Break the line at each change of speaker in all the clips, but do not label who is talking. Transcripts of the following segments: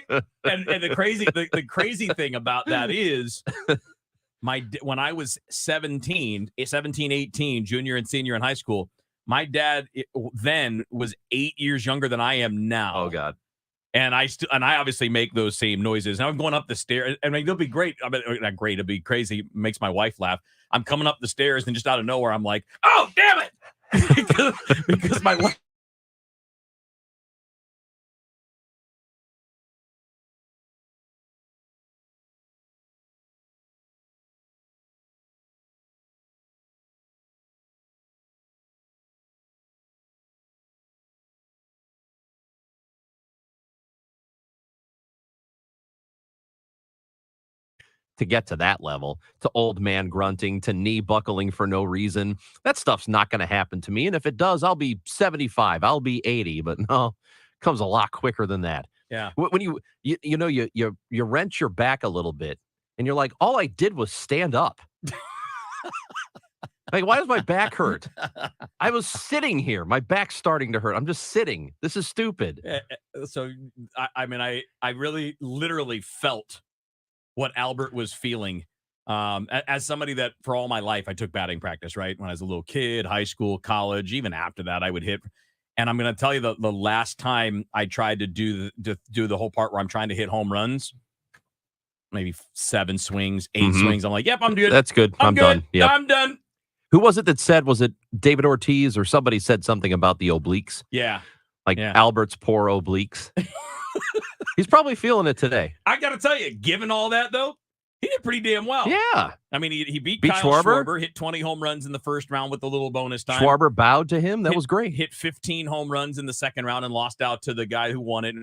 And the crazy thing about that is when I was 17, 18, junior and senior in high school, my dad then was 8 years younger than I am now.
Oh God.
And I obviously make those same noises. Now I'm going up the stairs. I mean, it'll be great. I mean, not great. It'll be crazy. It makes my wife laugh. I'm coming up the stairs and just out of nowhere, I'm like, oh, damn it. because my wife.
To get to that level, to old man grunting, to knee buckling for no reason. That stuff's not going to happen to me. And if it does, I'll be 75, I'll be 80, but no, it comes a lot quicker than that.
Yeah.
When you wrench your back a little bit and you're like, all I did was stand up. Like, why does my back hurt? I was sitting here. My back's starting to hurt. I'm just sitting. This is stupid.
So, I mean, I really literally felt what Albert was feeling as somebody that for all my life, I took batting practice, right? When I was a little kid, high school, college, even after that, I would hit. And I'm going to tell you the last time I tried to do the whole part where I'm trying to hit home runs, maybe 7 swings, 8 swings. I'm like, yep, I'm good.
That's good. I'm done. Yep.
I'm done.
Who was it that said, was it David Ortiz or somebody said something about the obliques?
Yeah.
Albert's poor obliques. He's probably feeling it today.
I got to tell you, given all that, though, he did pretty damn well.
Yeah.
I mean, he beat Kyle Schwarber, hit 20 home runs in the first round with a little bonus time.
Schwarber bowed to him. That was great.
Hit 15 home runs in the second round and lost out to the guy who won it.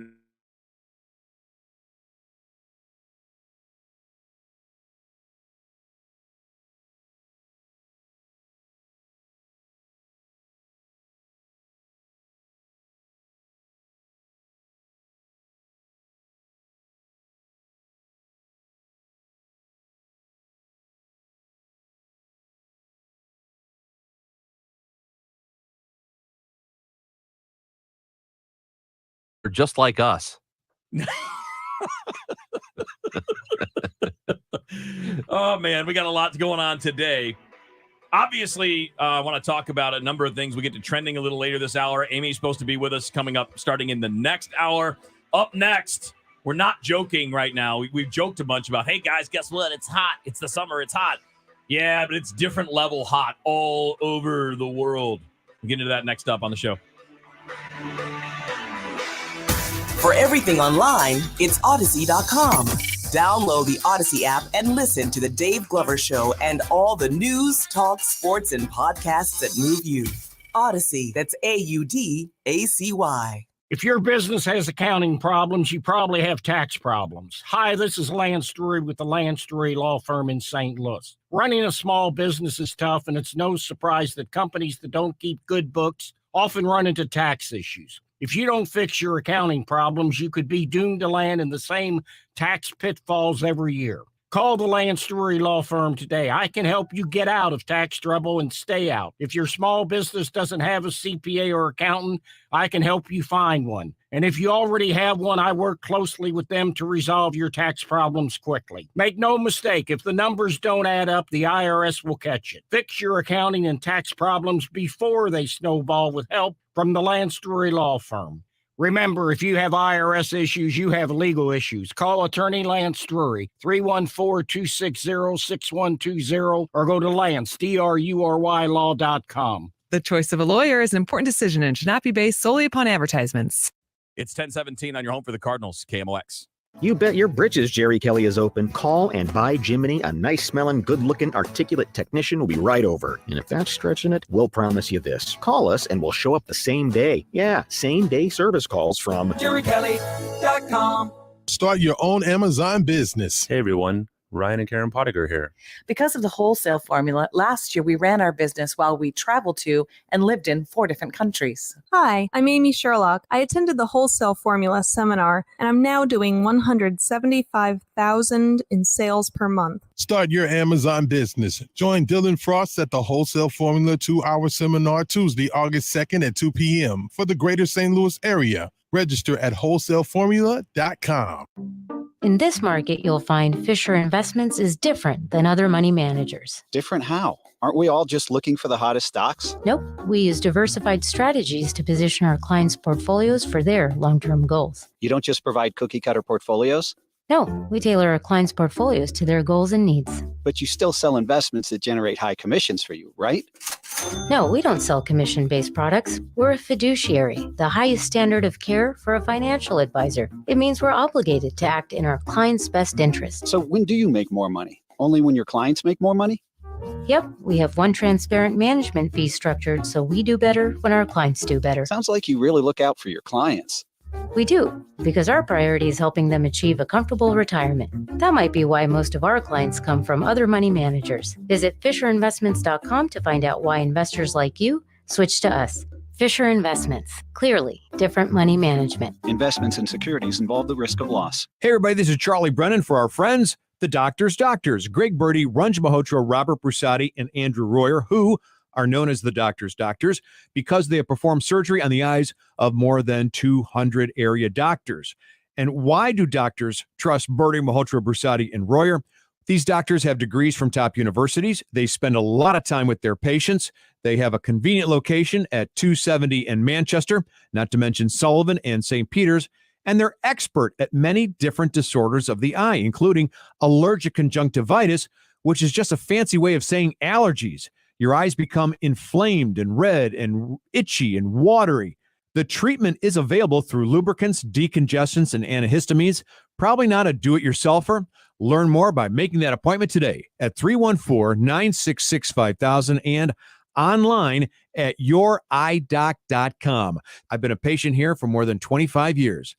Just like us.
Oh, man, we got a lot going on today. Obviously, I want to talk about a number of things. We get to trending a little later this hour. Amy's supposed to be with us coming up starting in the next hour. Up next, we're not joking right now. We've joked a bunch about, hey, guys, guess what? It's hot. It's the summer. It's hot. Yeah, but it's different level hot all over the world. We'll get into that next up on the show.
For everything online, it's Odyssey.com. Download the Odyssey app and listen to The Dave Glover Show and all the news, talk, sports, and podcasts that move you. Odyssey, that's AUDACY.
If your business has accounting problems, you probably have tax problems. Hi, this is Lance Drury with the Lance Drury Law Firm in St. Louis. Running a small business is tough, and it's no surprise that companies that don't keep good books often run into tax issues. If you don't fix your accounting problems, you could be doomed to land in the same tax pitfalls every year. Call the Lance Drury Law Firm today. I can help you get out of tax trouble and stay out. If your small business doesn't have a CPA or accountant, I can help you find one. And if you already have one, I work closely with them to resolve your tax problems quickly. Make no mistake, if the numbers don't add up, the IRS will catch it. Fix your accounting and tax problems before they snowball with help from the Lance Drury Law Firm. Remember, if you have IRS issues, you have legal issues. Call attorney Lance Drury, 314-260-6120, or go to LanceDruryLaw.com.
The choice of a lawyer is an important decision and should not be based solely upon advertisements.
It's 10:17 on your home for the Cardinals, KMOX.
You bet your britches Jerry Kelly is open. Call and buy Jiminy. A nice-smelling, good-looking, articulate technician will be right over. And if that's stretching it, we'll promise you this. Call us and we'll show up the same day. Yeah, same-day service calls from
JerryKelly.com.
Start your own Amazon business.
Hey everyone,
Ryan and Karen Pottinger here.
Because of the wholesale formula, last year we ran our business while we traveled to and lived in 4 different countries.
Hi, I'm Amy Sherlock. I attended the Wholesale Formula seminar, and I'm now doing $175,000 in sales per month.
Start your Amazon business. Join Dylan Frost at the Wholesale Formula 2-hour seminar Tuesday, August 2nd at 2 p.m. for the greater St. Louis area. Register at wholesaleformula.com.
In this market, you'll find Fisher Investments is different than other money managers.
Different how? Aren't we all just looking for the hottest stocks?
Nope. We use diversified strategies to position our clients' portfolios for their long-term goals.
You don't just provide cookie-cutter portfolios?
No, we tailor our clients' portfolios to their goals and needs.
But you still sell investments that generate high commissions for you, right?
No, we don't sell commission-based products. We're a fiduciary, the highest standard of care for a financial advisor. It means we're obligated to act in our clients' best interest.
So when do you make more money? Only when your clients make more money?
Yep, we have one transparent management fee structured, so we do better when our clients do better.
Sounds like you really look out for your clients.
We do, because our priority is helping them achieve a comfortable retirement. That might be why most of our clients come from other money managers. Visit FisherInvestments.com to find out why investors like you switch to us. Fisher Investments. Clearly, different money management.
Investments in securities involve the risk of loss.
Hey, everybody, this is Charlie Brennan for our friends, the Doctor's Doctors. Greg Birdie, Ranj Malhotra, Robert Brusati, and Andrew Royer, who are known as the Doctor's Doctors because they have performed surgery on the eyes of more than 200 area doctors. And why do doctors trust Birdie, Malhotra, Brusati, and Royer? These doctors have degrees from top universities. They spend a lot of time with their patients. They have a convenient location at 270 in Manchester, not to mention Sullivan and St. Peter's. And they're expert at many different disorders of the eye, including allergic conjunctivitis, which is just a fancy way of saying allergies. Your eyes become inflamed and red and itchy and watery. The treatment is available through lubricants, decongestants, and antihistamines. Probably not a do-it-yourselfer. Learn more by making that appointment today at 314-966-5000 and online at youridoc.com. I've been a patient here for more than 25 years.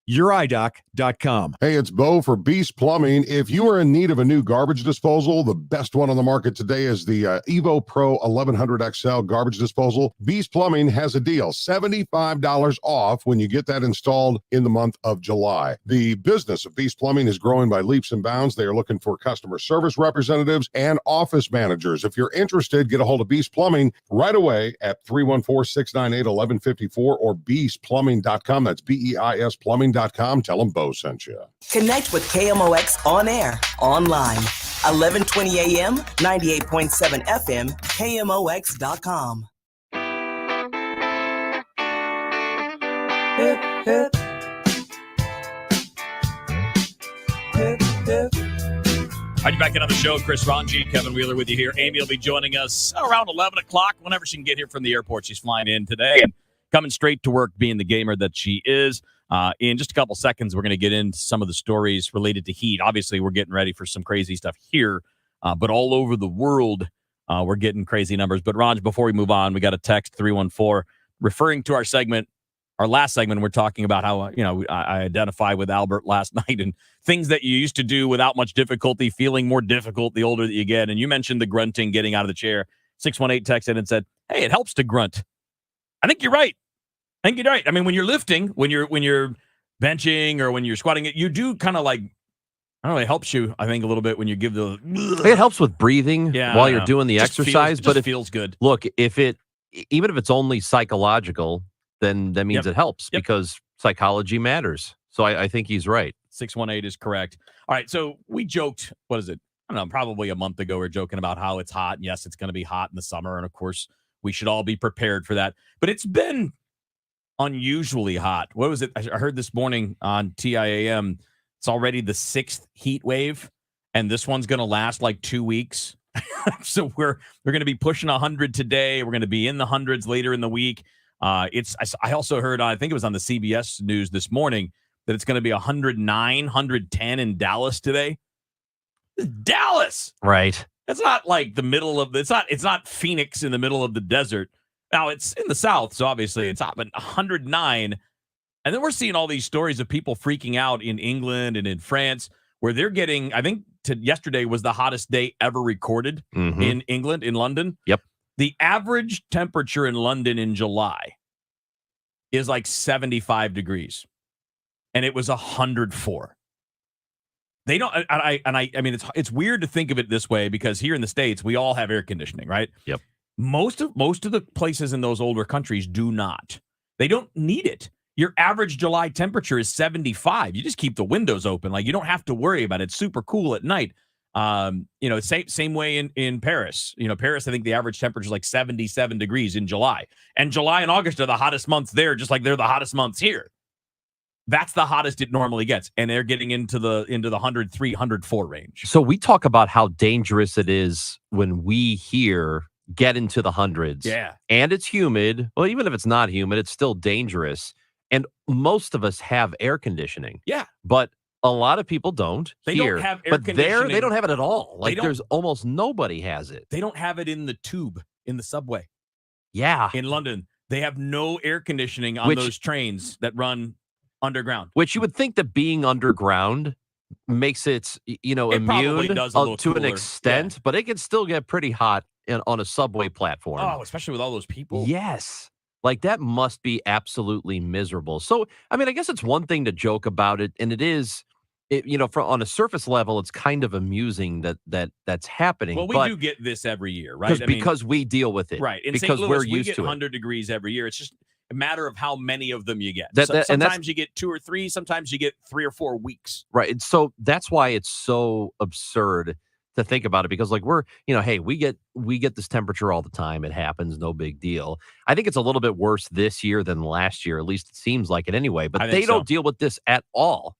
youridoc.com.
Hey, it's Bo for Beast Plumbing. If you are in need of a new garbage disposal, the best one on the market today is the Evo Pro 1100 XL garbage disposal. Beast Plumbing has a deal, $75 off when you get that installed in the month of July. The business of Beast Plumbing is growing by leaps and bounds. They are looking for customer service representatives and office managers. If you're interested, get a hold of Beast Plumbing right away at 314-698-1154 or beastplumbing.com. That's BEIS plumbing.com. Tell them Bo sent you.
Connect with KMOX on air, online, 1120 a.m., 98.7 FM, KMOX.com.
Hip, hip. Hip, hip. All right, back in on the show. Chris Ranji, Kevin Wheeler with you here. Amy will be joining us around 11 o'clock, whenever she can get here from the airport. She's flying in today and coming straight to work, being the gamer that she is. In just a couple seconds, we're going to get into some of the stories related to heat. Obviously, we're getting ready for some crazy stuff here, but all over the world, we're getting crazy numbers. But, Raj, before we move on, we got a text 314 referring to our segment, our last segment. We're talking about how, I identify with Albert last night and things that you used to do without much difficulty, feeling more difficult the older that you get. And you mentioned the grunting, getting out of the chair. 618 texted and said, hey, it helps to grunt. I think you're right. I mean, when you're lifting, when you're benching or when you're squatting, you do kind of like, I don't know, it helps you, I think, a little bit when you give the...
It helps with breathing while you're doing the exercise.
But it feels good.
Look, even if it's only psychological, then that means it helps because psychology matters. So I think he's right.
618 is correct. All right, so we joked, what is it? I don't know, probably a month ago, we were joking about how it's hot. And yes, it's going to be hot in the summer. And of course, we should all be prepared for that. But it's been unusually hot. What was it? I heard this morning on TIAM, it's already the 6th heat wave, and this one's going to last like 2 weeks. So we're going to be pushing 100 today. We're going to be in the hundreds later in the week. I also heard, I think it was on the CBS News this morning, that it's going to be 109, 110 in Dallas today. Dallas,
right?
It's not like the middle of it's not Phoenix in the middle of the desert. Now, it's in the South, so obviously it's hot, but 109. And then we're seeing all these stories of people freaking out in England and in France where they're getting, I think yesterday was the hottest day ever recorded in England, in London.
Yep.
The average temperature in London in July is like 75 degrees, and it was 104. They don't, I mean, it's weird to think of it this way because here in the States, we all have air conditioning, right?
Yep.
Most of the places in those older countries do not. They don't need it. Your average July temperature is 75. You just keep the windows open. Like, you don't have to worry about it. It's super cool at night. Same way in Paris. Paris, I think the average temperature is like 77 degrees in July. And July and August are the hottest months there, just like they're the hottest months here. That's the hottest it normally gets. And they're getting into the 103, 104 range.
So we talk about how dangerous it is when we here get into the hundreds.
Yeah.
And it's humid. Well, even if it's not humid, it's still dangerous. And most of us have air conditioning.
Yeah.
But a lot of people don't.
They
here.
don't have air
but
conditioning.
They don't have it at all. Like, there's almost nobody has it.
They don't have it in the tube in the subway.
Yeah.
In London, they have no air conditioning on those trains that run underground.
Which you would think that being underground makes it, immune
does a little
to an
cooler.
extent, but it can still get pretty hot on a subway platform.
Oh, especially with all those people.
Yes. Like, that must be absolutely miserable. So, I mean, I guess it's one thing to joke about it, and it is, on a surface level, it's kind of amusing that's happening.
Well, we do get this every year, right?
Because we deal with it.
Right. In
because
St. Louis,
we're
we
used
get
to
100 degrees every year. It's just a matter of how many of them you get.
And
sometimes you get 2 or 3. Sometimes you get 3 or 4 weeks.
Right. And so that's why it's so absurd to think about it, because like hey, we get this temperature all the time. It happens. No big deal. I think it's a little bit worse this year than last year. At least it seems like it anyway. But they don't deal with this at all.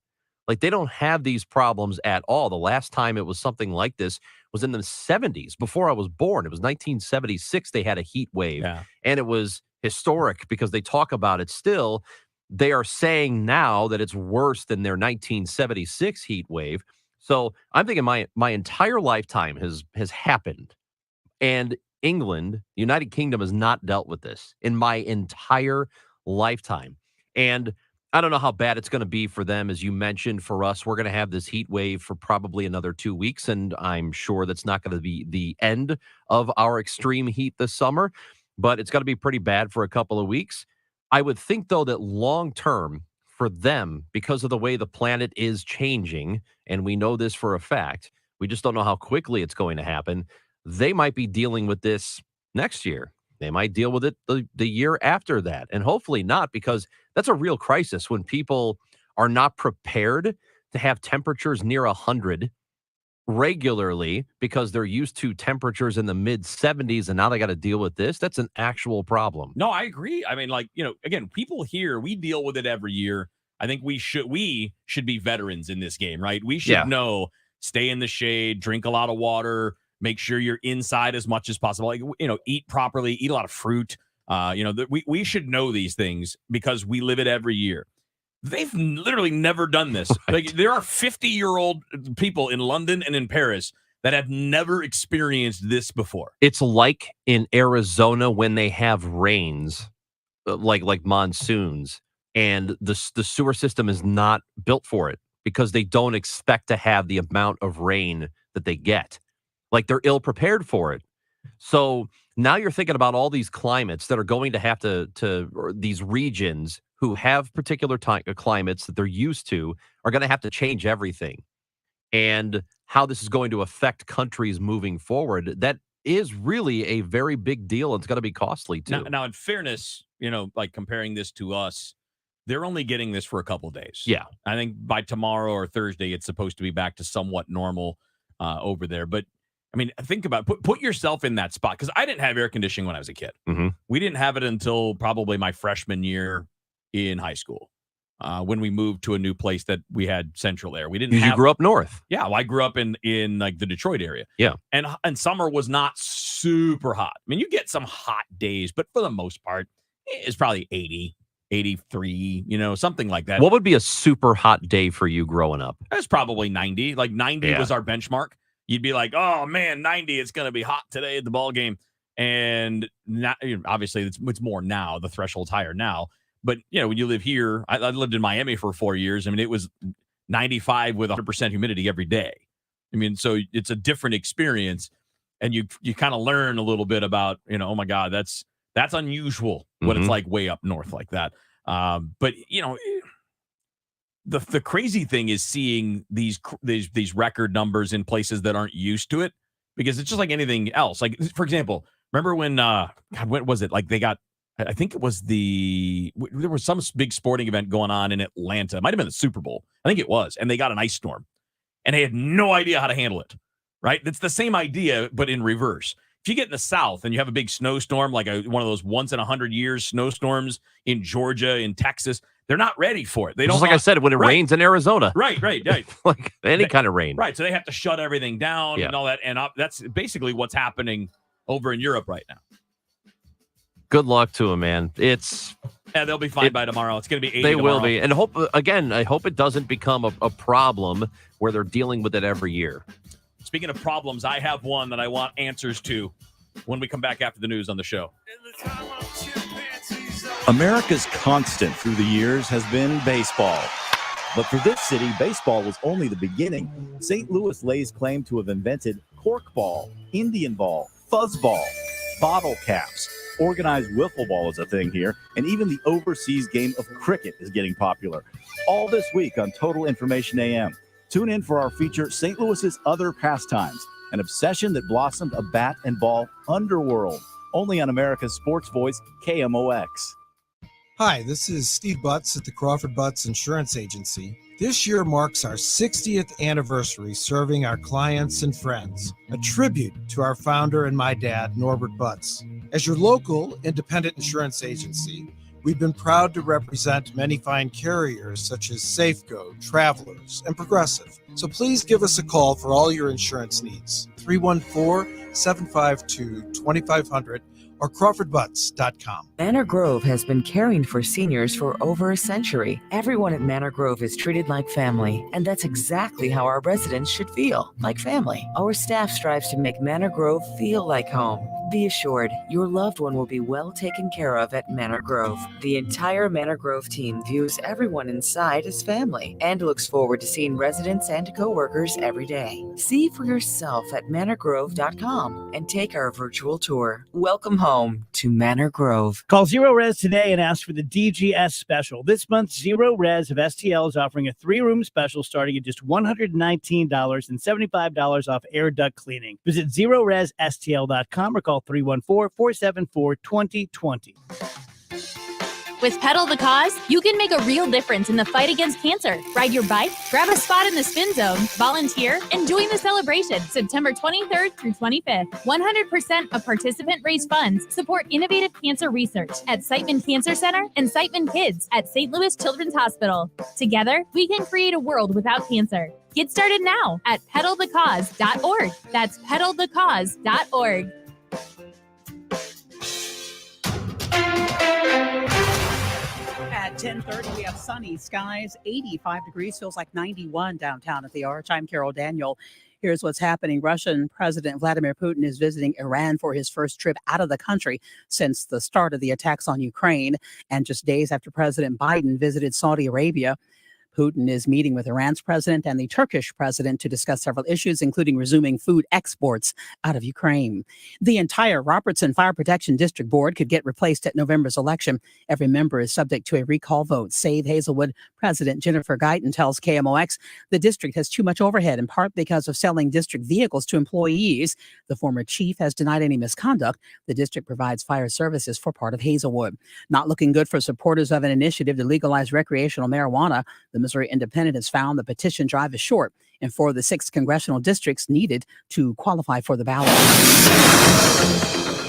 Like, they don't have these problems at all. The last time it was something like this was in the 70s, before I was born. It was 1976. They had a heat wave, and it was historic because they talk about it still. They are saying now that it's worse than their 1976 heat wave. So I'm thinking my entire lifetime has happened, and England, the United Kingdom, has not dealt with this in my entire lifetime. And I don't know how bad it's going to be for them. As you mentioned, for us, we're going to have this heat wave for probably another 2 weeks, and I'm sure that's not going to be the end of our extreme heat this summer, but it's going to be pretty bad for a couple of weeks. I would think, though, that long term for them, because of the way the planet is changing, and we know this for a fact, we just don't know how quickly it's going to happen. They might be dealing with this next year. They might deal with it the year after that, and hopefully not, because that's a real crisis when people are not prepared to have temperatures near 100 regularly because they're used to temperatures in the mid 70s, and now they got to deal with this. That's an actual problem.
No, I agree. I mean, again, people here, we deal with it every year. I think we should be veterans in this game, right? We should know, stay in the shade, drink a lot of water, make sure you're inside as much as possible. Like, eat properly, eat a lot of fruit. We should know these things because we live it every year. They've literally never done this.
Right.
Like, there are 50-year-old people in London and in Paris that have never experienced this before.
It's like in Arizona when they have rains, like monsoons, and the sewer system is not built for it because they don't expect to have the amount of rain that they get. Like, they're ill prepared for it. So now you're thinking about all these climates that are going to have or these regions who have particular climates that they're used to are going to have to change everything. And how this is going to affect countries moving forward, that is really a very big deal. And it's going to be costly too.
Now, in fairness, like comparing this to us, they're only getting this for a couple days.
Yeah.
I think by tomorrow or Thursday, it's supposed to be back to somewhat normal over there. But I mean, think about put yourself in that spot, because I didn't have air conditioning when I was a kid.
Mm-hmm.
We didn't have it until probably my freshman year in high school, when we moved to a new place that we had central air. We didn't.
You grew up north.
Yeah, well, I grew up in like the Detroit area.
Yeah,
and summer was not super hot. I mean, you get some hot days, but for the most part, it's probably 80, 83, something like that.
What would be a super hot day for you growing up?
It was probably 90. Like 90 was our benchmark. You'd be like, oh man, 90, it's going to be hot today at the ball game. And not, obviously it's more now. The threshold's higher now. But, when you live here, I lived in Miami for 4 years. I mean, it was 95 with 100% humidity every day. I mean, so it's a different experience, and you kind of learn a little bit about, oh my God, that's unusual what it's like way up north like that. But the crazy thing is seeing these record numbers in places that aren't used to it, because it's just like anything else. Like, for example, remember when when was it? Like, they got, I think it was there was some big sporting event going on in Atlanta. It might have been the Super Bowl. I think it was. And they got an ice storm, and they had no idea how to handle it, right? It's the same idea, but in reverse. If you get in the South and you have a big snowstorm, like one of those once in 100 years snowstorms in Georgia, in Texas, they're not ready for it. They don't.
Just like I said, when it rains in Arizona.
Right.
Like any kind of rain.
Right. So they have to shut everything down and all that. And that's basically what's happening over in Europe right now.
Good luck to them, man.
They'll be fine by tomorrow. It's going to be 80
They
tomorrow.
will be. And I hope it doesn't become a problem where they're dealing with it every year.
Speaking of problems, I have one that I want answers to when we come back after the news on the show.
America's constant through the years has been baseball. But for this city, baseball was only the beginning. St. Louis lays claim to have invented corkball, Indian ball, fuzzball, bottle caps. Organized wiffle ball is a thing here, and even the overseas game of cricket is getting popular. All this week on Total Information AM. Tune in for our feature, St. Louis's Other Pastimes, an obsession that blossomed a bat and ball underworld. Only on America's sports voice, KMOX.
Hi, this is Steve Butts at the Crawford Butts Insurance Agency. This year marks our 60th anniversary serving our clients and friends, a tribute to our founder and my dad, Norbert Butts. As your local independent insurance agency, we've been proud to represent many fine carriers such as Safeco, Travelers, and Progressive. So please give us a call for all your insurance needs. 314-752-2500 or CrawfordButts.com.
Manor Grove has been caring for seniors for over a century. Everyone at Manor Grove is treated like family, and that's exactly how our residents should feel, like family. Our staff strives to make Manor Grove feel like home. Be assured, your loved one will be well taken care of at Manor Grove. The entire Manor Grove team views everyone inside as family and looks forward to seeing residents and coworkers every day. See for yourself at manorgrove.com and take our virtual tour. Welcome home to Manor Grove.
Call Zero Res today and ask for the DGS special. This month, Zero Res of STL is offering a 3-room special starting at just $119 and $75 off air duct cleaning. Visit ZeroResSTL.com or call 314-474-2020.
With Pedal the Cause, you can make a real difference in the fight against cancer. Ride your bike, grab a spot in the spin zone, volunteer, and join the celebration September 23rd through 25th. 100% of participant-raised funds support innovative cancer research at Siteman Cancer Center and Siteman Kids at St. Louis Children's Hospital. Together, we can create a world without cancer. Get started now at pedalthecause.org. That's pedalthecause.org.
At 10:30, we have sunny skies, 85 degrees, feels like 91 downtown at the Arch. I'm Carol Daniel. Here's what's happening. Russian President Vladimir Putin is visiting Iran for his first trip out of the country since the start of the attacks on Ukraine, and just days after President Biden visited Saudi Arabia. Putin is meeting with Iran's president and the Turkish president to discuss several issues, including resuming food exports out of Ukraine. The entire Robertson Fire Protection District Board could get replaced at November's election. Every member is subject to a recall vote. Save Hazelwood President Jennifer Greitens tells KMOX the district has too much overhead, in part because of selling district vehicles to employees. The former chief has denied any misconduct. The district provides fire services for part of Hazelwood. Not looking good for supporters of an initiative to legalize recreational marijuana. The Missouri Independent has found the petition drive is short in 4 of the 6 congressional districts needed to qualify for the ballot.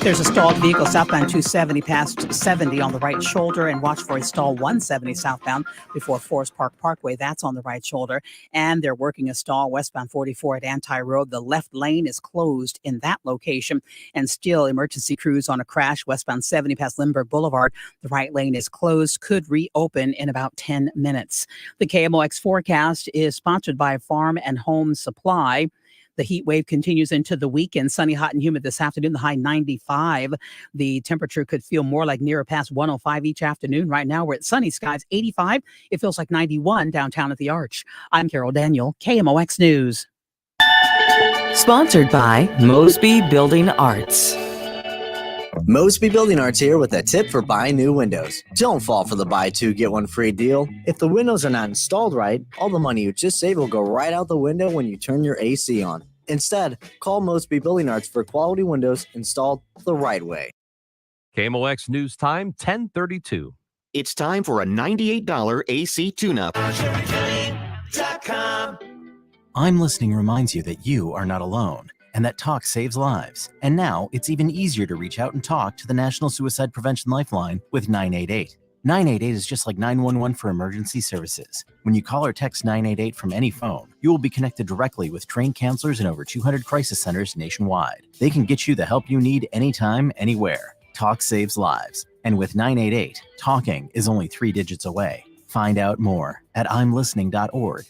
There's a stalled vehicle southbound 270 past 70 on the right shoulder, and watch for a stall 170 southbound before Forest Park Parkway. That's on the right shoulder. And they're working a stall westbound 44 at Anti Road. The left lane is closed in that location. And still emergency crews on a crash westbound 70 past Lindbergh Boulevard. The right lane is closed, could reopen in about 10 minutes. The KMOX forecast is sponsored by Farm and Home Supply. The heat wave continues into the weekend. Sunny, hot, and humid this afternoon. The high 95. The temperature could feel more like near past 105 each afternoon. Right now, we're at sunny skies, 85. It feels like 91 downtown at the Arch. I'm Carol Daniel, KMOX News.
Sponsored by Mosby Building Arts.
Mosby Building Arts here with a tip for buying new windows. Don't fall for the buy two, get one free deal. If the windows are not installed right, all the money you just saved will go right out the window when you turn your AC on. Instead, call Mosby Building Arts for quality windows installed the right way.
KMOX News Time, 10:32.
It's time for a $98 AC tune-up.
I'm Listening reminds you that you are not alone and that talk saves lives. And now it's even easier to reach out and talk to the National Suicide Prevention Lifeline with 988. 988 is just like 911 for emergency services. When you call or text 988 from any phone, you will be connected directly with trained counselors in over 200 crisis centers nationwide. They can get you the help you need anytime, anywhere. Talk saves lives. And with 988, talking is only 3 digits away. Find out more at imlistening.org.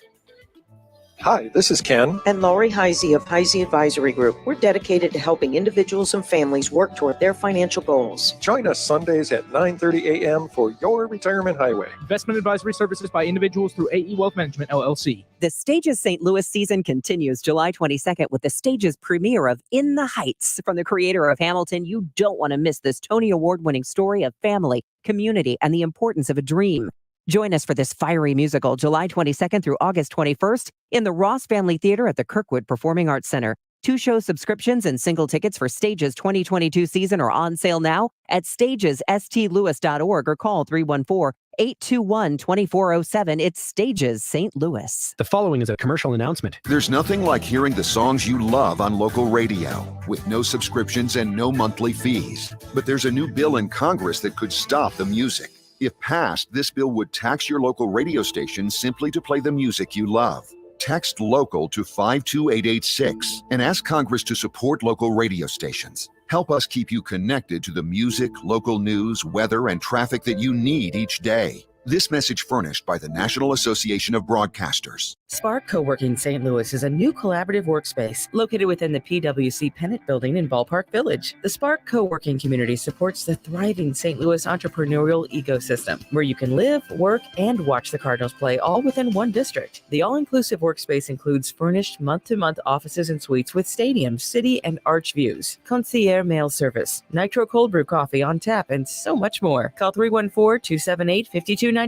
Hi, this is Ken.
And Laurie Heisey of Heisey Advisory Group. We're dedicated to helping individuals and families work toward their financial goals.
Join us Sundays at 9:30 a.m. for Your Retirement Highway.
Investment advisory services by individuals through AE Wealth Management, LLC.
The Stages St. Louis season continues July 22nd with the Stages premiere of In the Heights. From the creator of Hamilton, you don't want to miss this Tony Award-winning story of family, community, and the importance of a dream. Join us for this fiery musical July 22nd through August 21st in the Ross Family Theater at the Kirkwood Performing Arts Center. 2-show subscriptions and single tickets for Stages 2022 season are on sale now at stagesstlewis.org or call 314-821-2407. It's Stages St. Louis.
The following is a commercial announcement.
There's nothing like hearing the songs you love on local radio with no subscriptions and no monthly fees. But there's a new bill in Congress that could stop the music. If passed, this bill would tax your local radio station simply to play the music you love. Text LOCAL to 52886 and ask Congress to support local radio stations. Help us keep you connected to the music, local news, weather, and traffic that you need each day. This message furnished by the National Association of Broadcasters.
Spark Co-working St. Louis is a new collaborative workspace located within the PwC Pennant Building in Ballpark Village. The Spark Co-working community supports the thriving St. Louis entrepreneurial ecosystem, where you can live, work, and watch the Cardinals play all within one district. The all-inclusive workspace includes furnished month-to-month offices and suites with stadium, city, and arch views, concierge mail service, nitro cold brew coffee on tap, and so much more. Call 314-278-5297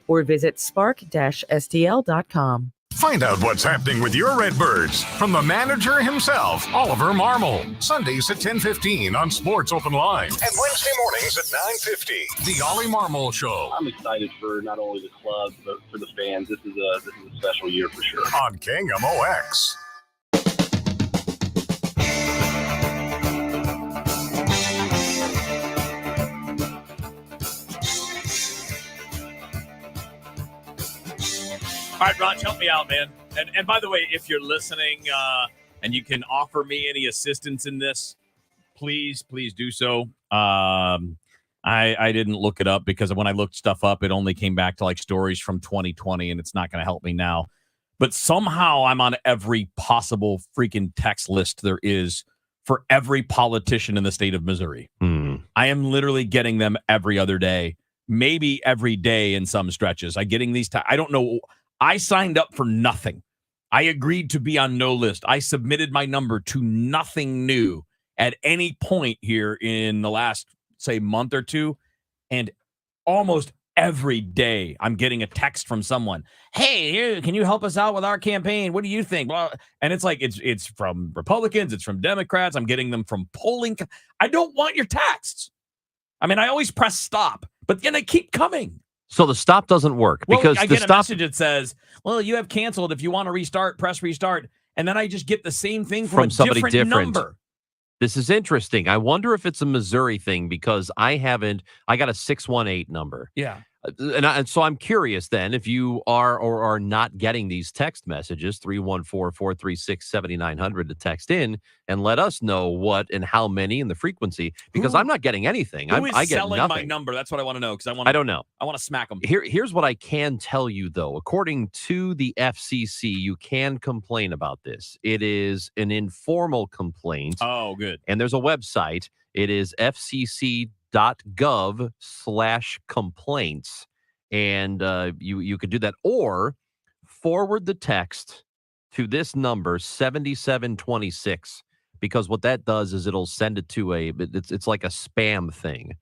or visit spark-stl.com.
Find out what's happening with your Redbirds from the manager himself, Oliver Marmol. Sundays at 10:15 on Sports Open Line and Wednesday mornings at 9:50. The Ollie Marmol Show.
I'm excited for not only the club but for the fans. This is a special year for sure.
On KMOX.
All right, Raj, help me out, man. And by the way, if you're listening and you can offer me any assistance in this, please do so. I didn't look it up because when I looked stuff up, it only came back to like stories from 2020, and it's not going to help me now. But somehow I'm on every possible freaking text list there is for every politician in the state of Missouri. I am literally getting them every other day, maybe every day in some stretches. I'm getting these. I don't know. I signed up for nothing. I agreed to be on no list. I submitted my number to nothing new at any point here in the last, say, month or two. And almost every day I'm getting a text from someone. Hey, here, can you help us out with our campaign? What do you think? Well, and it's like, it's from Republicans. It's from Democrats. I'm getting them from polling. I don't want your texts. I mean, I always press stop, but then they keep coming.
So the stop doesn't work because
I
the
get a message that says, well, you have canceled. If you want to restart, press restart. And then I just get the same thing from somebody different number.
This is interesting. I wonder if it's a Missouri thing because I got a 618 number.
Yeah.
And so I'm curious then if you are or are not getting these text messages, 314-436-7900 to text in and let us know what and how many and the frequency, because I'm not getting anything.
Who is
I get
selling
nothing.
my number? That's what I want to know because
I don't know.
I want to smack them.
Here's what I can tell you, though. According to the FCC, you can complain about this. It is an informal complaint.
Oh, good.
And there's a website. It is fcc.gov/complaints. And you could do that or forward the text to this number 7726, because what that does is it'll send it to it's like a spam thing.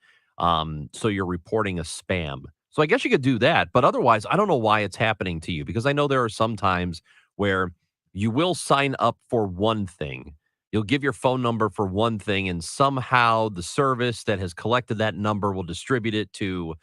So you're reporting a spam. So I guess you could do that, but otherwise I don't know why it's happening to you, because I know there are some times where you will sign up for one thing. You'll give your phone number for one thing, and somehow the service that has collected that number will distribute it to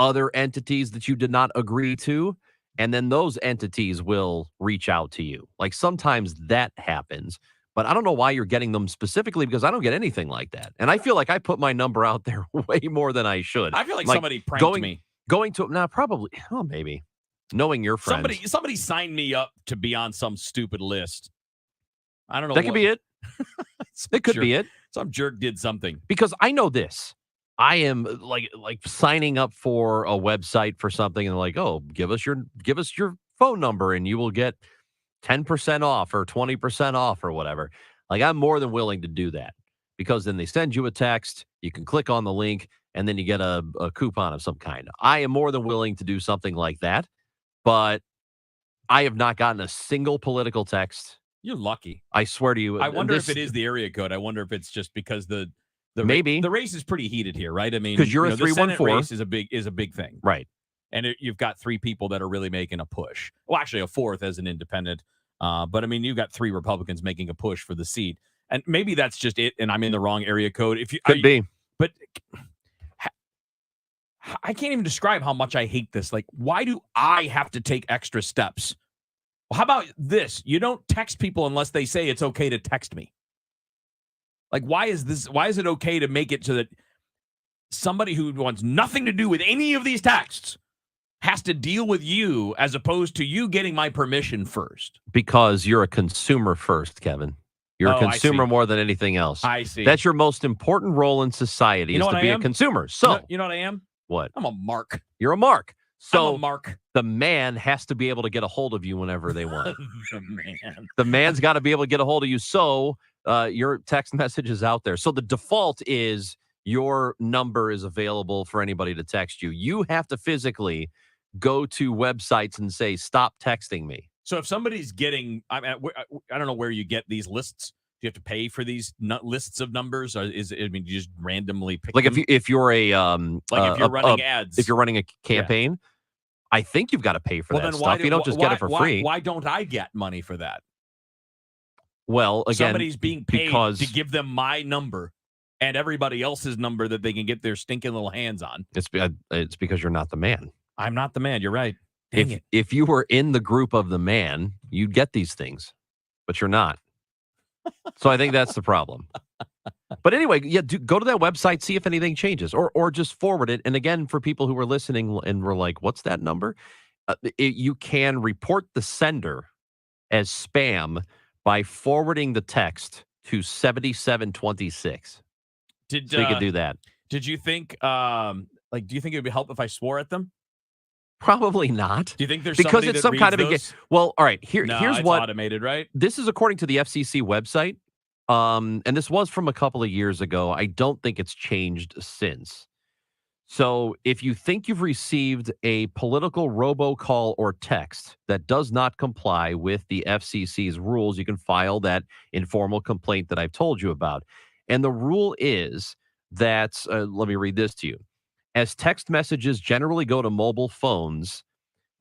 other entities that you did not agree to, and then those entities will reach out to you. Like sometimes that happens, but I don't know why you're getting them specifically, because I don't get anything like that. And I feel like I put my number out there way more than I should.
I feel like somebody pranked me.
Going to, probably, maybe. Knowing your friends.
Somebody signed me up to be on some stupid list. I don't know.
That could be it. It could be it.
Some jerk did something.
Because I know this. I am like signing up for a website for something, and like, oh, give us your phone number and you will get 10% off or 20% off or whatever. Like, I'm more than willing to do that, because then they send you a text, you can click on the link, and then you get a coupon of some kind. I am more than willing to do something like that, but I have not gotten a single political text.
You're lucky.
I swear to you.
I wonder if it is the area code. I wonder if it's just because the race is pretty heated here, right? I mean,
because you're a 314.
The Senate race is a big thing,
right?
And you've got three people that are really making a push. Well, actually, a fourth as an independent. But I mean, you've got three Republicans making a push for the seat, and maybe that's just it. And I'm in the wrong area code.
Could be,
but I can't even describe how much I hate this. Like, why do I have to take extra steps? Well, how about this? You don't text people unless they say it's okay to text me. Like, why is it okay to make it so that somebody who wants nothing to do with any of these texts has to deal with you, as opposed to you getting my permission first?
Because you're a consumer first, Kevin. You're a consumer more than anything else.
I see.
That's your most important role in society, is to be a consumer. So,
you know what I am?
What?
I'm a mark.
You're a mark. So
I'm a mark.
The man has to be able to get a hold of you whenever they want.
The
man's got to be able to get a hold of you. So your text message is out there. So the default is your number is available for anybody to text you. You have to physically go to websites and say, stop texting me.
So if somebody's getting, I don't know where you get these lists. Do you have to pay for these lists of numbers? Or you just randomly pick
like
them?
if you're a
if you're running ads,
if you're running a campaign, I think you've got to pay for that stuff. You don't just get it for free.
Why don't I get money for that?
Well, again,
somebody's being paid to give them my number and everybody else's number that they can get their stinking little hands on.
It's because you're not the man.
I'm not the man. You're right. Dang it.
If you were in the group of the man, you'd get these things, but you're not. So I think that's the problem. But anyway, go to that website, see if anything changes, or just forward it. And again, for people who were listening and were like, what's that number? You can report the sender as spam by forwarding the text to 7726. So you can do that.
Did you think, do you think it would help if I swore at them?
Probably not.
Do you think there's
because it's some kind of
those?
Well, all right. Here's
it's
what
automated, right?
This is according to the FCC website, and this was from a couple of years ago. I don't think it's changed since. So if you think you've received a political robocall or text that does not comply with the FCC's rules, you can file that informal complaint that I've told you about. And the rule is that, let me read this to you. As text messages generally go to mobile phones,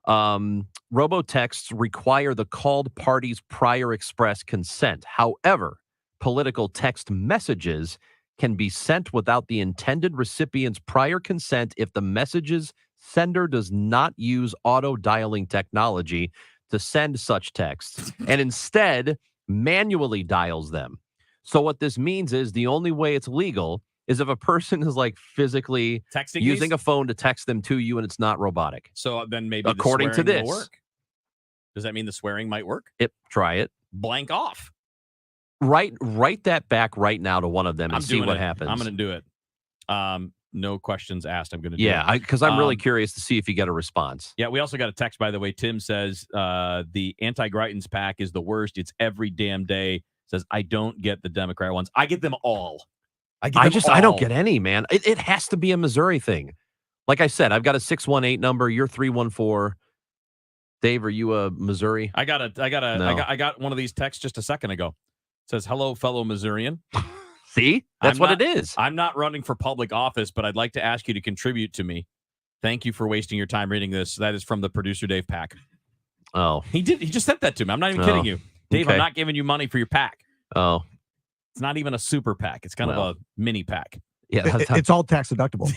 robotexts require the called party's prior express consent. However, political text messages can be sent without the intended recipient's prior consent if the message's sender does not use auto-dialing technology to send such texts and instead manually dials them. So what this means is the only way it's legal is if a person is like physically
texting
using a phone to text them to you and it's not robotic.
So then maybe
according to this,
will work. Does that mean the swearing might work?
Try it.
Blank off.
Write that back right now to one of them and see what happens.
I'm going to do it. No questions asked. I'm going to do it.
Yeah, because I'm really curious to see if you get a response.
Yeah, we also got a text, by the way. Tim says the anti-Greitens pack is the worst. It's every damn day. Says, I don't get the Democrat ones. I get them all.
I don't get any, man. It has to be a Missouri thing. Like I said, I've got a 618 number. You're 314. Dave, are you a Missouri?
I got one of these texts just a second ago. It says, "Hello, fellow Missourian."
See, that's what it is.
I'm not running for public office, but I'd like to ask you to contribute to me. Thank you for wasting your time reading this. That is from the producer, Dave Pack.
Oh,
he just sent that to me. I'm not even kidding you, Dave.
Okay.
I'm not giving you money for your pack.
Oh,
it's not even a super pack. It's kind of a mini pack.
Yeah,
it's all tax deductible.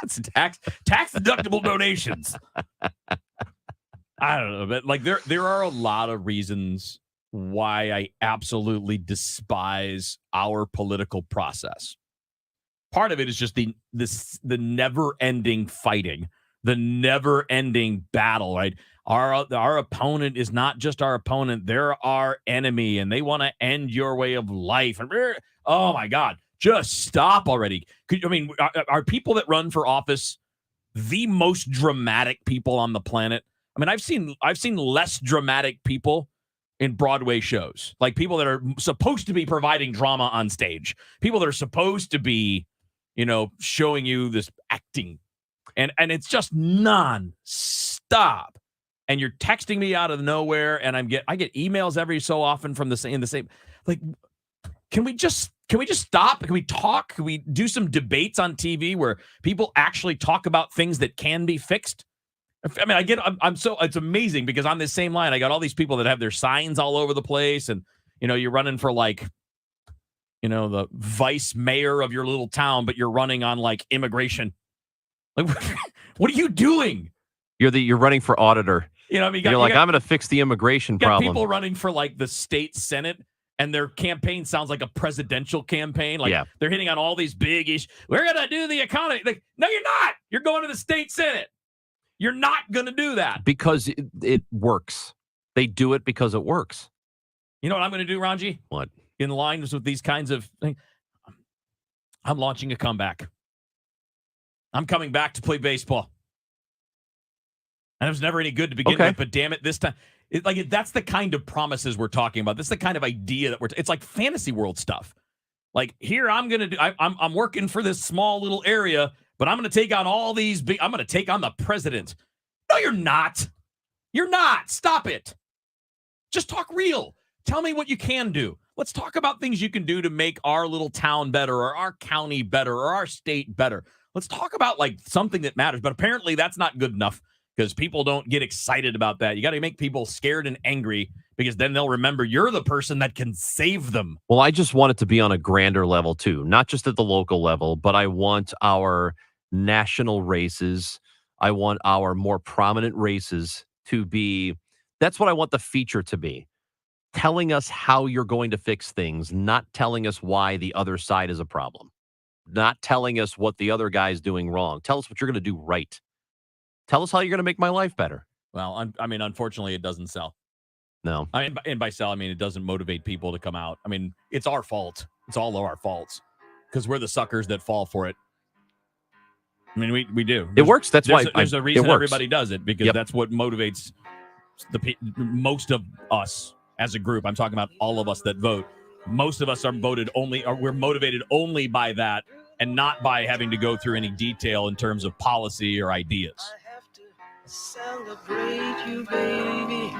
It's tax deductible donations. I don't know, but like there are a lot of reasons why I absolutely despise our political process. Part of it is just the never-ending fighting, the never-ending battle, right? Our opponent is not just our opponent; they're our enemy, and they want to end your way of life. And oh my God, just stop already! Are people that run for office the most dramatic people on the planet? I mean, I've seen less dramatic people in Broadway shows, like people that are supposed to be providing drama on stage, people that are supposed to be, showing you this acting, and it's just non-stop. And you're texting me out of nowhere, and I get emails every so often from the same. Like, can we just stop? Can we talk? Can we do some debates on TV where people actually talk about things that can be fixed? I mean, it's amazing because on this same line, I got all these people that have their signs all over the place, and you're running for the vice mayor of your little town, but you're running on like immigration. Like, what are you doing?
You're running for auditor.
I'm
going to fix the immigration problem.
People running for like the state senate, and their campaign sounds like a presidential campaign. Like they're hitting on all these big issues. We're gonna do the economy. Like, no, you're not. You're going to the state senate. You're not going to do that.
Because it works. They do it because it works.
You know what I'm going to do, Ranji?
What?
In lines with these kinds of things, I'm launching a comeback. I'm coming back to play baseball. And it was never any good to begin with, but damn it, this time. That's the kind of promises we're talking about. This is the kind of idea that it's like fantasy world stuff. Like, here, I'm working for this small little area, but I'm going to take on all these big. I'm going to take on the president. No, you're not. You're not. Stop it. Just talk real. Tell me what you can do. Let's talk about things you can do to make our little town better, or our county better, or our state better. Let's talk about like something that matters. But apparently that's not good enough because people don't get excited about that. You got to make people scared and angry because then they'll remember you're the person that can save them.
Well, I just want it to be on a grander level too, not just at the local level, but I want our national races. I want our more prominent races to be, that's what I want the feature to be. Telling us how you're going to fix things, not telling us why the other side is a problem, not telling us what the other guy's doing wrong. Tell us what you're going to do right. Tell us how you're going to make my life better.
Well, unfortunately, it doesn't sell.
No.
And by sell, it doesn't motivate people to come out. It's our fault. It's all our faults because we're the suckers that fall for it. We do.
It works. That's why
there's a reason everybody does it because that's what motivates most of us as a group. I'm talking about all of us that vote. Most of us are we're motivated only by that and not by having to go through any detail in terms of policy or ideas.
Celebrate you, baby.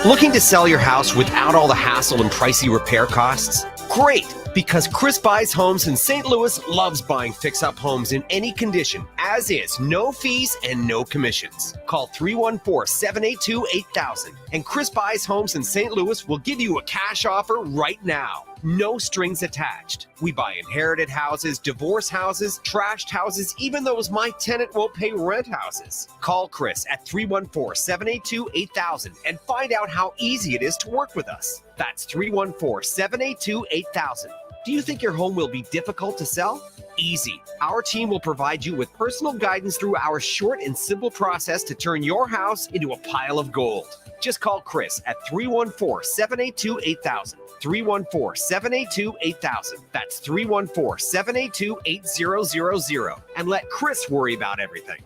Looking to sell your house without all the hassle and pricey repair costs? Great, because Chris Buys Homes in St. Louis loves buying fix-up homes in any condition, as is, no fees and no commissions. Call 314-782-8000, and Chris Buys Homes in St. Louis will give you a cash offer right now. No strings attached. We buy inherited houses, divorce houses, trashed houses, even those my tenant won't pay rent houses. Call Chris at 314-782-8000 and find out how easy it is to work with us. That's 314-782-8000. Do you think your home will be difficult to sell? Easy. Our team will provide you with personal guidance through our short and simple process to turn your house into a pile of gold. Just call Chris at 314-782-8000. 314-782-8000. That's 314-782-8000. And let Chris worry about everything.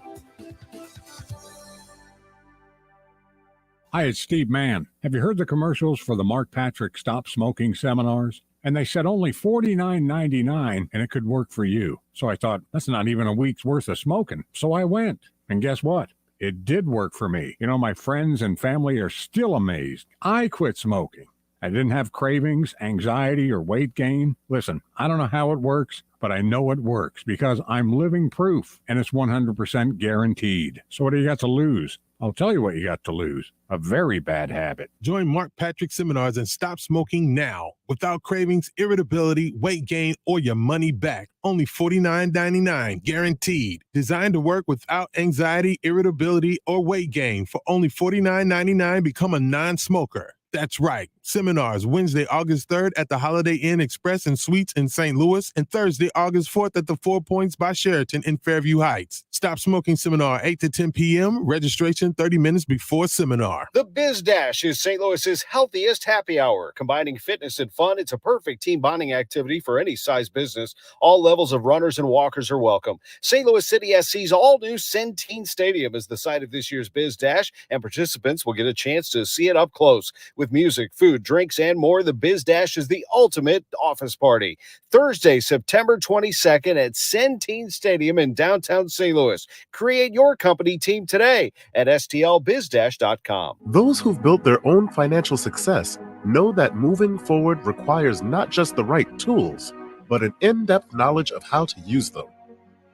Hi, it's Steve Mann. Have you heard the commercials for the Mark Patrick Stop Smoking seminars? And they said only $49.99 and it could work for you. So I thought, that's not even a week's worth of smoking. So I went. And guess what? It did work for me. You know, my friends and family are still amazed. I quit smoking. I didn't have cravings, anxiety, or weight gain. Listen, I don't know how it works, but I know it works because I'm living proof, and it's 100% guaranteed. So what do you got to lose? I'll tell you what you got to lose. A very bad habit.
Join Mark Patrick seminars and stop smoking now. Without cravings, irritability, weight gain, or your money back. Only $49.99, guaranteed. Designed to work without anxiety, irritability, or weight gain. For only $49.99, become a non-smoker. That's right. Seminars Wednesday, August 3rd at the Holiday Inn Express and Suites in St. Louis, and Thursday, August 4th at the 4 Points by Sheraton in Fairview Heights. Stop Smoking Seminar 8 to 10 p.m. Registration 30 minutes before seminar.
The Biz Dash is St. Louis's healthiest happy hour. Combining fitness and fun, it's a perfect team bonding activity for any size business. All levels of runners and walkers are welcome. St. Louis City SC's all-new Centene Stadium is the site of this year's Biz Dash, and participants will get a chance to see it up close. With music, food, drinks, and more, the Biz Dash is the ultimate office party. Thursday, September 22nd at Centene Stadium in downtown St. Louis. Create your company team today at stlbizdash.com.
Those who've built their own financial success know that moving forward requires not just the right tools, but an in-depth knowledge of how to use them.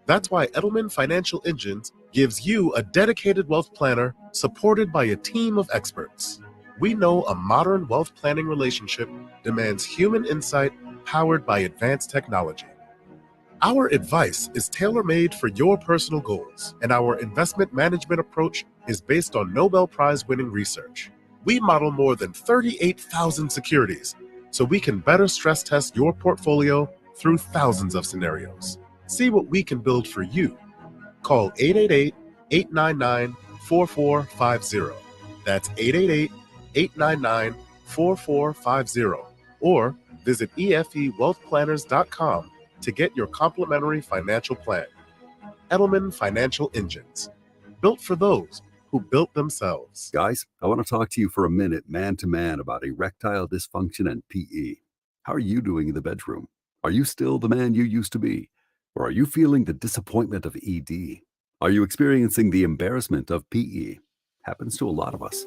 That's why Edelman Financial Engines gives you a dedicated wealth planner supported by a team of experts. We know a modern wealth planning relationship demands human insight powered by advanced technology. Our advice is tailor-made for your personal goals, and our investment management approach is based on Nobel Prize-winning research. We model more than 38,000 securities, so we can better stress test your portfolio through thousands of scenarios. See what we can build for you. Call 888-899-4450. That's 888-899-4450. Or visit efewealthplanners.com to get your complimentary financial plan. Edelman Financial Engines, built for those who built themselves.
Guys, I want to talk to you for a minute, man to man, about erectile dysfunction and PE. How are you doing in the bedroom? Are you still the man you used to be? Or are you feeling the disappointment of ED? Are you experiencing the embarrassment of PE? Happens to a lot of us.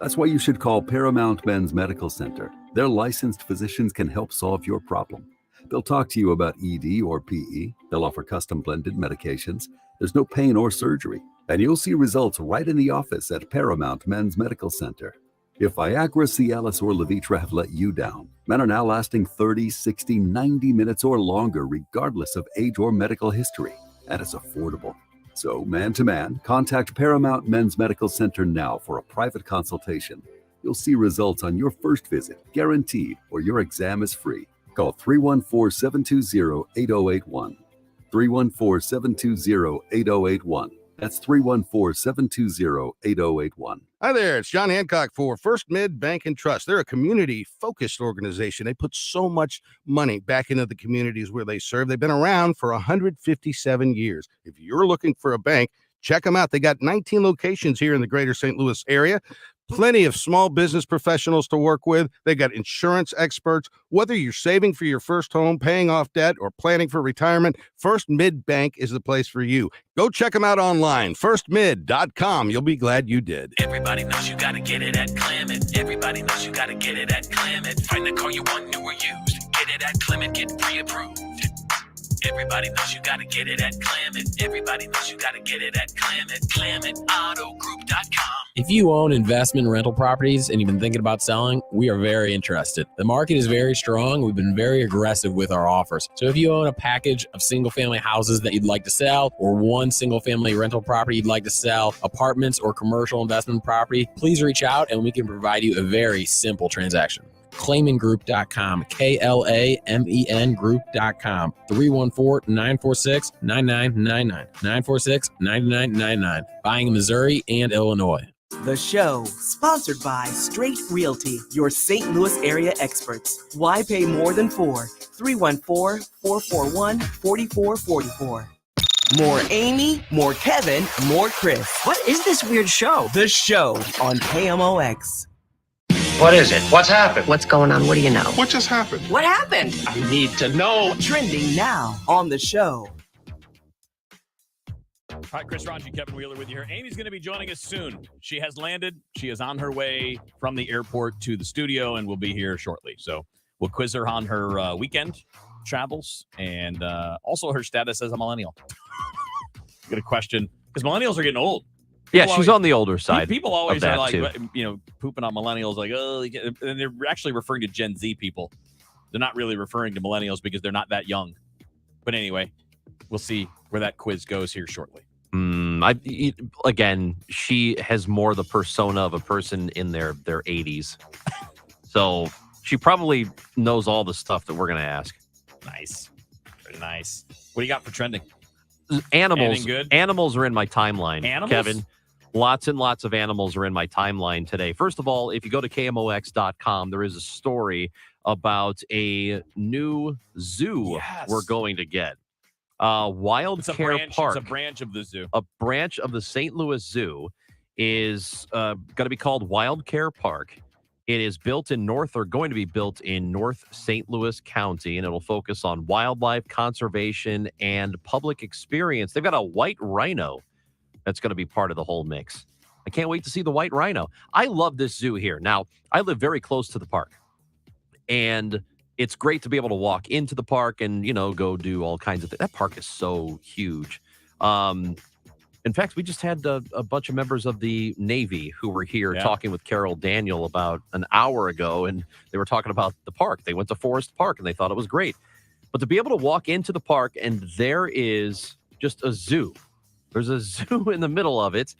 That's why you should call Paramount Men's Medical Center. Their licensed physicians can help solve your problem. They'll talk to you about ED or PE. They'll offer custom blended medications. There's no pain or surgery. And you'll see results right in the office at Paramount Men's Medical Center. If Viagra, Cialis, or Levitra have let you down, men are now lasting 30, 60, 90 minutes or longer, regardless of age or medical history. And it's affordable. So, man to man, contact Paramount Men's Medical Center now for a private consultation. You'll see results on your first visit, guaranteed, or your exam is free. Call 314-720-8081. 314-720-8081. That's 314-720-8081.
Hi there, it's John Hancock for First Mid Bank and Trust. They're a community-focused organization. They put so much money back into the communities where they serve. They've been around for 157 years. If you're looking for a bank, check them out. They got 19 locations here in the greater St. Louis area. Plenty of small business professionals to work with. They got insurance experts. Whether you're saving for your first home, paying off debt, or planning for retirement, First Mid Bank is the place for you. Go check them out online, firstmid.com. You'll be glad you did.
Everybody knows you gotta get it at Clement. Everybody knows you gotta get it at Clement. Find the car you want, new or used. Get it at Clement, get pre-approved. Everybody knows you gotta get it at Clement. Everybody knows you gotta get it at Clement. ClementAutoGroup.com.
If you own investment rental properties and you've been thinking about selling, we are very interested. The market is very strong. We've been very aggressive with our offers. So if you own a package of single-family houses that you'd like to sell, or one single-family rental property you'd like to sell, apartments or commercial investment property, please reach out and we can provide you a very simple transaction. ClaymanGroup.com, KLAMEN Group.com, 314-946-9999, 946-9999, buying in Missouri and Illinois.
The show, sponsored by Straight Realty, your St. Louis area experts. Why pay more than 4? 314-441-4444. More Amy, more Kevin, more Chris.
What is this weird show?
The show on KMOX.
What is it? What's happened? What's going on? What do you know?
What just happened?
What happened?
I need to know.
Trending now on the show.
All right, Chris Ranji, Kevin Wheeler with you here. Amy's going to be joining us soon. She has landed. She is on her way from the airport to the studio and will be here shortly. So we'll quiz her on her weekend travels and also her status as a millennial. Got a question because millennials are getting old.
Yeah, she's on the older side.
People always
of
are
that
like,
too.
pooping on millennials, like, oh, and they're actually referring to Gen Z people. They're not really referring to millennials because they're not that young. But anyway, we'll see where that quiz goes here shortly.
Again, she has more the persona of a person in their 80s. So she probably knows all the stuff that we're going to ask.
Nice. Very nice. What do you got for trending?
Animals.
Anything good?
Animals are in my timeline.
Animals?
Kevin, lots and lots of animals are in my timeline today. First of all, if you go to KMOX.com, there is a story about a new zoo we're going to get. Wild Care Park.
It's a branch of the zoo.
A branch of the St. Louis Zoo is going to be called Wild Care Park. It is going to be built in North St. Louis County, and it'll focus on wildlife conservation and public experience. They've got a white rhino that's going to be part of the whole mix. I can't wait to see the white rhino. I love this zoo here. Now, I live very close to the park, and it's great to be able to walk into the park and, go do all kinds of things. That park is so huge. In fact, we just had a bunch of members of the Navy who were here talking with Carol Daniel about an hour ago, and they were talking about the park. They went to Forest Park, and they thought it was great. But to be able to walk into the park, and there is just a zoo. There's a zoo in the middle of it,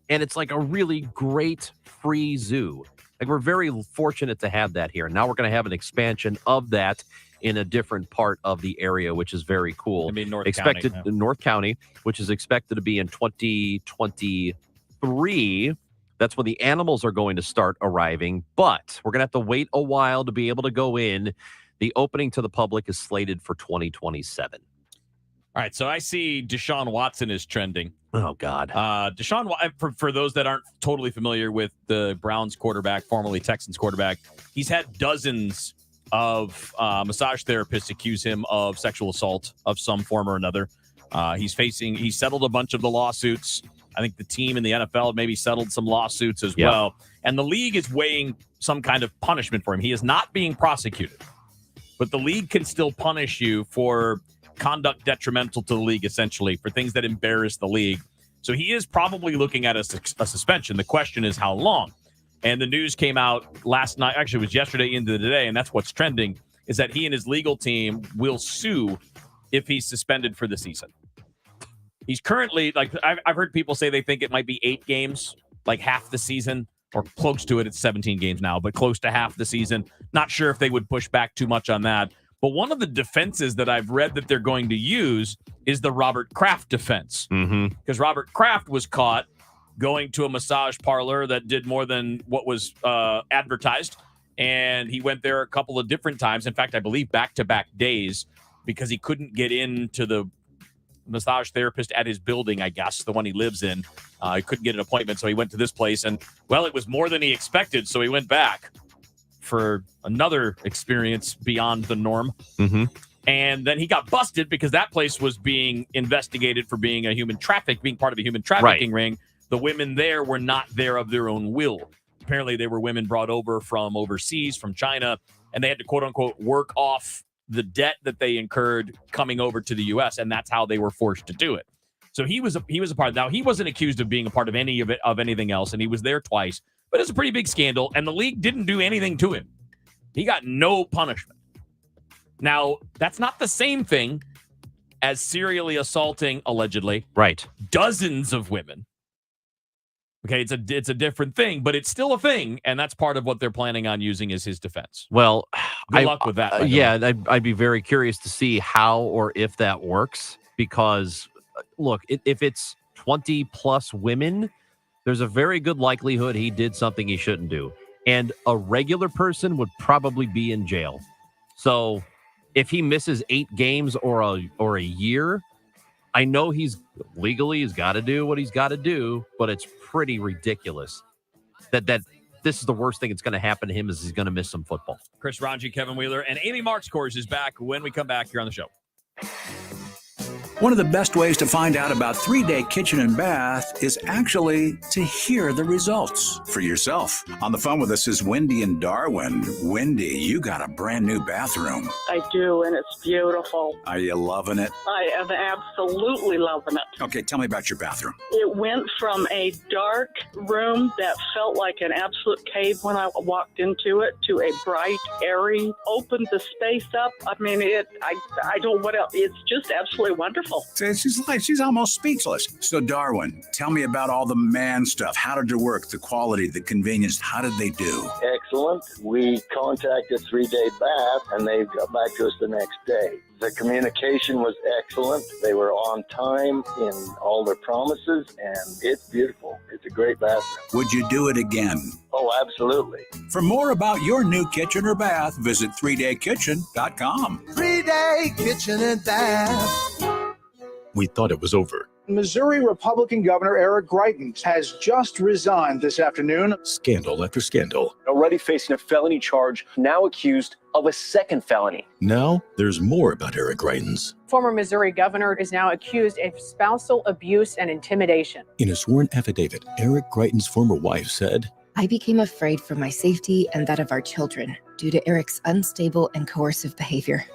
and it's like a really great free zoo. Like, we're very fortunate to have that here. Now we're going to have an expansion of that in a different part of the area, which is very cool.
I mean, North
County, which is expected to be in 2023. That's when the animals are going to start arriving. But we're going to have to wait a while to be able to go in. The opening to the public is slated for 2027.
All right, so I see Deshawn Watson is trending.
Oh, God.
Deshawn, for those that aren't totally familiar with the Browns quarterback, formerly Texans quarterback, he's had dozens of massage therapists accuse him of sexual assault of some form or another. He's settled a bunch of the lawsuits. I think the team in the NFL maybe settled some lawsuits as well. And the league is weighing some kind of punishment for him. He is not being prosecuted, but the league can still punish you for conduct detrimental to the league, essentially, for things that embarrass the league. So he is probably looking at a suspension. The question is how long? And the news came out last night, actually it was yesterday into the day, and that's what's trending, is that he and his legal team will sue if he's suspended for the season. He's currently, I've heard people say they think it might be 8 games, like half the season, or close to it. It's 17 games now, but close to half the season. Not sure if they would push back too much on that. But one of the defenses that I've read that they're going to use is the Robert Kraft defense. Because Robert Kraft was caught going to a massage parlor that did more than what was advertised. And he went there a couple of different times. In fact, I believe back-to-back days, because he couldn't get into the massage therapist at his building, I guess, the one he lives in. He couldn't get an appointment, so he went to this place. And, well, it was more than he expected, so he went back for another experience beyond the norm. And then he got busted because that place was being investigated for being being part of a human trafficking ring. The women there were not there of their own will. Apparently, they were women brought over from overseas, from China, and they had to, quote unquote, work off the debt that they incurred coming over to the U.S., and that's how they were forced to do it. So he was a part of it. Now, he wasn't accused of being a part of anything else, and he was there twice. But it's a pretty big scandal, and the league didn't do anything to him. He got no punishment. Now, that's not the same thing as serially assaulting, allegedly, dozens of women. Okay, it's a different thing, but it's still a thing, and that's part of what they're planning on using as his defense.
Well,
good luck with that.
I'd be very curious to see how or if that works, because, look, if it's 20-plus women, there's a very good likelihood he did something he shouldn't do. And a regular person would probably be in jail. So if he misses 8 games or a year, I know he's got to do what he's got to do, but it's pretty ridiculous that this is the worst thing that's going to happen to him is he's going to miss some football.
Chris Ranji, Kevin Wheeler, and Amy Marks, of course, is back when we come back here on the show.
One of the best ways to find out about 3-Day Kitchen and Bath is actually to hear the results for yourself. On the phone with us is Wendy in Darwin. Wendy, you got a brand new bathroom.
I do, and it's beautiful.
Are you loving it?
I am absolutely loving it.
Okay, tell me about your bathroom.
It went from a dark room that felt like an absolute cave when I walked into it to a bright, airy, opened the space up. I mean, I don't know what else. It's just absolutely wonderful.
She's almost speechless. So, Darwin, tell me about all the man stuff. How did it work? The quality, the convenience. How did they do?
Excellent. We contacted 3-Day Bath, and they got back to us the next day. The communication was excellent. They were on time in all their promises, and it's beautiful. It's a great bathroom.
Would you do it again?
Oh, absolutely.
For more about your new kitchen or bath, visit 3daykitchen.com.
3-Day Kitchen and Bath.
We thought it was over.
Missouri Republican Governor Eric Greitens has just resigned this afternoon.
Scandal after scandal.
Already facing a felony charge, now accused of a second felony.
Now there's more about Eric Greitens.
Former Missouri governor is now accused of spousal abuse and intimidation.
In a sworn affidavit, Eric Greitens' former wife said,
I became afraid for my safety and that of our children due to Eric's unstable and coercive behavior.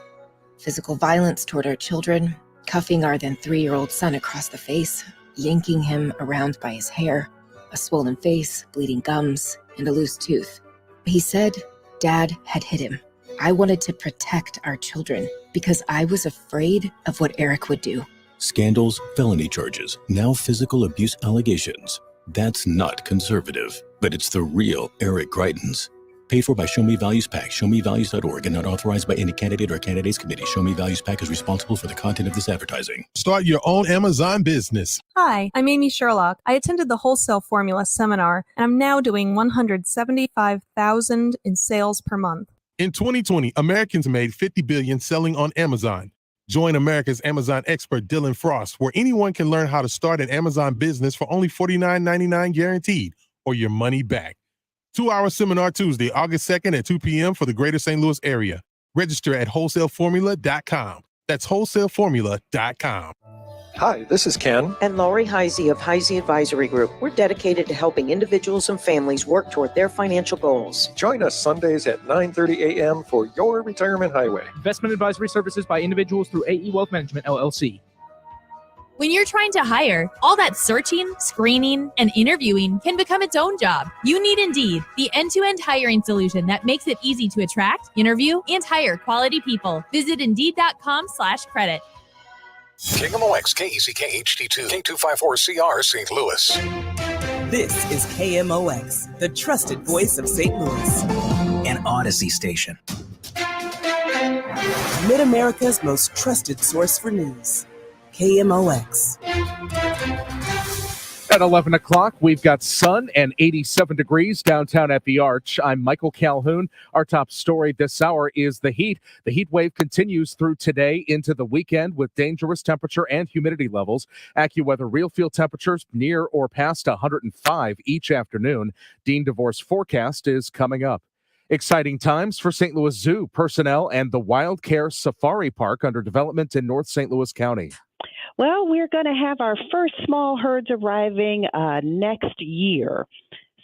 Physical violence toward our children, cuffing our then 3-year-old son across the face, yanking him around by his hair, a swollen face, bleeding gums, and a loose tooth. He said Dad had hit him. I wanted to protect our children because I was afraid of what Eric would do.
Scandals, felony charges, now physical abuse allegations. That's not conservative, but it's the real Eric Greitens. Paid for by Show Me Values PAC, showmevalues.org, and not authorized by any candidate or candidates committee. Show Me Values PAC is responsible for the content of this advertising.
Start your own Amazon business.
Hi, I'm Amy Sherlock. I attended the Wholesale Formula seminar, and I'm now doing $175,000 in sales per month.
In 2020, Americans made $50 billion selling on Amazon. Join America's Amazon expert Dylan Frost, where anyone can learn how to start an Amazon business for only $49.99 guaranteed, or your money back. 2-hour seminar Tuesday, August 2nd at 2 p.m. for the greater St. Louis area. Register at wholesaleformula.com. That's wholesaleformula.com.
Hi, this is Ken.
And Lori Heisey of Heisey Advisory Group. We're dedicated to helping individuals and families work toward their financial goals.
Join us Sundays at 9:30 a.m. for Your Retirement Highway.
Investment advisory services by individuals through AE Wealth Management, LLC.
When you're trying to hire, all that searching, screening, and interviewing can become its own job. You need Indeed, the end-to-end hiring solution that makes it easy to attract, interview, and hire quality people. Visit Indeed.com/credit.
KMOX, KECK HD2, K254CR, St. Louis.
This is KMOX, the trusted voice of St. Louis.
An Odyssey station.
Mid-America's most trusted source for news. KMOX.
At 11 o'clock, we've got sun and 87 degrees downtown at the Arch. I'm Michael Calhoun. Our top story this hour is the heat. The heat wave continues through today into the weekend with dangerous temperature and humidity levels. AccuWeather real field temperatures near or past 105 each afternoon. Dean DeVore's forecast is coming up. Exciting times for St. Louis Zoo personnel and the Wild Care Safari Park under development in North St. Louis County.
Well, we're going to have our first small herds arriving next year.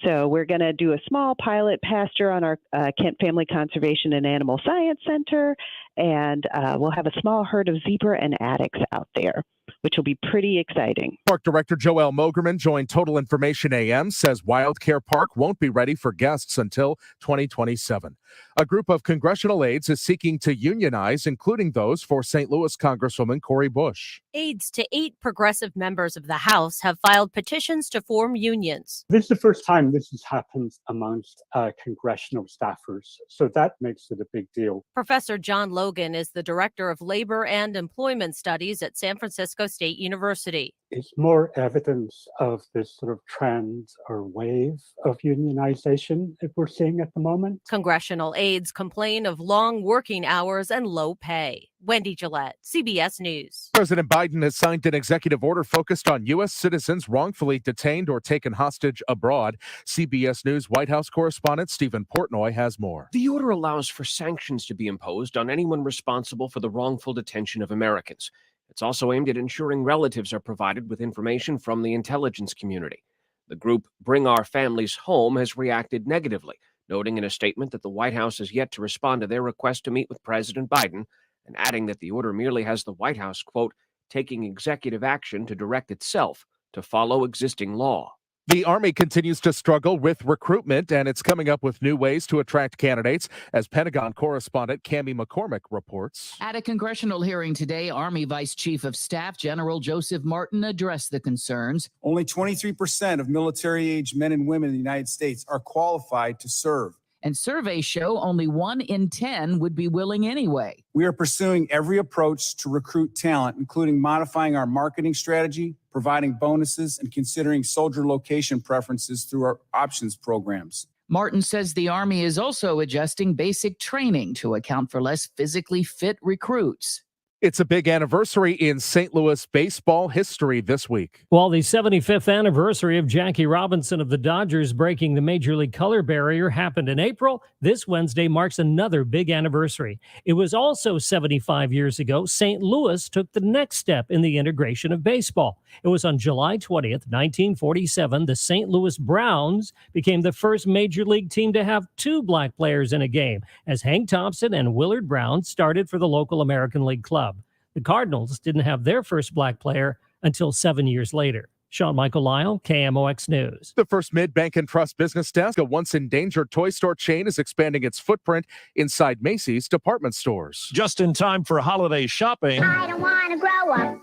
So we're going to do a small pilot pasture on our Kent Family Conservation and Animal Science Center, and we'll have a small herd of zebra and addax out there, which will be pretty exciting.
Park Director Joelle Mogerman joined Total Information AM, says Wild Care Park won't be ready for guests until 2027. A group of congressional aides is seeking to unionize, including those for St. Louis Congresswoman Cori Bush.
Aides to 8 progressive members of the House have filed petitions to form unions.
This is the first time this has happened amongst congressional staffers, so that makes it a big deal.
Professor John Logan is the Director of Labor and Employment Studies at San Francisco State University.
It's more evidence of this sort of trend or wave of unionization that we're seeing at the moment.
Congressional aides complain of long working hours and low pay. Wendy Gillette, CBS News.
President Biden has signed an executive order focused on U.S. citizens wrongfully detained or taken hostage abroad. CBS News White House correspondent Stephen Portnoy has more.
The order allows for sanctions to be imposed on anyone responsible for the wrongful detention of Americans.
It's also aimed at ensuring relatives are provided with information from the intelligence community. The group Bring Our Families Home has reacted negatively, noting in a statement that the White House has yet to respond to their request to meet with President Biden, and adding that the order merely has the White House, quote, taking executive action to direct itself to follow existing law.
The Army continues to struggle with recruitment, and it's coming up with new ways to attract candidates, as Pentagon correspondent Cammie McCormick reports.
At a congressional hearing today, Army Vice Chief of Staff General Joseph Martin addressed the concerns.
Only 23% of military-age men and women in the United States are qualified to serve.
And surveys show only 1 in 10 would be willing anyway.
We are pursuing every approach to recruit talent, including modifying our marketing strategy, providing bonuses, and considering soldier location preferences through our options programs.
Martin says the Army is also adjusting basic training to account for less physically fit recruits.
It's a big anniversary in St. Louis baseball history this week.
While the 75th anniversary of Jackie Robinson of the Dodgers breaking the Major League color barrier happened in April, this Wednesday marks another big anniversary. It was also 75 years ago St. Louis took the next step in the integration of baseball. It was on July 20th, 1947, the St. Louis Browns became the first Major League team to have 2 black players in a game, as Hank Thompson and Willard Brown started for the local American League club. The Cardinals didn't have their first black player until 7 years later. Sean Michael Lyle, KMOX News.
The First Mid-Bank and Trust Business Desk, a once-endangered toy store chain, is expanding its footprint inside Macy's department stores.
Just in time for holiday shopping,
I don't want to grow up.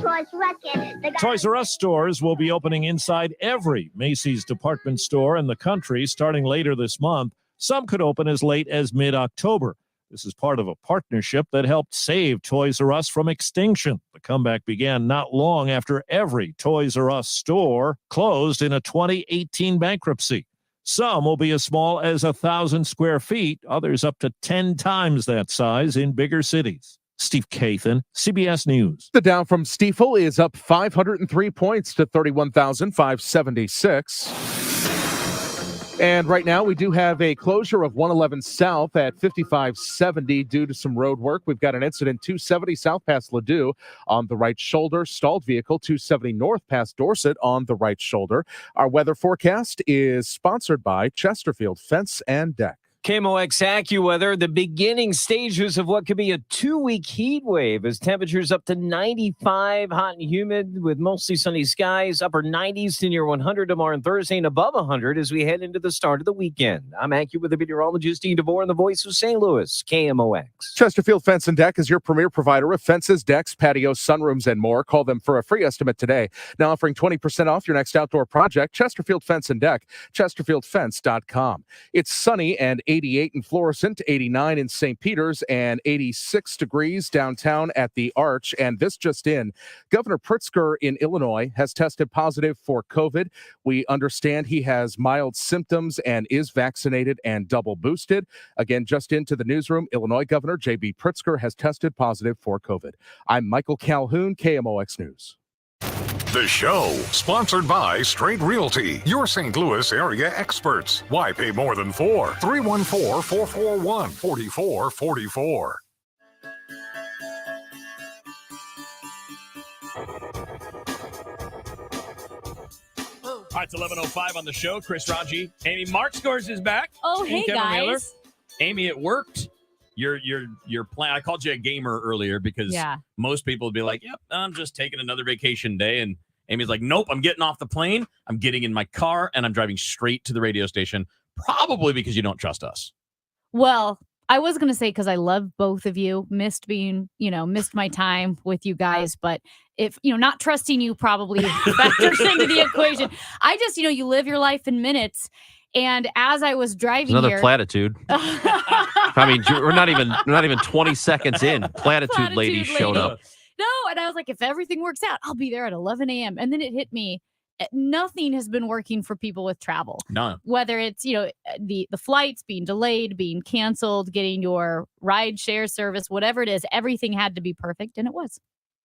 Toys R Us kid.
Toys R Us stores will be opening inside every Macy's department store in the country starting later this month. Some could open as late as mid-October. This is part of a partnership that helped save Toys R Us from extinction. The comeback began not long after every Toys R Us store closed in a 2018 bankruptcy. Some will be as small as 1,000 square feet, others up to 10 times that size in bigger cities. Steve Kathan, CBS News.
The Dow from Stifel is up 503 points to 31,576. And right now, we do have a closure of 111 South at 5570 due to some road work. We've got an incident 270 South past Ladue on the right shoulder. Stalled vehicle 270 North past Dorset on the right shoulder. Our weather forecast is sponsored by Chesterfield Fence and Deck.
KMOX AccuWeather, the beginning stages of what could be a 2-week heat wave as temperatures up to 95, hot and humid with mostly sunny skies, upper 90s to near 100 tomorrow and Thursday, and above 100 as we head into the start of the weekend. I'm AccuWeather meteorologist Dean DeVore and the voice of St. Louis, KMOX.
Chesterfield Fence and Deck is your premier provider of fences, decks, patios, sunrooms, and more. Call them for a free estimate today. Now offering 20% off your next outdoor project. Chesterfield Fence and Deck, chesterfieldfence.com. It's sunny and 88 in Florissant, 89 in St. Peter's, and 86 degrees downtown at the Arch. And this just in, Governor Pritzker in Illinois has tested positive for COVID. We understand he has mild symptoms and is vaccinated and double boosted. Again, just into the newsroom, Illinois Governor J.B. Pritzker has tested positive for COVID. I'm Michael Calhoun, KMOX News.
The show, sponsored by Straight Realty, your St. Louis area experts. Why pay more than 4? 314-441-4444.
All right, it's 11:05 on the show. Chris Raji, Amy Markscores is back.
Oh,
And
hey,
Kevin
guys.
Miller. Amy, it worked. Your plan. I called you a gamer earlier because most people would be like, "Yep, I'm just taking another vacation day," and Amy's like, "Nope, I'm getting off the plane. I'm getting in my car and I'm driving straight to the radio station." Probably because you don't trust us.
Well, I was going to say, because I love both of you, missed my time with you guys, but if, not trusting you probably factors into the equation. I just, you live your life in minutes. And as I was driving
another platitude. I mean, we're not even 20 seconds in. Platitude lady showed up.
No, and I was like, if everything works out, I'll be there at 11 a.m. And then it hit me. Nothing has been working for people with travel.
None.
Whether it's, the flights being delayed, being canceled, getting your ride share service, whatever it is, everything had to be perfect. And it was.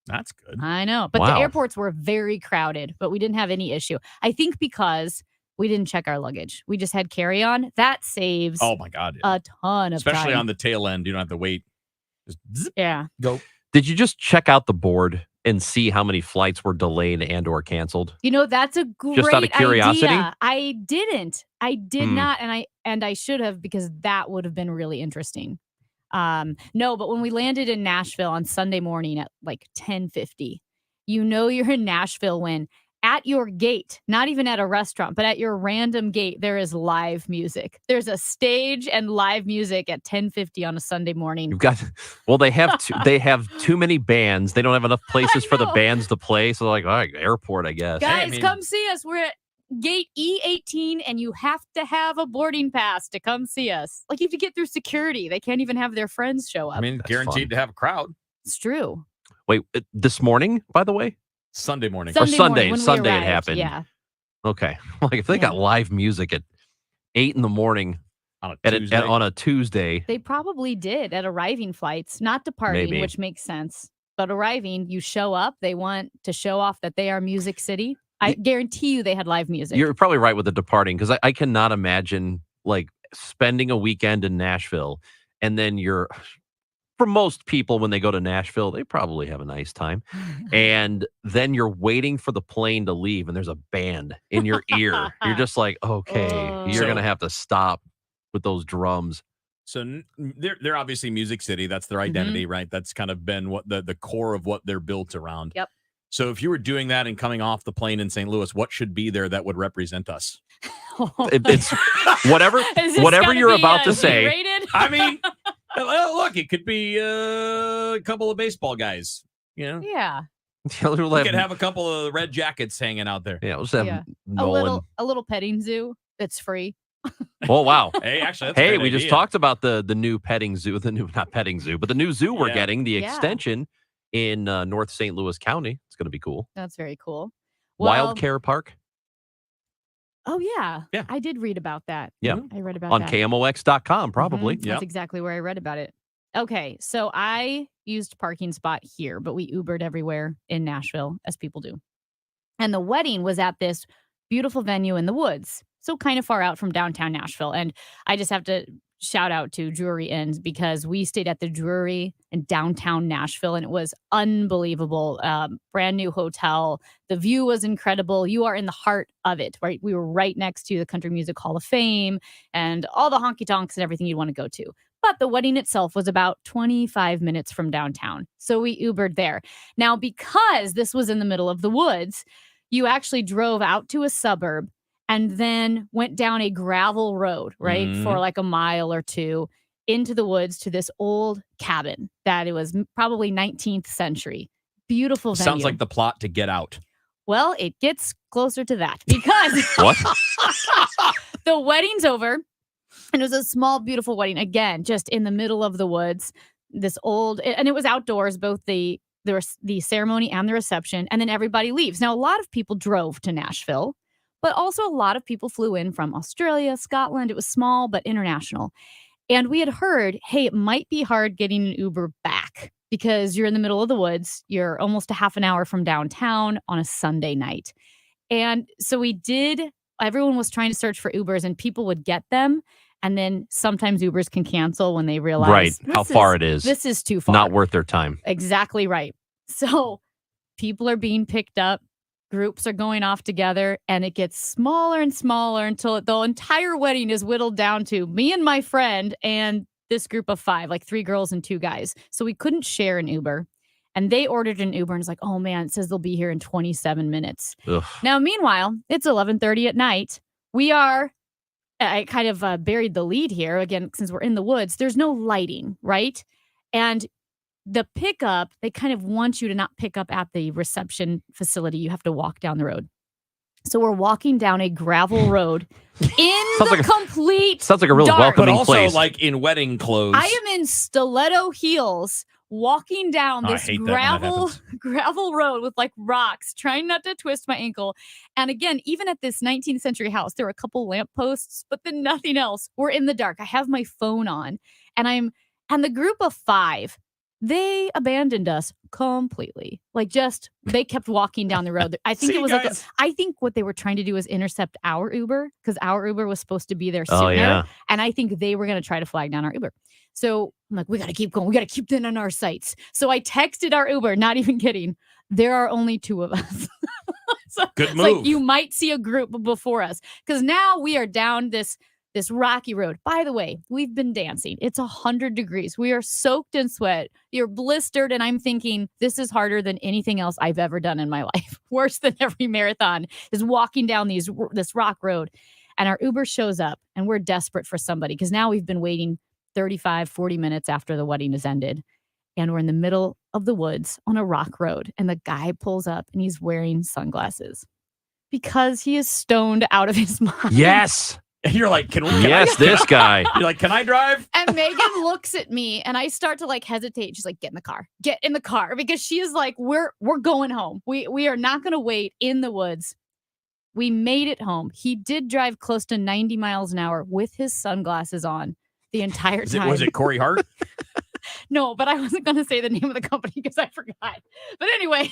That's good.
I know. But the airports were very crowded, but we didn't have any issue. I think because we didn't check our luggage. We just had carry-on. That saves
oh my God,
a ton of
especially
time.
on the tail end. You don't have to wait. Just zip,
yeah.
Go.
Did you just check out the board and see how many flights were delayed and or canceled?
That's a great
Just out of curiosity?
idea. I didn't. I did
Hmm.
not, and I should have, because that would have been really interesting. No, but when we landed in Nashville on Sunday morning at like 10:50, you're in Nashville when at your gate, not even at a restaurant, but at your random gate, there is live music. There's a stage and live music at 10:50 on a Sunday morning.
You've got they have too many bands. They don't have enough places for the bands to play. So they're like, all right, airport, I guess.
Guys, come see us. We're at gate E18, and you have to have a boarding pass to come see us. Like, you have to get through security. They can't even have their friends show up.
Guaranteed to have a crowd.
It's true.
Wait, this morning, by the way?
Sunday morning.
Sunday
when we
it
arrived,
happened.
Yeah.
Okay. Like, if they got live music at 8 in the morning
on
a Tuesday.
They probably did at arriving flights, not departing,
Maybe.
which makes sense. But arriving, you show up. They want to show off that they are Music City. I guarantee you they had live music.
You're probably right with the departing, because I cannot imagine like spending a weekend in Nashville and then for most people, when they go to Nashville, they probably have a nice time. And then you're waiting for the plane to leave and there's a band in your ear. You're just like, okay, you're going to have to stop with those drums.
So they're obviously Music City. That's their identity, right? That's kind of been what the core of what they're built around.
Yep.
So if you were doing that and coming off the plane in St. Louis, what should be there that would represent us?
It's whatever you're about to say.
Rated?
I mean, look, it could be a couple of baseball guys,
Yeah.
We could have a couple of red jackets hanging out there.
Yeah, let's have
Yeah.
Nolan.
A little petting zoo that's free.
Oh, wow.
Hey, actually, that's a
hey,
great
we just
idea.
talked about the new petting zoo, not petting zoo, but the new zoo we're getting, the
Yeah.
extension in North St. Louis County. It's going to be cool.
That's very cool.
Wild Care Park.
Oh, yeah.
Yeah.
I did read about that.
Yeah.
I read about
On
that.
KMOX.com, probably.
That's exactly where I read about it. Okay, so I used parking spot here, but we Ubered everywhere in Nashville, as people do. And the wedding was at this beautiful venue in the woods, so kind of far out from downtown Nashville. And I just have to shout out to Drury Inns, because we stayed at the Drury in downtown Nashville, and it was unbelievable. Brand new hotel. The view was incredible. You are in the heart of it, right? We were right next to the Country Music Hall of Fame and all the honky tonks and everything you'd want to go to. But the wedding itself was about 25 minutes from downtown. So we Ubered there. Now, because this was in the middle of the woods, you actually drove out to a suburb and then went down a gravel road, right, for like a mile or two into the woods to this old cabin that it was probably 19th century. Beautiful venue.
Sounds like the plot to Get Out.
Well, it gets closer to that, because
What?
the wedding's over. And it was a small, beautiful wedding. Again, just in the middle of the woods. This old, and it was outdoors, both the ceremony and the reception. And then everybody leaves. Now, a lot of people drove to Nashville, but also a lot of people flew in from Australia, Scotland. It was small, but international. And we had heard, hey, it might be hard getting an Uber back because you're in the middle of the woods. You're almost a half an hour from downtown on a Sunday night. And so everyone was trying to search for Ubers, and people would get them. And then sometimes Ubers can cancel when they realize
Right, how far it is.
This is too far.
Not worth their time.
Exactly right. So people are being picked up. Groups are going off together, and it gets smaller and smaller until the entire wedding is whittled down to me and my friend and this group of 5, like 3 girls and 2 guys. So we couldn't share an Uber. And they ordered an Uber, and it's like, oh man, it says they'll be here in 27 minutes.
Ugh.
Now, meanwhile, it's 11:30 at night. I kind of buried the lead here again, since we're in the woods. There's no lighting, right? And the pickup, they kind of want you to not pick up at the reception facility. You have to walk down the road. So we're walking down a gravel road in complete
Sounds like a really
dark.
welcoming
But also
place.
like in wedding clothes.
I am in stiletto heels walking down
I
this
hate that when that happens.
gravel road with like rocks, trying not to twist my ankle. And again, even at this 19th century house, there were a couple lampposts, but then nothing else. We're in the dark. I have my phone on, and the group of 5, they abandoned us completely. They kept walking down the road. I think
See,
it was
guys?
I think what they were trying to do was intercept our Uber, because our Uber was supposed to be there
Oh,
sooner.
yeah.
And I think they were going to try to flag down our Uber. So I'm like, we got to keep going. We got to keep them on our sights. So I texted our Uber, not even kidding. There are only 2 of us. So
Good
it's
move.
like you might see a group before us because now we are down this rocky road. By the way, we've been dancing. It's 100 degrees. We are soaked in sweat. You're blistered. And I'm thinking this is harder than anything else I've ever done in my life. Worse than every marathon is walking down this rock road. And our Uber shows up and we're desperate for somebody because now we've been waiting 35, 40 minutes after the wedding has ended. And we're in the middle of the woods on a rock road. And the guy pulls up and he's wearing sunglasses because he is stoned out of his mind.
Yes.
And you're like, can
this guy.
You're like, can I drive?
And Megan looks at me and I start to like hesitate. She's like, get in the car because she is like, we're going home. We are not going to wait in the woods. We made it home. He did drive close to 90 miles an hour with his sunglasses on the entire time.
Was it Corey Hart?
No, but I wasn't going to say the name of the company because I forgot. But anyway,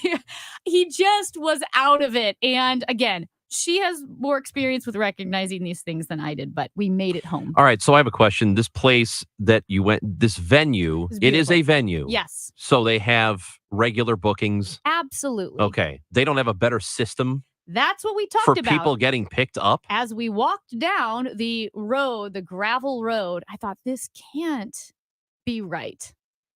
he just was out of it. And again, she has more experience with recognizing these things than I did, but we made it home.
All right. So I have a question. This place that you went, this venue, it is a venue.
Yes.
So they have regular bookings.
Absolutely.
Okay. They don't have a better system
That's what we talked
for
about.
people getting picked up.
As we walked down the road, the gravel road, I thought this can't be right.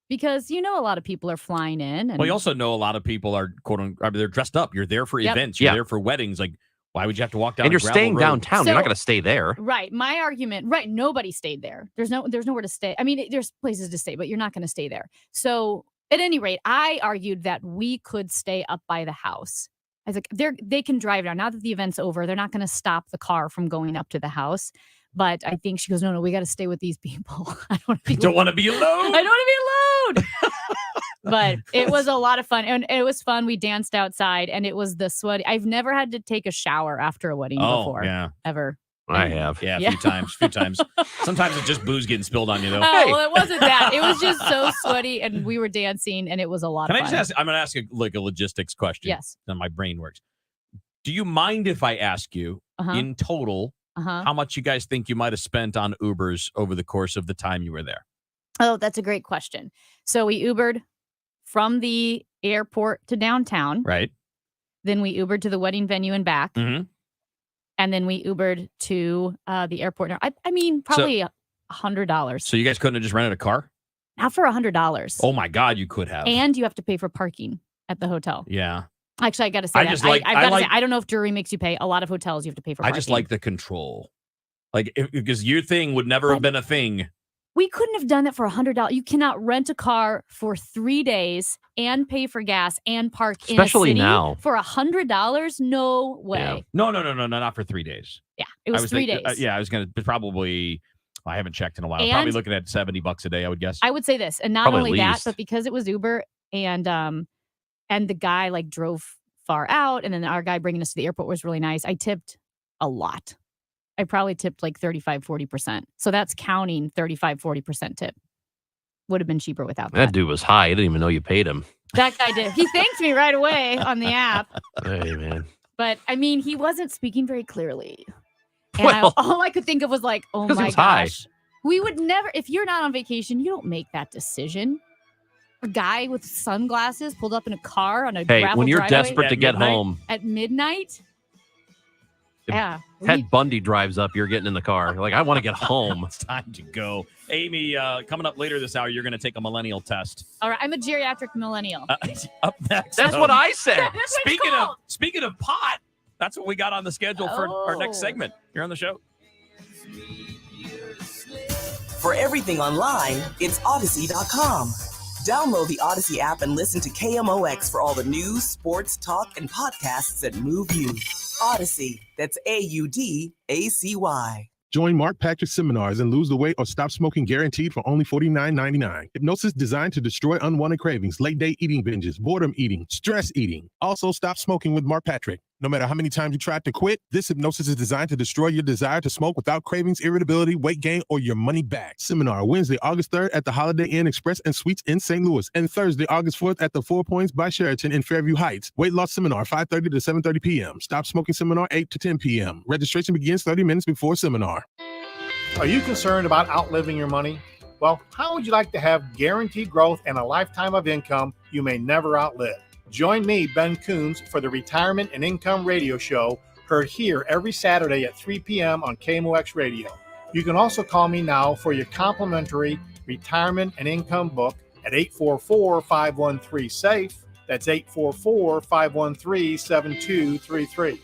Because, a lot of people are flying in. And
Well, you also know a lot of people are, quote unquote, they're dressed up. You're there for
Yep.
events. You're there for weddings. Like, why would you have to walk down
And you're
a gravel
staying
road?
downtown. You're not going to stay there.
Right. My argument, right. Nobody stayed there. There's nowhere to stay. I mean, there's places to stay, but you're not going to stay there. So at any rate, I argued that we could stay up by the house. I was like, they can drive down. Now that the event's over, they're not going to stop the car from going up to the house. But I think she goes, no, we got to stay with these people. I don't want to be
alone.
I don't want to be alone. But it was a lot of fun. And it was fun. We danced outside and it was the sweaty. I've never had to take a shower after a wedding before.
Yeah.
Ever.
I have.
Yeah, a few times. Sometimes it's just booze getting spilled on you, though.
Oh, well, it wasn't that. It was just so sweaty and we were dancing and it was a lot
Can
of
I
fun.
just ask? I'm going to ask a logistics question.
Yes.
Then my brain works. Do you mind if I ask you in total how much you guys think you might have spent on Ubers over the course of the time you were there?
Oh, that's a great question. So we Ubered from the airport to downtown.
Right.
Then we Ubered to the wedding venue and back.
Mm-hmm.
And then we Ubered to the airport. I mean, probably $100.
So you guys couldn't have just rented a car?
Not for $100.
Oh, my God, you could have.
And you have to pay for parking at the hotel.
Yeah.
Actually, I got to say that. I don't know if jury makes you pay. A lot of hotels you have to pay for
I
parking.
just like the control. Because your thing would never have been a thing.
We couldn't have done that for $100. You cannot rent a car for 3 days and pay for gas and park
Especially
in a city
now.
for $100. No way.
Yeah.
No, not for 3 days.
Yeah, it was 3 days.
I was going to probably, I haven't checked in a while.
And
Probably looking at $70 a day, I would guess.
I would say this, and not
Probably
only
at
that,
least.
but because it was Uber and the guy like drove far out, and then our guy bringing us to the airport was really nice. I tipped a lot. I probably tipped like 35-40%. So that's counting 35-40% tip. Would have been cheaper without that.
That dude was high. I didn't even know you paid him.
That guy did. He thanked me right away on the app.
Hey, man.
But I mean, he wasn't speaking very clearly. And
Well-
all I could think of was like, oh
'Cause he
my
was high.
gosh. We would never, if you're not on vacation, you don't make that decision. A guy with sunglasses pulled up in a car on a
Hey,
gravel
when you're
driveway
desperate to get home,
at midnight. Yeah.
Ted Bundy drives up, you're getting in the car. You're like, I want to get home.
It's time to go. Amy, coming up later this hour, you're going to take a millennial test.
All right. I'm a geriatric millennial.
Up next.
That's what I said.
That's what it's called.
Speaking of pot, that's what we got on the schedule for our next
Oh.
segment here on the show.
For everything online, it's Odyssey.com. Download the Odyssey app and listen to KMOX for all the news, sports, talk, and podcasts that move you. Odyssey, that's AUDACY.
Join Mark Patrick seminars and lose the weight or stop smoking guaranteed for only $49.99. Hypnosis designed to destroy unwanted cravings, late day eating binges, boredom eating, stress eating. Also, stop smoking with Mark Patrick. No matter how many times you tried to quit, this hypnosis is designed to destroy your desire to smoke without cravings, irritability, weight gain, or your money back. Seminar Wednesday, August 3rd at the Holiday Inn Express and Suites in St. Louis, and Thursday, August 4th at the 4 Points by Sheraton in Fairview Heights. Weight loss seminar 5:30 to 7:30 p.m. Stop smoking seminar 8 to 10 p.m. Registration begins 30 minutes before seminar.
Are you concerned about outliving your money? Well, how would you like to have guaranteed growth and a lifetime of income you may never outlive? Join me, Ben Coons, for the Retirement and Income Radio Show, heard here every Saturday at 3 p.m. on KMOX Radio. You can also call me now for your complimentary retirement and income book at 844-513-SAFE. That's 844-513-7233.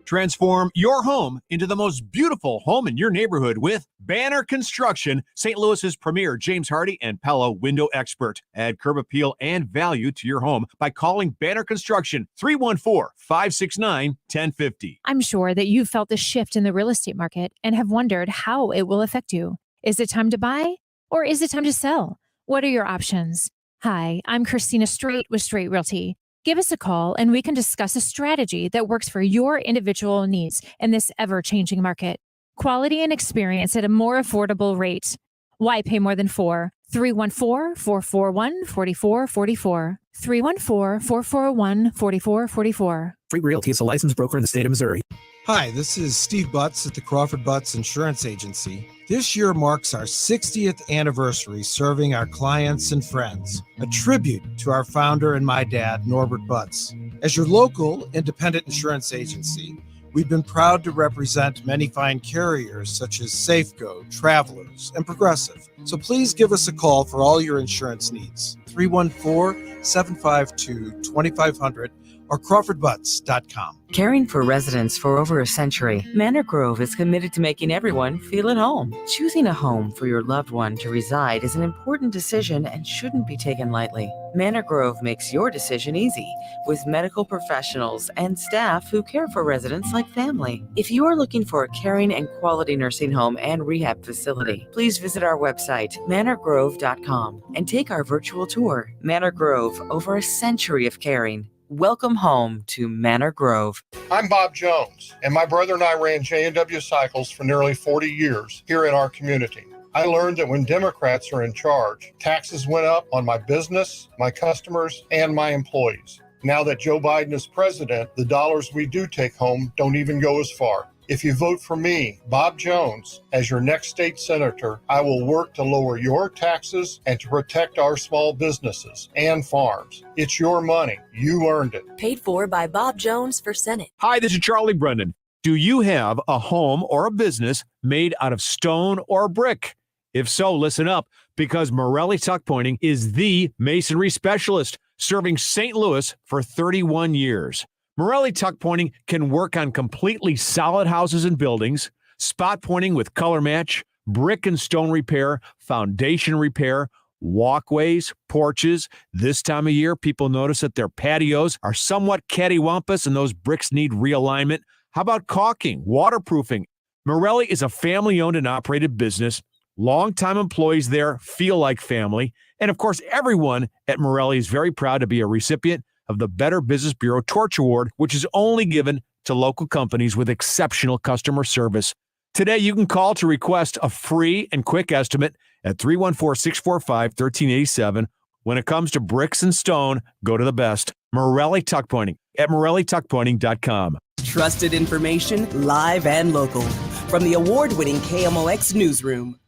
Transform your home into the most beautiful home in your neighborhood with Banner Construction, St. Louis's premier James Hardy and Pella window expert. Add curb appeal and value to your home by calling Banner Construction 314-569-1050.
I'm sure that you've felt the shift in the real estate market and have wondered how it will affect you. Is it time to buy or is it time to sell? What are your options? Hi, I'm Christina Straight with Straight Realty. Give us a call and we can discuss a strategy that works for your individual needs in this ever-changing market. Quality and experience at a more affordable rate. Why pay more than $4? 314-441-4444. 314-441-4444.
Free Realty is a licensed broker in the state of Missouri.
Hi, this is Steve Butts at the Crawford Butts Insurance Agency. This year marks our 60th anniversary serving our clients and friends, a tribute to our founder and my dad, Norbert Butts. As your local independent insurance agency, we've been proud to represent many fine carriers such as Safeco, Travelers, and Progressive. So please give us a call for all your insurance needs. 314-752-2500 or crawfordbutts.com.
Caring for residents for over a century, Manor Grove is committed to making everyone feel at home. Choosing a home for your loved one to reside is an important decision and shouldn't be taken lightly. Manor Grove makes your decision easy with medical professionals and staff who care for residents like family. If you are looking for a caring and quality nursing home and rehab facility, please visit our website, manorgrove.com, and take our virtual tour. Manor Grove, over a century of caring. Welcome home to Manor Grove.
I'm Bob Jones, and my brother and I ran J&W Cycles for nearly 40 years here in our community. I learned that when Democrats are in charge, taxes went up on my business, my customers, and my employees. Now that Joe Biden is president, the dollars we do take home don't even go as far. If you vote for me, Bob Jones, as your next state senator, I will work to lower your taxes and to protect our small businesses and farms. It's your money. You earned it.
Paid for by Bob Jones for Senate.
Hi, this is Charlie Brendan. Do you have a home or a business made out of stone or brick? If so, listen up, because Morelli Tuck Pointing is the masonry specialist, serving St. Louis for 31 years. Morelli Tuck Pointing can work on completely solid houses and buildings, spot pointing with color match, brick and stone repair, foundation repair, walkways, porches. This time of year, people notice that their patios are somewhat cattywampus and those bricks need realignment. How about caulking, waterproofing? Morelli is a family-owned and operated business. Longtime employees there feel like family. And of course, everyone at Morelli is very proud to be a recipient of the Better Business Bureau Torch Award, which is only given to local companies with exceptional customer service. Today, you can call to request a free and quick estimate at 314-645-1387. When it comes to bricks and stone, go to the best. Morelli Tuck Pointing at MorelliTuckPointing.com.
Trusted information, live and local. From the award-winning KMOX Newsroom.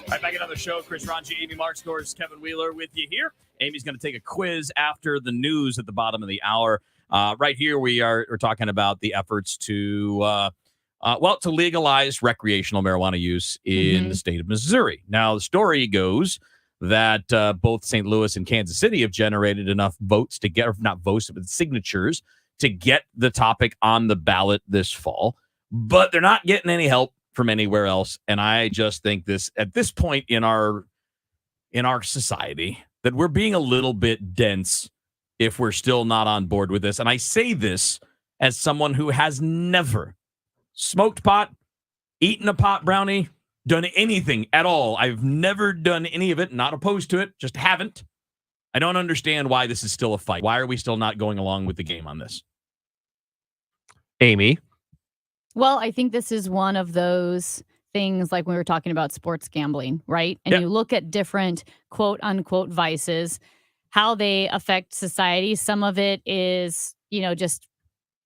Right, back another show. Chris Ranji, Amy Markscores, Kevin Wheeler with you here. Amy's going to take a quiz after the news at the bottom of the hour. Right here, we're talking about the efforts to legalize recreational marijuana use in the state of Missouri. Now, the story goes that both St. Louis and Kansas City have generated enough votes to get, or not votes, but signatures to get the topic on the ballot this fall. But they're not getting any help from anywhere else. And I just think this, at this point in our society, that we're being a little bit dense if we're still not on board with this. And I say this as someone who has never smoked pot, eaten a pot brownie, done anything at all. I've never done any of it, not opposed to it, just haven't. I don't understand why this is still a fight. Why are we still not going along with the game on this?
Amy,
Well, I think this is one of those things like when we were talking about sports gambling, right? And you look at different quote unquote vices, how they affect society. Some of it is, just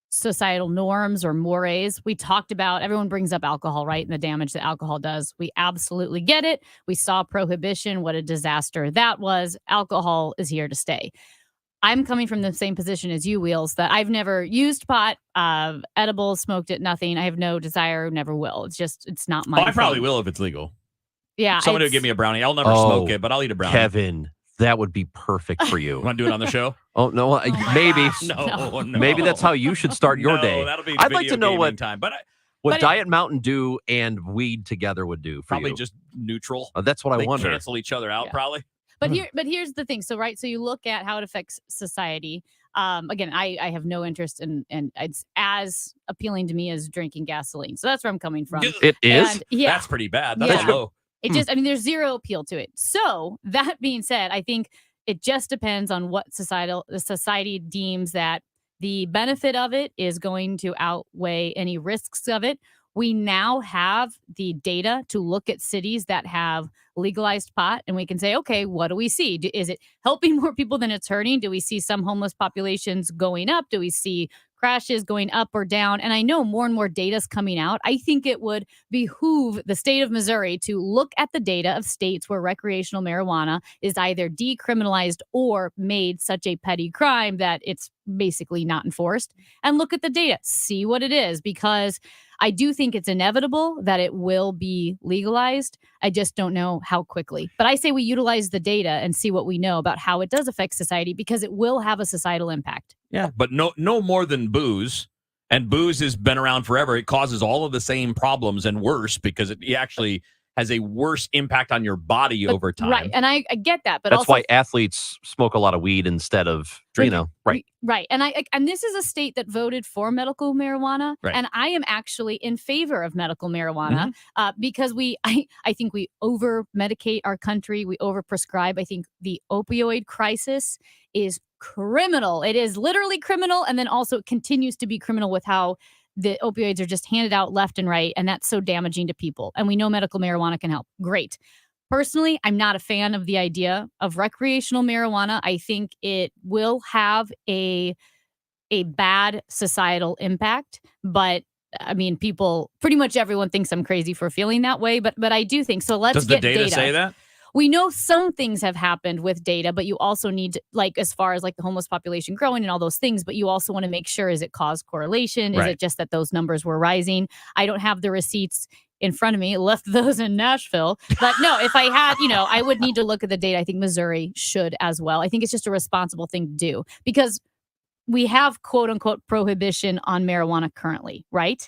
societal norms or mores. We talked about, everyone brings up alcohol, right? And the damage that alcohol does. We absolutely get it. We saw prohibition, what a disaster that was. Alcohol is here to stay. I'm coming from the same position as you, Wheels, that I've never used pot, edibles, smoked it, nothing. I have no desire, never will. It's not my
I probably
thing.
will if it's legal.
Yeah.
Somebody will give me a brownie. I'll never smoke it, but I'll eat a brownie.
Kevin, that would be perfect for you.
Want to do it on the show?
Oh, no, maybe.
No.
Maybe that's how you should start your day.
That'll be
I'd like to know what
time,
what Diet Mountain Dew and weed together would do for
probably
you.
just neutral.
That's what I
They
wonder.
cancel each other out, probably.
But here's the thing. So, right. So you look at how it affects society. Again, I have no interest in it's as appealing to me as drinking gasoline. So that's where I'm coming from.
It is?
And, yeah.
That's pretty bad. That's low.
It just, there's zero appeal to it. So that being said, I think it just depends on what the society deems that the benefit of it is going to outweigh any risks of it. We now have the data to look at cities that have legalized pot, and we can say, okay, what do we see? Is it helping more people than it's hurting? Do we see some homeless populations going up? Do we see crashes going up or down? And I know more and more data is coming out. I think it would behoove the state of Missouri to look at the data of states where recreational marijuana is either decriminalized or made such a petty crime that it's basically not enforced, and look at the data, see what it is, because I do think it's inevitable that it will be legalized. I just don't know how quickly. But I say we utilize the data and see what we know about how it does affect society, because it will have a societal impact.
Yeah, but no more than booze. And booze has been around forever. It causes all of the same problems and worse, because it actually has a worse impact on your body over time.
Right. And I get that. But
that's
also,
why athletes smoke a lot of weed instead of, right.
Right. And this is a state that voted for medical marijuana.
Right.
And I am actually in favor of medical marijuana because I think we over medicate our country. We over prescribe. I think the opioid crisis is criminal. It is literally criminal. And then also it continues to be criminal with how the opioids are just handed out left and right. And that's so damaging to people. And we know medical marijuana can help. Great. Personally, I'm not a fan of the idea of recreational marijuana. I think it will have a bad societal impact. But people, pretty much everyone thinks I'm crazy for feeling that way. But I do think so. Let's
get data. Does the data say that?
We know some things have happened with data, but you also need to, as far as the homeless population growing and all those things, but you also want to make sure, is it cause correlation? Is it just that those numbers were rising? I don't have the receipts in front of me, left those in Nashville. But no, if I had, I would need to look at the data. I think Missouri should as well. I think it's just a responsible thing to do, because we have quote unquote prohibition on marijuana currently, right?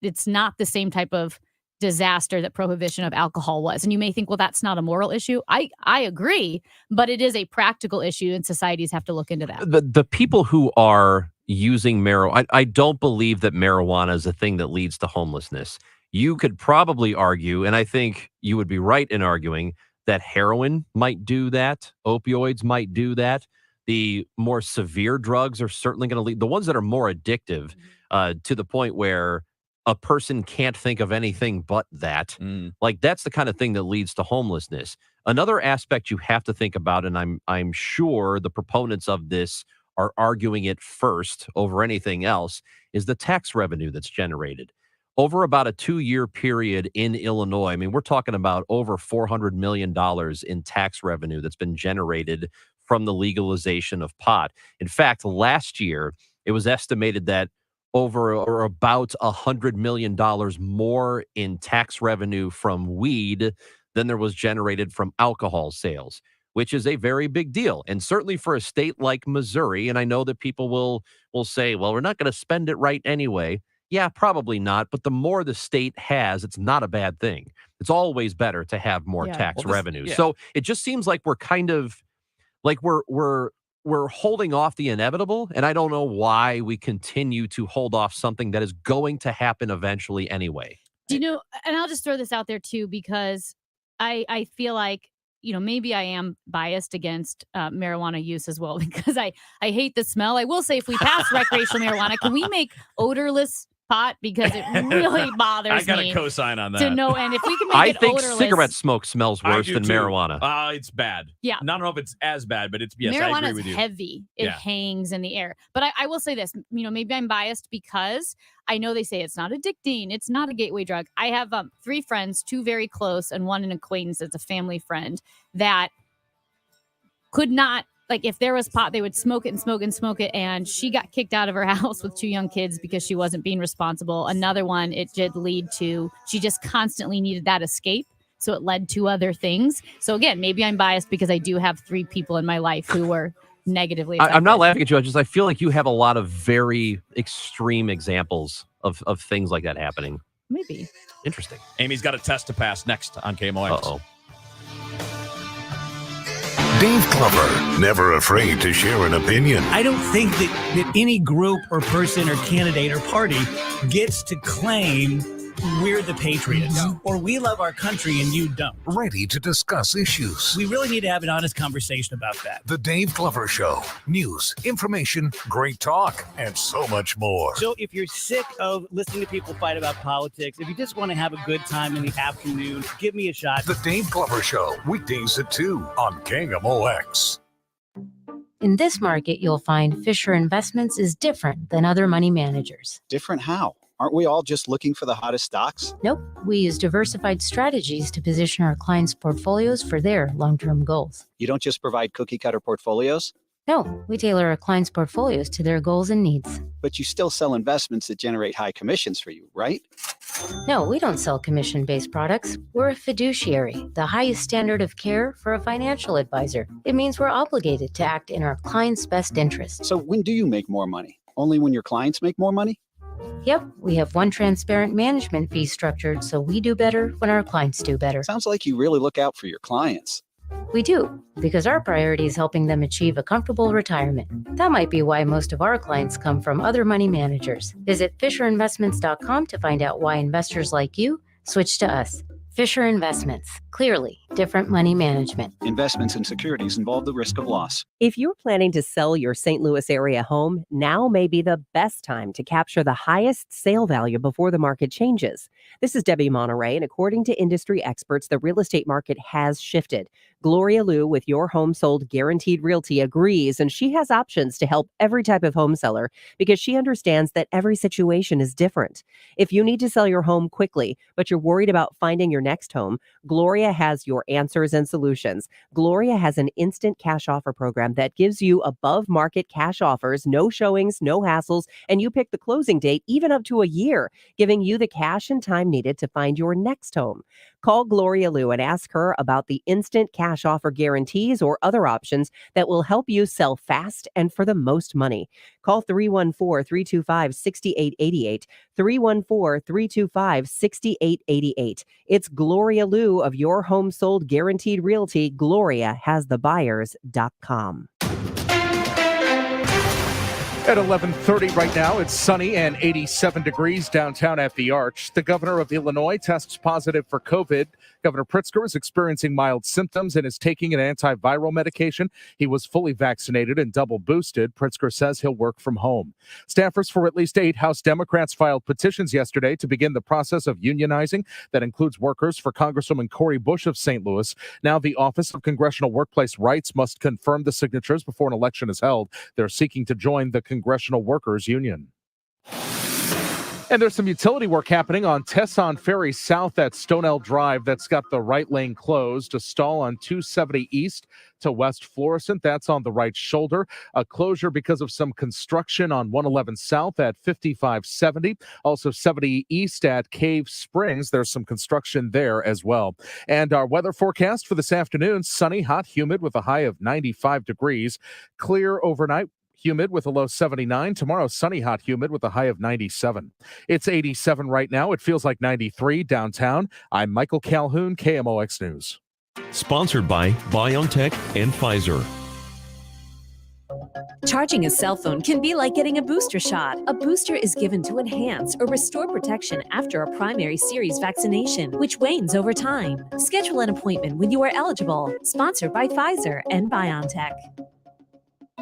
It's not the same type of disaster that prohibition of alcohol was. And you may think, well, that's not a moral issue. I agree, but it is a practical issue, and societies have to look into that.
The people who are using marijuana, I don't believe that marijuana is a thing that leads to homelessness. You could probably argue, and I think you would be right in arguing, that heroin might do that. Opioids might do that. The more severe drugs are certainly going to lead, the ones that are more addictive to the point where a person can't think of anything but that. That's the kind of thing that leads to homelessness. Another aspect you have to think about, and I'm sure the proponents of this are arguing it first over anything else, is the tax revenue that's generated. Over about a 2-year period in Illinois, we're talking about over $400 million in tax revenue that's been generated from the legalization of pot. In fact, last year, it was estimated that over or about $100 million more in tax revenue from weed than there was generated from alcohol sales, which is a very big deal. And certainly for a state like Missouri, and I know that people will say, well, we're not going to spend it right anyway. Yeah, probably not. But the more the state has, it's not a bad thing. It's always better to have more tax revenue. So it just seems like we're kind of like we're holding off the inevitable, and I don't know why we continue to hold off something that is going to happen eventually anyway.
Do you know, and I'll just throw this out there too, because I feel like, maybe I am biased against marijuana use as well, because I hate the smell. I will say, if we pass recreational marijuana, can we make odorless pot because it really bothers me.
I got a cosign on that.
To no end. If we can make
I
it
think
odorless,
cigarette smoke smells
I
worse
do
than
too.
marijuana.
It's bad.
Yeah.
I don't know if it's as bad, but it's, yes, I
marijuana
agree
is
with you.
heavy. It
Yeah.
hangs in the air. But I will say this, maybe I'm biased because I know they say it's not addicting. It's not a gateway drug. I have 3 friends, 2 very close and 1 an acquaintance that's a family friend that could not, like, if there was pot, they would smoke it and smoke and smoke it. And she got kicked out of her house with 2 young kids because she wasn't being responsible. Another one, it did lead to, she just constantly needed that escape. So it led to other things. So again, maybe I'm biased because I do have 3 people in my life who were negatively affected.
I'm not laughing at you. I feel like you have a lot of very extreme examples of things like that happening.
Maybe.
Interesting.
Amy's got a test to pass next on KMOX.
Uh-oh.
Dave Glover, never afraid to share an opinion.
I don't think that any group or person or candidate or party gets to claim we're the patriots or we love our country and you don't.
Ready to discuss issues.
We really need to have an honest conversation about that.
The Dave Glover Show. News, information, great talk, and so much more.
So if you're sick of listening to people fight about politics, if you just want to have a good time in the afternoon, give me a shot.
The Dave Glover Show. Weekdays at 2 on KMOX.
In this market, you'll find Fisher Investments is different than other money managers.
Different how? Aren't we all just looking for the hottest stocks?
Nope. We use diversified strategies to position our clients' portfolios for their long-term goals.
You don't just provide cookie-cutter portfolios?
No, we tailor our clients' portfolios to their goals and needs.
But you still sell investments that generate high commissions for you, right?
No, we don't sell commission-based products. We're a fiduciary, the highest standard of care for a financial advisor. It means we're obligated to act in our clients' best interest.
So when do you make more money? Only when your clients make more money?
Yep, we have one transparent management fee structured, so we do better when our clients do better.
Sounds like you really look out for your clients.
We do, because our priority is helping them achieve a comfortable retirement. That might be why most of our clients come from other money managers. Visit FisherInvestments.com to find out why investors like you switch to us. Fisher Investments. Clearly, different money management.
Investments in securities involve the risk of loss.
If you're planning to sell your St. Louis area home, now may be the best time to capture the highest sale value before the market changes. This is Debbie Monterey, and according to industry experts, the real estate market has shifted. Gloria Liu with Your Home Sold Guaranteed Realty agrees, and she has options to help every type of home seller because she understands that every situation is different. If you need to sell your home quickly, but you're worried about finding your next home, Gloria has your answers and solutions. Gloria has an instant cash offer program that gives you above market cash offers, no showings, no hassles, and you pick the closing date even up to a year, giving you the cash and time needed to find your next home. Call Gloria Liu and ask her about the instant cash offer guarantees or other options that will help you sell fast and for the most money. Call 314-325-6888, 314-325-6888. It's Gloria Liu of Your Home Sold Guaranteed Realty. Gloria has the buyers.com.
At 11:30 right now, it's sunny and 87 degrees downtown at the Arch. The governor of Illinois tests positive for COVID. Governor Pritzker is experiencing mild symptoms and is taking an antiviral medication. He was fully vaccinated and double boosted. Pritzker says he'll work from home. Staffers for at least 8 House Democrats filed petitions yesterday to begin the process of unionizing. That includes workers for Congresswoman Cori Bush of St. Louis. Now the Office of Congressional Workplace Rights must confirm the signatures before an election is held. They're seeking to join the Congressional Workers Union. And there's some utility work happening on Tesson Ferry South at Stonell Drive. That's got the right lane closed. A stall on 270 East to West Florissant. That's on the right shoulder. A closure because of some construction on 111 South at 5570. Also 70 East at Cave Springs. There's some construction there as well. And our weather forecast for this afternoon, sunny, hot, humid with a high of 95 degrees. Clear overnight. Humid with a low 79. Tomorrow, sunny, hot, humid with a high of 97. It's 87 right now. It feels like 93 downtown. I'm Michael Calhoun, KMOX News.
Sponsored by BioNTech and Pfizer.
Charging a cell phone can be like getting a booster shot. A booster is given to enhance or restore protection after a primary series vaccination, which wanes over time. Schedule an appointment when you are eligible. Sponsored by Pfizer and BioNTech.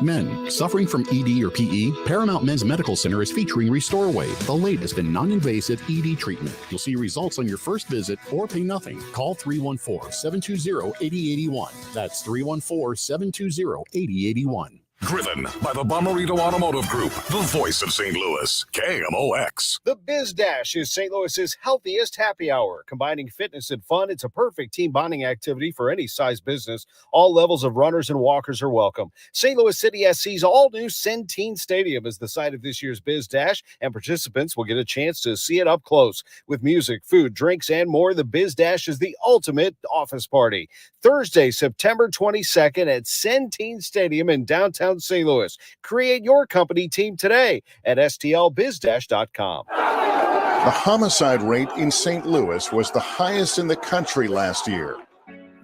Men suffering from ED or PE, Paramount Men's Medical Center is featuring Restore Wave, the latest in non-invasive ED treatment. You'll see results on your first visit or pay nothing. Call 314-720-8081. That's 314-720-8081.
Driven by the Bommarito Automotive Group, the voice of St. Louis, KMOX.
The Biz Dash is St. Louis's healthiest happy hour. Combining fitness and fun, it's a perfect team bonding activity for any size business. All levels of runners and walkers are welcome. St. Louis City SC's all-new Centene Stadium is the site of this year's Biz Dash, and participants will get a chance to see it up close. With music, food, drinks, and more, the Biz Dash is the ultimate office party. Thursday, September 22nd at Centene Stadium in downtown St. Louis. Create your company team today at stlbizdash.com.
The homicide rate in St. Louis was the highest in the country last year.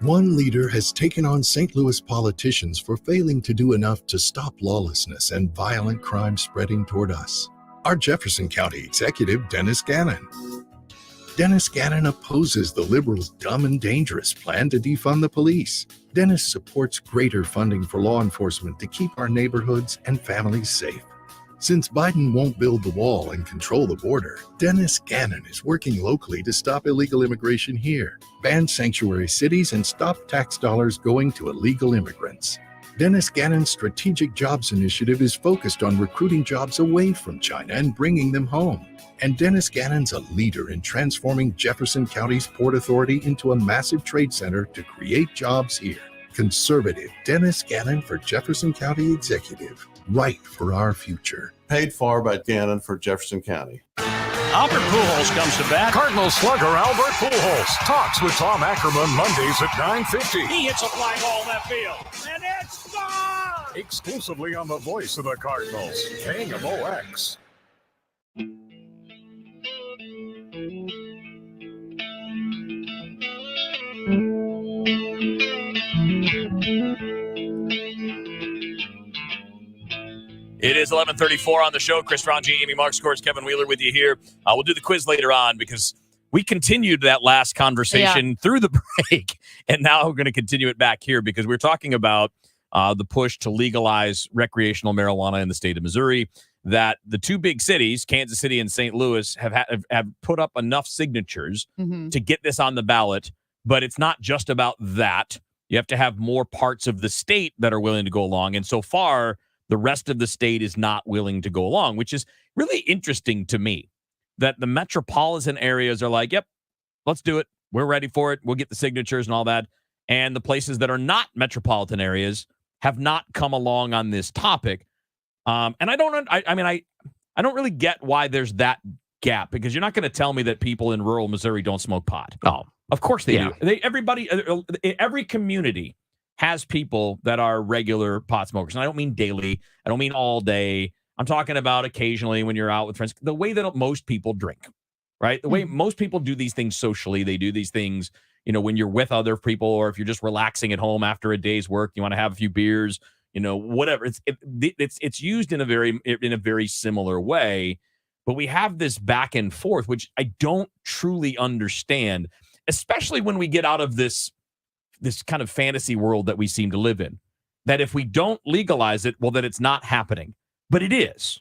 One leader has taken on St. Louis politicians for failing to do enough to stop lawlessness and violent crime spreading toward us. Our Jefferson County Executive, Dennis Gannon. Dennis Gannon opposes the Liberals' dumb and dangerous plan to defund the police. Dennis supports greater funding for law enforcement to keep our neighborhoods and families safe. Since Biden won't build the wall and control the border, Dennis Gannon is working locally to stop illegal immigration here, ban sanctuary cities, and stop tax dollars going to illegal immigrants. Dennis Gannon's Strategic Jobs Initiative is focused on recruiting jobs away from China and bringing them home. And Dennis Gannon's a leader in transforming Jefferson County's Port Authority into a massive trade center to create jobs here. Conservative Dennis Gannon for Jefferson County Executive. Right for our future.
Paid for by Gannon for Jefferson County.
Albert Pujols comes to bat.
Cardinals slugger Albert Pujols talks with Tom Ackerman Mondays at 9:50.
He hits a fly ball left field, and it's gone!
Exclusively on the voice of the Cardinals, KMOX.
It is 11:34 on the show. Chris Ranji, Amy Mark Scores, Kevin Wheeler with you here. We'll do the quiz later on because we continued that last conversation through the break, and now we're going to continue it back here because we're talking about the push to legalize recreational marijuana in the state of Missouri, that the two big cities, Kansas City and St. Louis, have put up enough signatures to get this on the ballot, but it's not just about that. You have to have more parts of the state that are willing to go along, and so far, the rest of the state is not willing to go along, which is really interesting to me, that the metropolitan areas are like, yep, let's do it. We're ready for it. We'll get the signatures and all that. And the places that are not metropolitan areas have not come along on this topic. And I don't really get why there's that gap, because you're not going to tell me that people in rural Missouri don't smoke pot. Oh, of course they do. Every community has people that are regular pot smokers. And I don't mean daily. I don't mean all day. I'm talking about occasionally when you're out with friends. The way that most people drink, right? The way most people do these things socially. They do these things, when you're with other people, or if you're just relaxing at home after a day's work, you want to have a few beers, whatever. It's used in a very similar way. But we have this back and forth, which I don't truly understand, especially when we get out of this kind of fantasy world that we seem to live in, that if we don't legalize it, well, that it's not happening. But it is.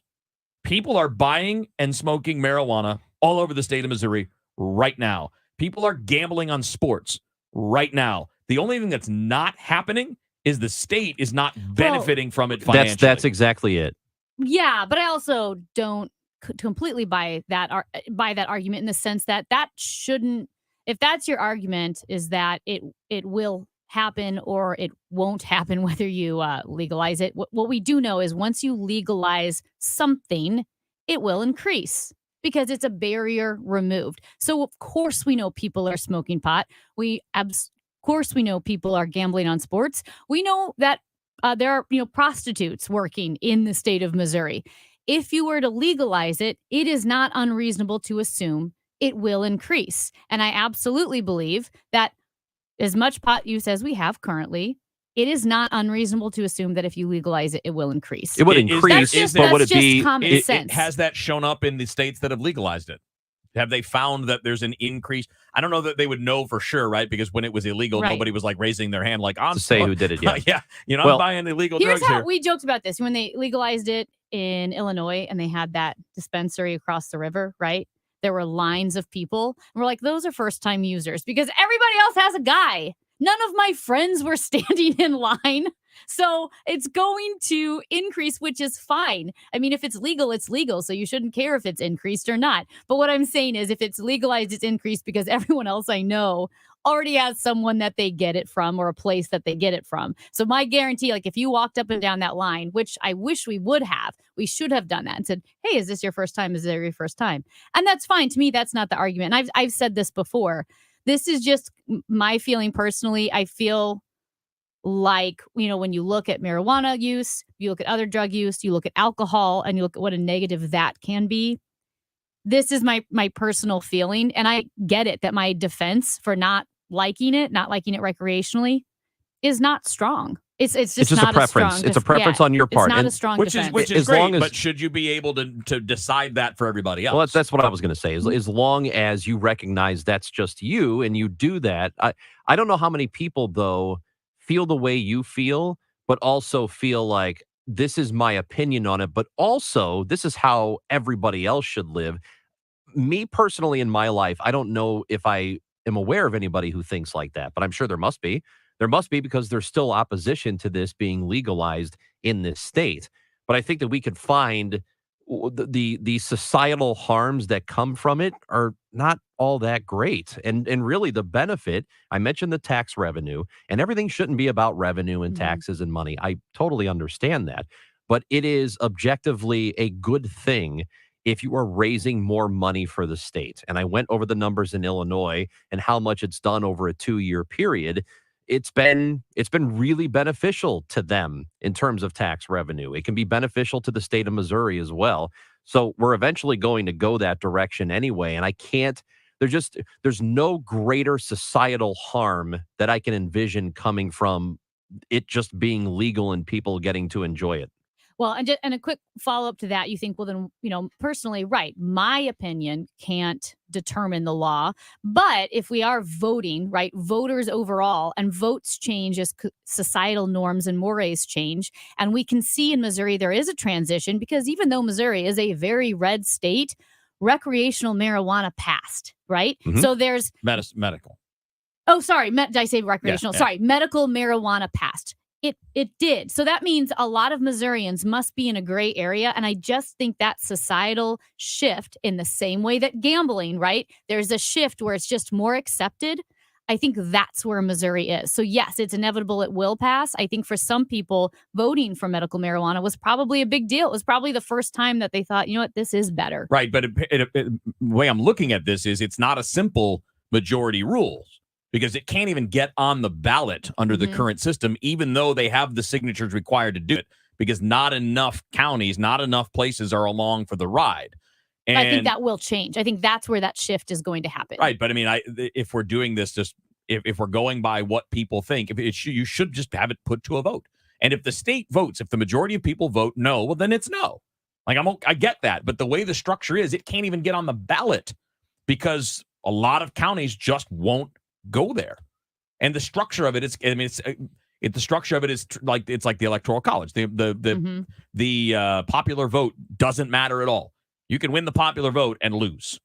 People are buying and smoking marijuana all over the state of Missouri right now. People are gambling on sports right now. The only thing that's not happening is the state is not benefiting from it financially.
That's exactly it.
Yeah, but I also don't completely buy that argument in the sense that shouldn't. If that's your argument, is that it will happen or it won't happen whether you legalize it. What we do know is once you legalize something, it will increase because it's a barrier removed. So of course we know people are smoking pot. Of course we know people are gambling on sports. We know that there are prostitutes working in the state of Missouri. If you were to legalize it, it is not unreasonable to assume it will increase. And I absolutely believe that as much pot use as we have currently, it is not unreasonable to assume that if you legalize it, it will increase.
It would increase, but would it be
common sense?
Has that shown up in the states that have legalized it? Have they found that there's an increase? I don't know that they would know for sure, right? Because when it was illegal,
Right.
nobody was like raising their hand, like, I'm
To say who did it, yeah.
yeah, I'm
Well,
buying illegal
Here's
drugs
how
here.
we joked about this when they legalized it in Illinois and they had that dispensary across the river, right? There were lines of people. And we're like, those are first-time users because everybody else has a guy. None of my friends were standing in line. So it's going to increase, which is fine. I mean, if it's legal, it's legal. So you shouldn't care if it's increased or not. But what I'm saying is if it's legalized, it's increased because everyone else I know already has someone that they get it from or a place that they get it from. So my guarantee, like if you walked up and down that line, which I wish we would have, we should have done that and said, hey, is this your first time? Is it your first time? And that's fine. To me, that's not the argument. And I've said this before. This is just my feeling personally. I feel like, when you look at marijuana use, you look at other drug use, you look at alcohol, and you look at what a negative that can be. This is my personal feeling. And I get it that my defense for not liking it recreationally is not strong. It's just
not
a
preference.
strong
It's a preference on your part.
It's not
And
a strong
Which
defense.
is
As
great,
long as-
but should you be able to decide that for everybody else?
Well, that's what I was going to say. As long as you recognize that's just you and you do that, I don't know how many people though feel the way you feel, but also feel like this is my opinion on it, but also this is how everybody else should live. Me personally in my life, I don't know if I am aware of anybody who thinks like that, but I'm sure there must be. There must be because there's still opposition to this being legalized in this state. But I think that we could find the societal harms that come from it are not all that great. And really the benefit, I mentioned the tax revenue, and everything shouldn't be about revenue and taxes and money. I totally understand that. But it is objectively a good thing if you are raising more money for the state. And I went over the numbers in Illinois and how much it's done over a 2-year period. It's been really beneficial to them in terms of tax revenue. It can be beneficial to the state of Missouri as well. So we're eventually going to go that direction anyway. And there's no greater societal harm that I can envision coming from it just being legal and people getting to enjoy it.
Well, and a quick follow-up to that, you think, well, then, personally, right, my opinion can't determine the law. But if we are voting, right, voters overall, and votes change as societal norms and mores change, and we can see in Missouri there is a transition because even though Missouri is a very red state, recreational marijuana passed, right?
Mhm.
So there's...
medical.
Oh, sorry. Did I say recreational?
Yeah.
Sorry. Medical marijuana passed. It did. So that means a lot of Missourians must be in a gray area. And I just think that societal shift in the same way that gambling, right? There's a shift where it's just more accepted. I think that's where Missouri is. So yes, it's inevitable it will pass. I think for some people, voting for medical marijuana was probably a big deal. It was probably the first time that they thought, you know what, this is better.
Right. But the way I'm looking at this is it's not a simple majority rules. Because it can't even get on the ballot under the current system, even though they have the signatures required to do it, because not enough counties, not enough places are along for the ride. And
I think that will change. I think that's where that shift is going to happen.
Right. But I mean, if we're doing this, just if we're going by what people think, you should just have it put to a vote. And if the state votes, if the majority of people vote no, well, then it's no. Like I get that. But the way the structure is, it can't even get on the ballot because a lot of counties just won't go there. And the structure of it is, I mean, the structure of it is like the Electoral College. The popular vote doesn't matter at all. You can win the popular vote and lose.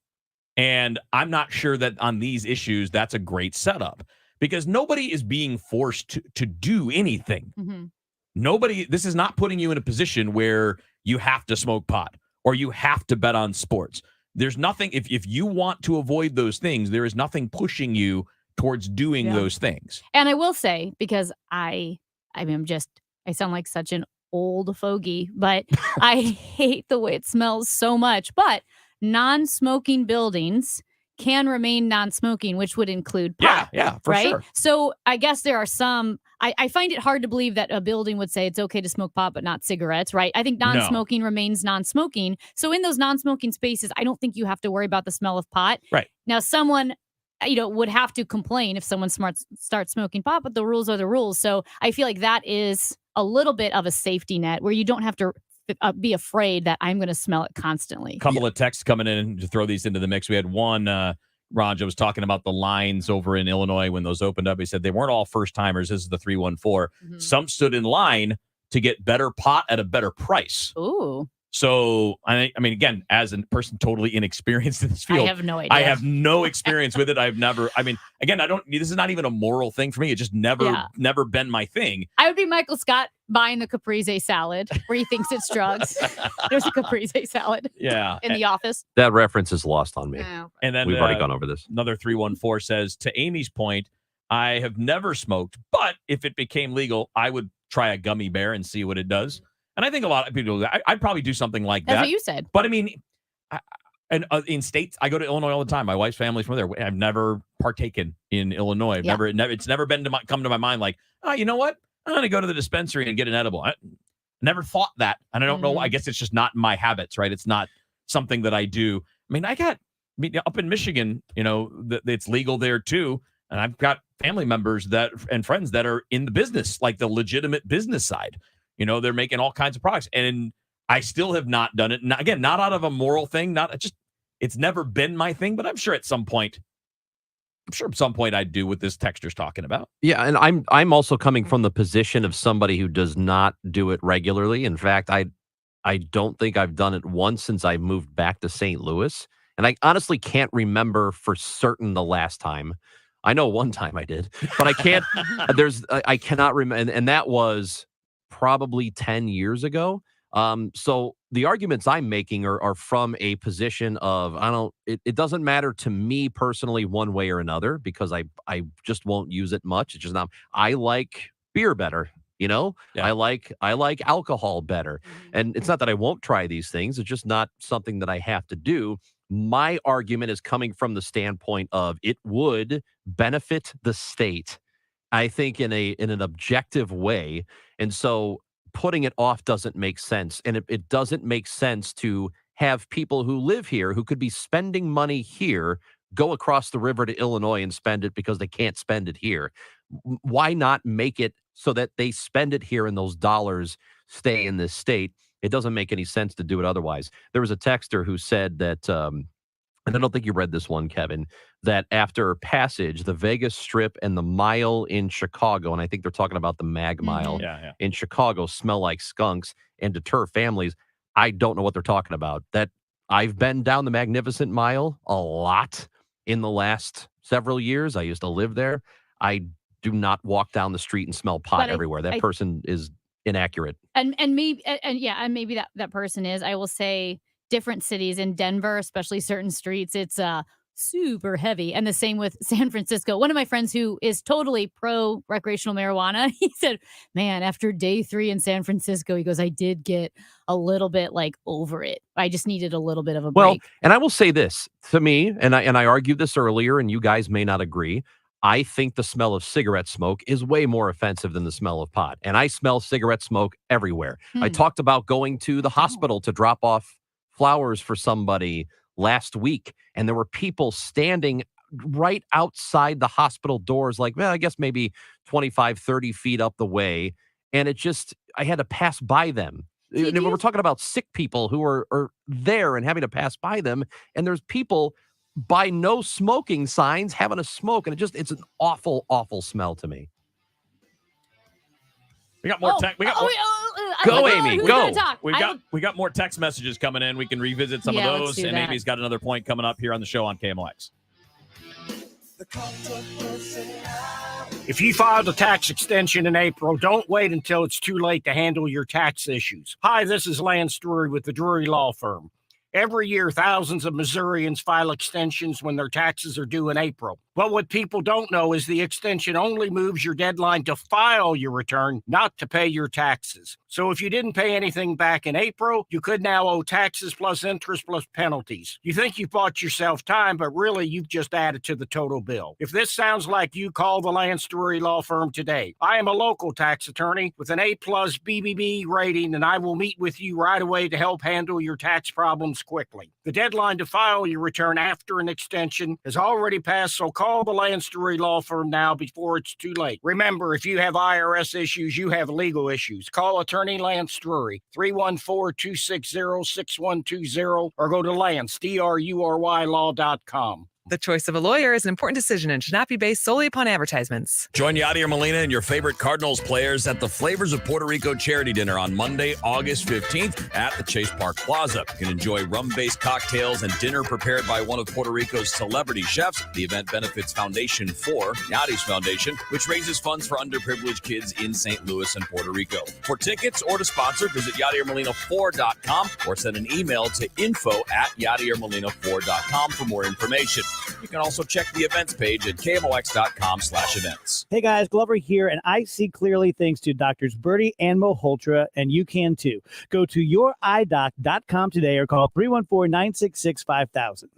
And I'm not sure that on these issues that's a great setup because nobody is being forced to do anything. Nobody. This is not putting you in a position where you have to smoke pot or you have to bet on sports. There's nothing. If you want to avoid those things, there is nothing pushing you towards doing those things.
And I will say, because I sound like such an old fogey, but I hate the way it smells so much. But non-smoking buildings can remain non-smoking, which would include pot.
Yeah, for
right?
sure.
So I guess there are some, I find it hard to believe that a building would say it's okay to smoke pot, but not cigarettes, right? I think non-smoking remains non-smoking. So in those non-smoking spaces, I don't think you have to worry about the smell of pot.
Right.
Now, someone would have to complain if someone starts smoking pot, but the rules are the rules. So I feel like that is a little bit of a safety net where you don't have to be afraid that I'm going to smell it constantly.
Couple of texts coming in to throw these into the mix. We had one, Raja was talking about the lines over in Illinois when those opened up. He said they weren't all first timers. This is the 314.
Mm-hmm.
Some stood in line to get better pot at a better price.
Ooh.
So, I mean, again, as a person totally inexperienced in this field,
I have no idea.
I have no experience with it. Again, this is not even a moral thing for me. It just never been my thing.
I would be Michael Scott buying the caprese salad where he thinks it's drugs. There's a caprese salad in the office.
That reference is lost on me.
Oh.
And then
we've already gone over this.
Another 314 says, to Amy's point, I have never smoked, but if it became legal, I would try a gummy bear and see what it does. And I think a lot of people, I'd probably do something like that.
That's what you said.
But I mean, in states, I go to Illinois all the time. My wife's family's from there. I've never partaken in Illinois. It's never been come to my mind like, oh, you know what? I'm going to go to the dispensary and get an edible. I never thought that. And I don't know. I guess it's just not in my habits, right? It's not something that I do. I mean, up in Michigan, it's legal there too. And I've got family members and friends that are in the business, like the legitimate business side. They're making all kinds of products, and I still have not done it. Again, not out of a moral thing, it's never been my thing, but I'm sure at some point I'd do what this texter's talking about.
Yeah, and I'm also coming from the position of somebody who does not do it regularly. In fact, I don't think I've done it once since I moved back to St. Louis, and I honestly can't remember for certain the last time. I know one time I did, but I can't. I cannot remember, and that was probably 10 years ago. So the arguments I'm making are from a position of, it doesn't matter to me personally one way or another, because I just won't use it much. It's just not, I like beer better, I like alcohol better. And it's not that I won't try these things. It's just not something that I have to do. My argument is coming from the standpoint of it would benefit the state, I think, in an objective way. And so putting it off doesn't make sense. And it doesn't make sense to have people who live here who could be spending money here go across the river to Illinois and spend it because they can't spend it here. Why not make it so that they spend it here and those dollars stay in this state? It doesn't make any sense to do it otherwise. There was a texter who said that, and I don't think you read this one, Kevin, that after passage, the Vegas Strip and the mile in Chicago, and I think they're talking about the Mag Mile in Chicago, smell like skunks and deter families. I don't know what they're talking about. That I've been down the Magnificent Mile a lot in the last several years. I used to live there. I do not walk down the street and smell pot everywhere. That person is inaccurate.
And maybe that person is. I will say different cities in Denver, especially certain streets, it's super heavy. And the same with San Francisco. One of my friends who is totally pro recreational marijuana, he said, man, after day 3 in San Francisco, he goes, I did get a little bit over it. I just needed a little bit of a break.
Well, and I will say this to me, and I argued this earlier, and you guys may not agree. I think the smell of cigarette smoke is way more offensive than the smell of pot. And I smell cigarette smoke everywhere. I talked about going to the hospital to drop off flowers for somebody last week, and there were people standing right outside the hospital doors, I guess maybe 25, 30 feet up the way. And I had to pass by them. We're talking about sick people who are there and having to pass by them. And there's people by no smoking signs having a smoke. And it's an awful, awful smell to me.
We got more text.
Go, Amy. Go.
We got more text messages coming in. We can revisit some of those. And Amy's got another point coming up here on the show on KMOX.
If you filed a tax extension in April, don't wait until it's too late to handle your tax issues. Hi, this is Lance Drury with the Drury Law Firm. Every year, thousands of Missourians file extensions when their taxes are due in April. But what people don't know is the extension only moves your deadline to file your return, not to pay your taxes. So if you didn't pay anything back in April, you could now owe taxes plus interest plus penalties. You think you bought yourself time, but really you've just added to the total bill. If this sounds like you, call the Lance Drury Law Firm today. I am a local tax attorney with an A+ BBB rating, and I will meet with you right away to help handle your tax problems quickly. The deadline to file your return after an extension has already passed, so call Call the Land Story Law Firm now before it's too late. Remember, if you have IRS issues, you have legal issues. Call Attorney Lance Drury, 314-260-6120, or go to Lance, DRURYlaw.com.
The choice of a lawyer is an important decision and should not be based solely upon advertisements.
Join Yadier Molina and your favorite Cardinals players at the Flavors of Puerto Rico charity dinner on Monday, August 15th at the Chase Park Plaza. You can enjoy rum-based cocktails and dinner prepared by one of Puerto Rico's celebrity chefs. The event benefits Foundation for Yadi's Foundation, which raises funds for underprivileged kids in St. Louis and Puerto Rico. For tickets or to sponsor, visit YadierMolina4.com or send an email to info@YadierMolina4.com for more information. You can also check the events page at KMOX.com/events.
Hey guys, Glover here, and I see clearly thanks to Doctors Birdie and Moholtra, and you can too. Go to youridoc.com today or call 314-966-5000.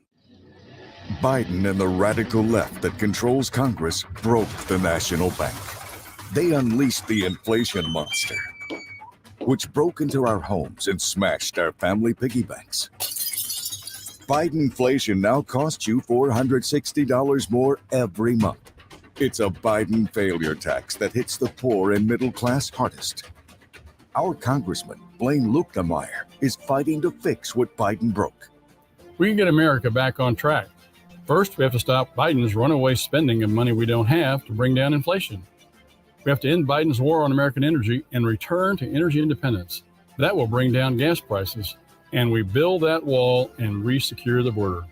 Biden and the radical left that controls Congress broke the national bank. They unleashed the inflation monster, which broke into our homes and smashed our family piggy banks. Bidenflation now costs you $460 more every month. It's a Biden failure tax that hits the poor and middle class hardest. Our Congressman, Blaine Luetkemeyer, is fighting to fix what Biden broke.
We can get America back on track. First, we have to stop Biden's runaway spending of money we don't have to bring down inflation. We have to end Biden's war on American energy and return to energy independence. That will bring down gas prices, and we build that wall and re-secure the border.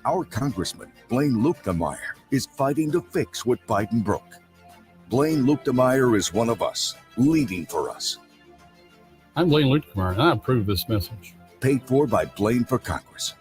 Our Congressman, Blaine Luetkemeyer, is fighting to fix what Biden broke. Blaine Luetkemeyer is one of us, leading for us.
I'm Blaine Luetkemeyer, and I approve this message.
Paid for by Blaine for Congress.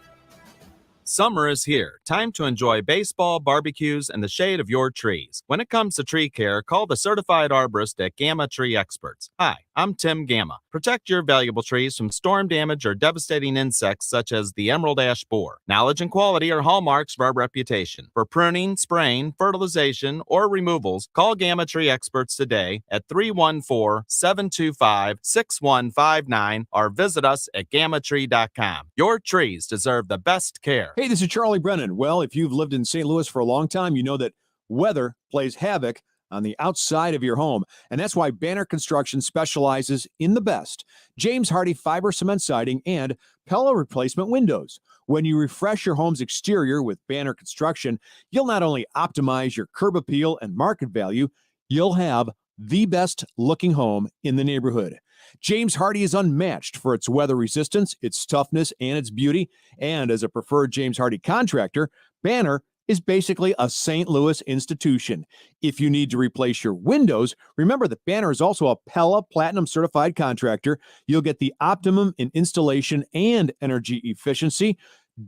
Summer is here. Time to enjoy baseball, barbecues, and the shade of your trees. When it comes to tree care, call the certified arborist at Gamma Tree Experts. Hi, I'm Tim Gamma. Protect your valuable trees from storm damage or devastating insects such as the emerald ash borer. Knowledge and quality are hallmarks of our reputation. For pruning, spraying, fertilization, or removals, call Gamma Tree Experts today at 314-725-6159 or visit us at gammatree.com. Your trees deserve the best care.
Hey, this is Charlie Brennan. Well, if you've lived in St. Louis for a long time, you know that weather plays havoc on the outside of your home. And that's why Banner Construction specializes in the best James Hardy fiber cement siding and Pella replacement windows. When you refresh your home's exterior with Banner Construction, you'll not only optimize your curb appeal and market value, you'll have the best looking home in the neighborhood. James Hardy is unmatched for its weather resistance, its toughness, and its beauty. And as a preferred James Hardy contractor, Banner is basically a St. Louis institution. If you need to replace your windows, remember that Banner is also a Pella Platinum certified contractor. You'll get the optimum in installation and energy efficiency.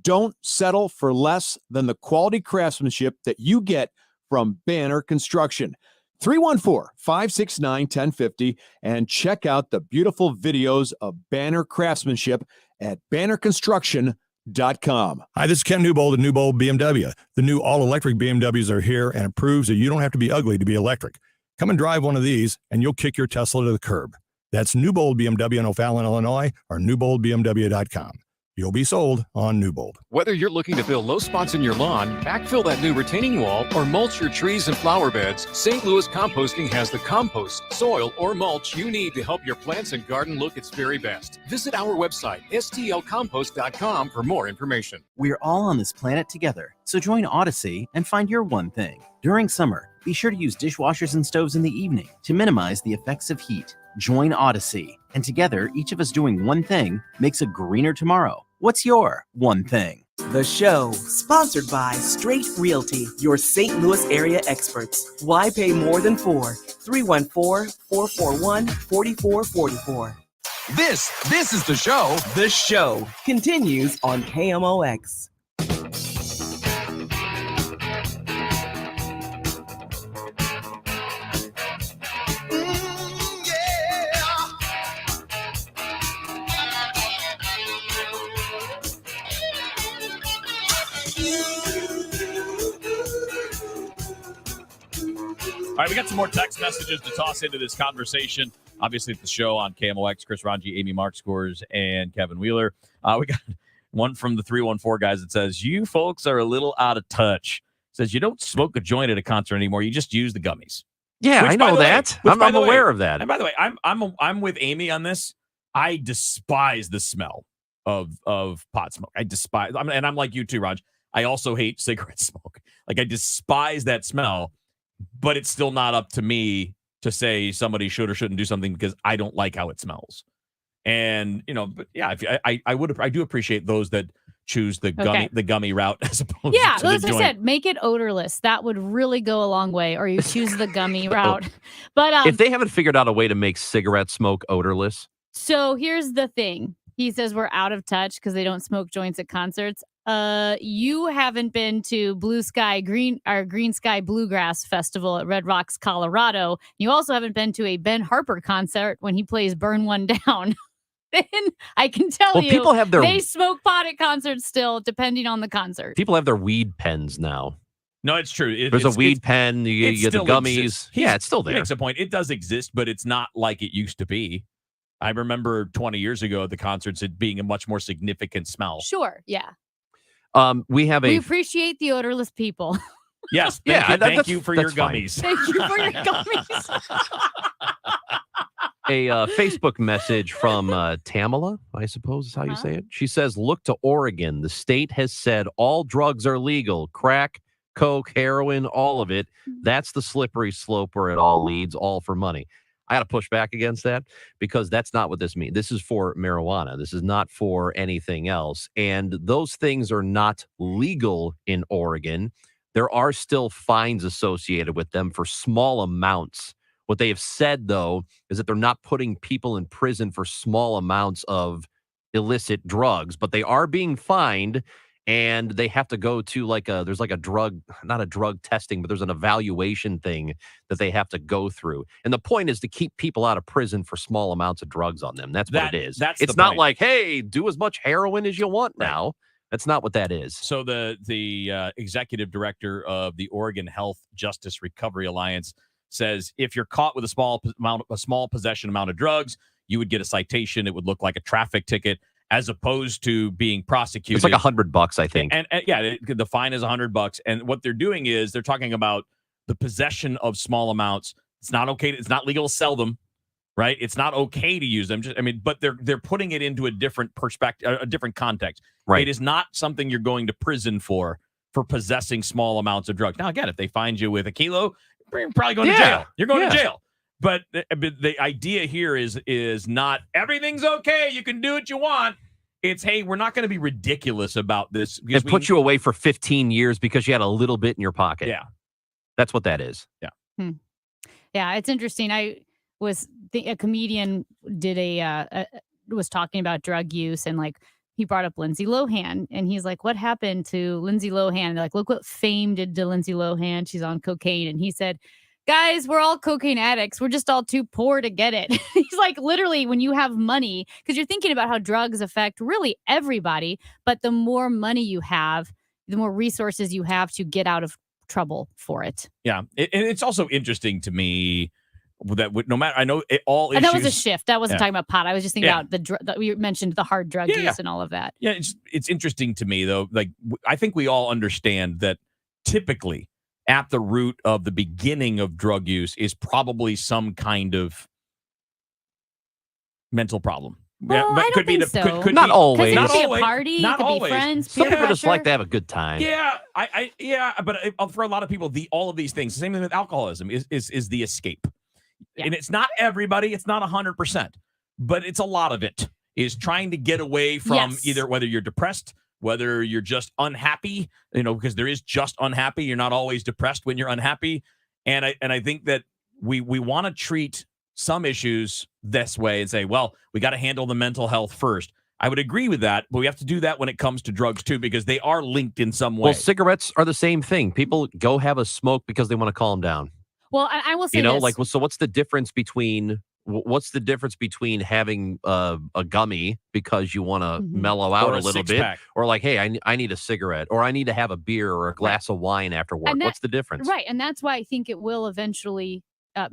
Don't settle for less than the quality craftsmanship that you get from Banner Construction. 314-569-1050 and check out the beautiful videos of Banner craftsmanship at bannerconstruction.com.
Hi, this is Ken Newbold at Newbold BMW. The new all-electric BMWs are here, and it proves that you don't have to be ugly to be electric. Come and drive one of these, and you'll kick your Tesla to the curb. That's Newbold BMW in O'Fallon, Illinois, or newboldbmw.com. You'll be sold on Newbold.
Whether you're looking to fill low spots in your lawn, backfill that new retaining wall, or mulch your trees and flower beds, St. Louis Composting has the compost, soil, or mulch you need to help your plants and garden look its very best. Visit our website, stlcompost.com, for more information.
We're all on this planet together, so join Odyssey and find your one thing. During summer, be sure to use dishwashers and stoves in the evening to minimize the effects of heat. Join Odyssey, and together, each of us doing one thing makes a greener tomorrow. What's your one thing?
The show, sponsored by Straight Realty, your St. Louis area experts. Why pay more than 4? 314-441-4444.
This is the show.
The show continues on KMOX.
All right, we got some more text messages to toss into this conversation. Obviously, it's the show on KMOX, Chris Ranji, Amy Markscores, and Kevin Wheeler. We got one from the 314 guys that says, you folks are a little out of touch. says you don't smoke a joint at a concert anymore. You just use the gummies.
Yeah,
Which,
I know that. I'm aware of that.
And by the way, I'm with Amy on this. I despise the smell of pot smoke. And I'm like you too, Raj. I also hate cigarette smoke. Like I despise that smell, but it's still not up to me to say somebody should or shouldn't do something because I don't like how it smells. And but yeah, I do appreciate those that choose the gummy route as opposed to the
as I
joint.
said, make it odorless. That would really go a long way. Or you choose the gummy route. But
if they haven't figured out a way to make cigarette smoke odorless.
So here's the thing. He says we're out of touch because they don't smoke joints at concerts. You haven't been to Green Sky Bluegrass Festival at Red Rocks, Colorado. You also haven't been to a Ben Harper concert when he plays Burn One Down. Then I can tell you,
people have
they smoke pot at concerts still, depending on the concert.
People have their weed pens now.
No, it's true.
There's a weed pen. You get the gummies. Yeah, it's still there.
He makes a point. It does exist, but it's not like it used to be. I remember 20 years ago at the concerts, it being a much more significant smell.
Sure, yeah.
We
appreciate the odorless people.
Yes, thank you for your gummies.
Thank you for your gummies.
A Facebook message from Tamala, I suppose is how you say it. She says, look to Oregon. The state has said all drugs are legal. Crack, coke, heroin, all of it. That's the slippery slope where it all leads, all for money. I got to push back against that because that's not what this means. This is for marijuana. This is not for anything else. And those things are not legal in Oregon. There are still fines associated with them for small amounts. What they have said, though, is that they're not putting people in prison for small amounts of illicit drugs, but they are being fined. And they have to go to there's a drug, not a drug testing, but there's an evaluation thing that they have to go through. And the point is to keep people out of prison for small amounts of drugs on them. That's what it is. It's not
point.
like, hey, do as much heroin as you want now. That's not what that is.
So the executive director of the Oregon Health Justice Recovery Alliance says if you're caught with a small possession amount of drugs, you would get a citation. It would look like a traffic ticket, as opposed to being prosecuted.
It's like $100, I think.
And the fine is $100. And what they're doing is they're talking about the possession of small amounts. It's not okay. It's not legal to sell them, right? It's not okay to use them. But they're putting it into a different perspective, a different context.
Right.
It is not something you're going to prison for possessing small amounts of drugs. Now, again, if they find you with a kilo, you're probably going to jail. You're going to jail. But the idea here is not everything's okay. You can do what you want. It's, hey, we're not going to be ridiculous about this.
And put you away for 15 years because you had a little bit in your pocket.
Yeah.
That's what that is.
Yeah.
Yeah, it's interesting. A comedian was talking about drug use and he brought up Lindsay Lohan and he's like, what happened to Lindsay Lohan? They're like, look what fame did to Lindsay Lohan. She's on cocaine. And he said, guys, we're all cocaine addicts. We're just all too poor to get it. He's like, literally, when you have money, because you're thinking about how drugs affect really everybody, but the more money you have, the more resources you have to get out of trouble for it.
Yeah. And it's also interesting to me that no matter, I know all issues.
And that was a shift. That wasn't talking about pot. I was just thinking about that we mentioned the hard drug use and all of that.
Yeah. It's interesting to me, though. I think we all understand that typically at the root of the beginning of drug use is probably some kind of mental problem.
Well, I don't think so.
Could not always.
It could be a party.
Not
it could
always.
be friends.
Some people just like to have a good time.
Yeah, but for a lot of people, all of these things, the same thing with alcoholism, is the escape. Yeah. And it's not everybody. It's not 100%, but it's a lot of it is trying to get away from either whether you're depressed, whether you're just unhappy, because there is just unhappy. You're not always depressed when you're unhappy. And I think that we want to treat some issues this way and say, well, we got to handle the mental health first. I would agree with that, but we have to do that when it comes to drugs too, because they are linked in some way.
Well, cigarettes are the same thing. People go have a smoke because they want to calm down.
Well, I will say this.
So what's the difference between having a gummy because you want to mellow out a little bit, or hey, I need a cigarette, or I need to have a beer or a glass of wine after work? What's the difference?
Right, and that's why I think it will eventually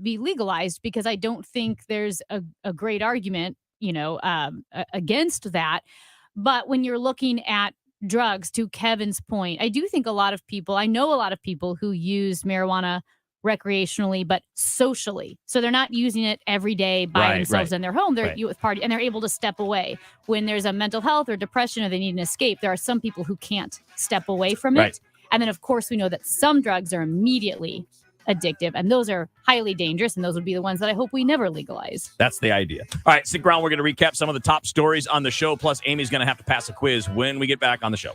be legalized, because I don't think there's a great argument, against that. But when you're looking at drugs, to Kevin's point, I do think I know a lot of people who use marijuana recreationally, but socially. So they're not using it every day by themselves in their home. They're with party, and they're able to step away when there's a mental health or depression or they need an escape. There are some people who can't step away from it. And then, of course, we know that some drugs are immediately addictive, and those are highly dangerous, and those would be the ones that I hope we never legalize.
That's the idea. All right, stick around. We're going to recap some of the top stories on the show, plus Amy's going to have to pass a quiz when we get back on the show.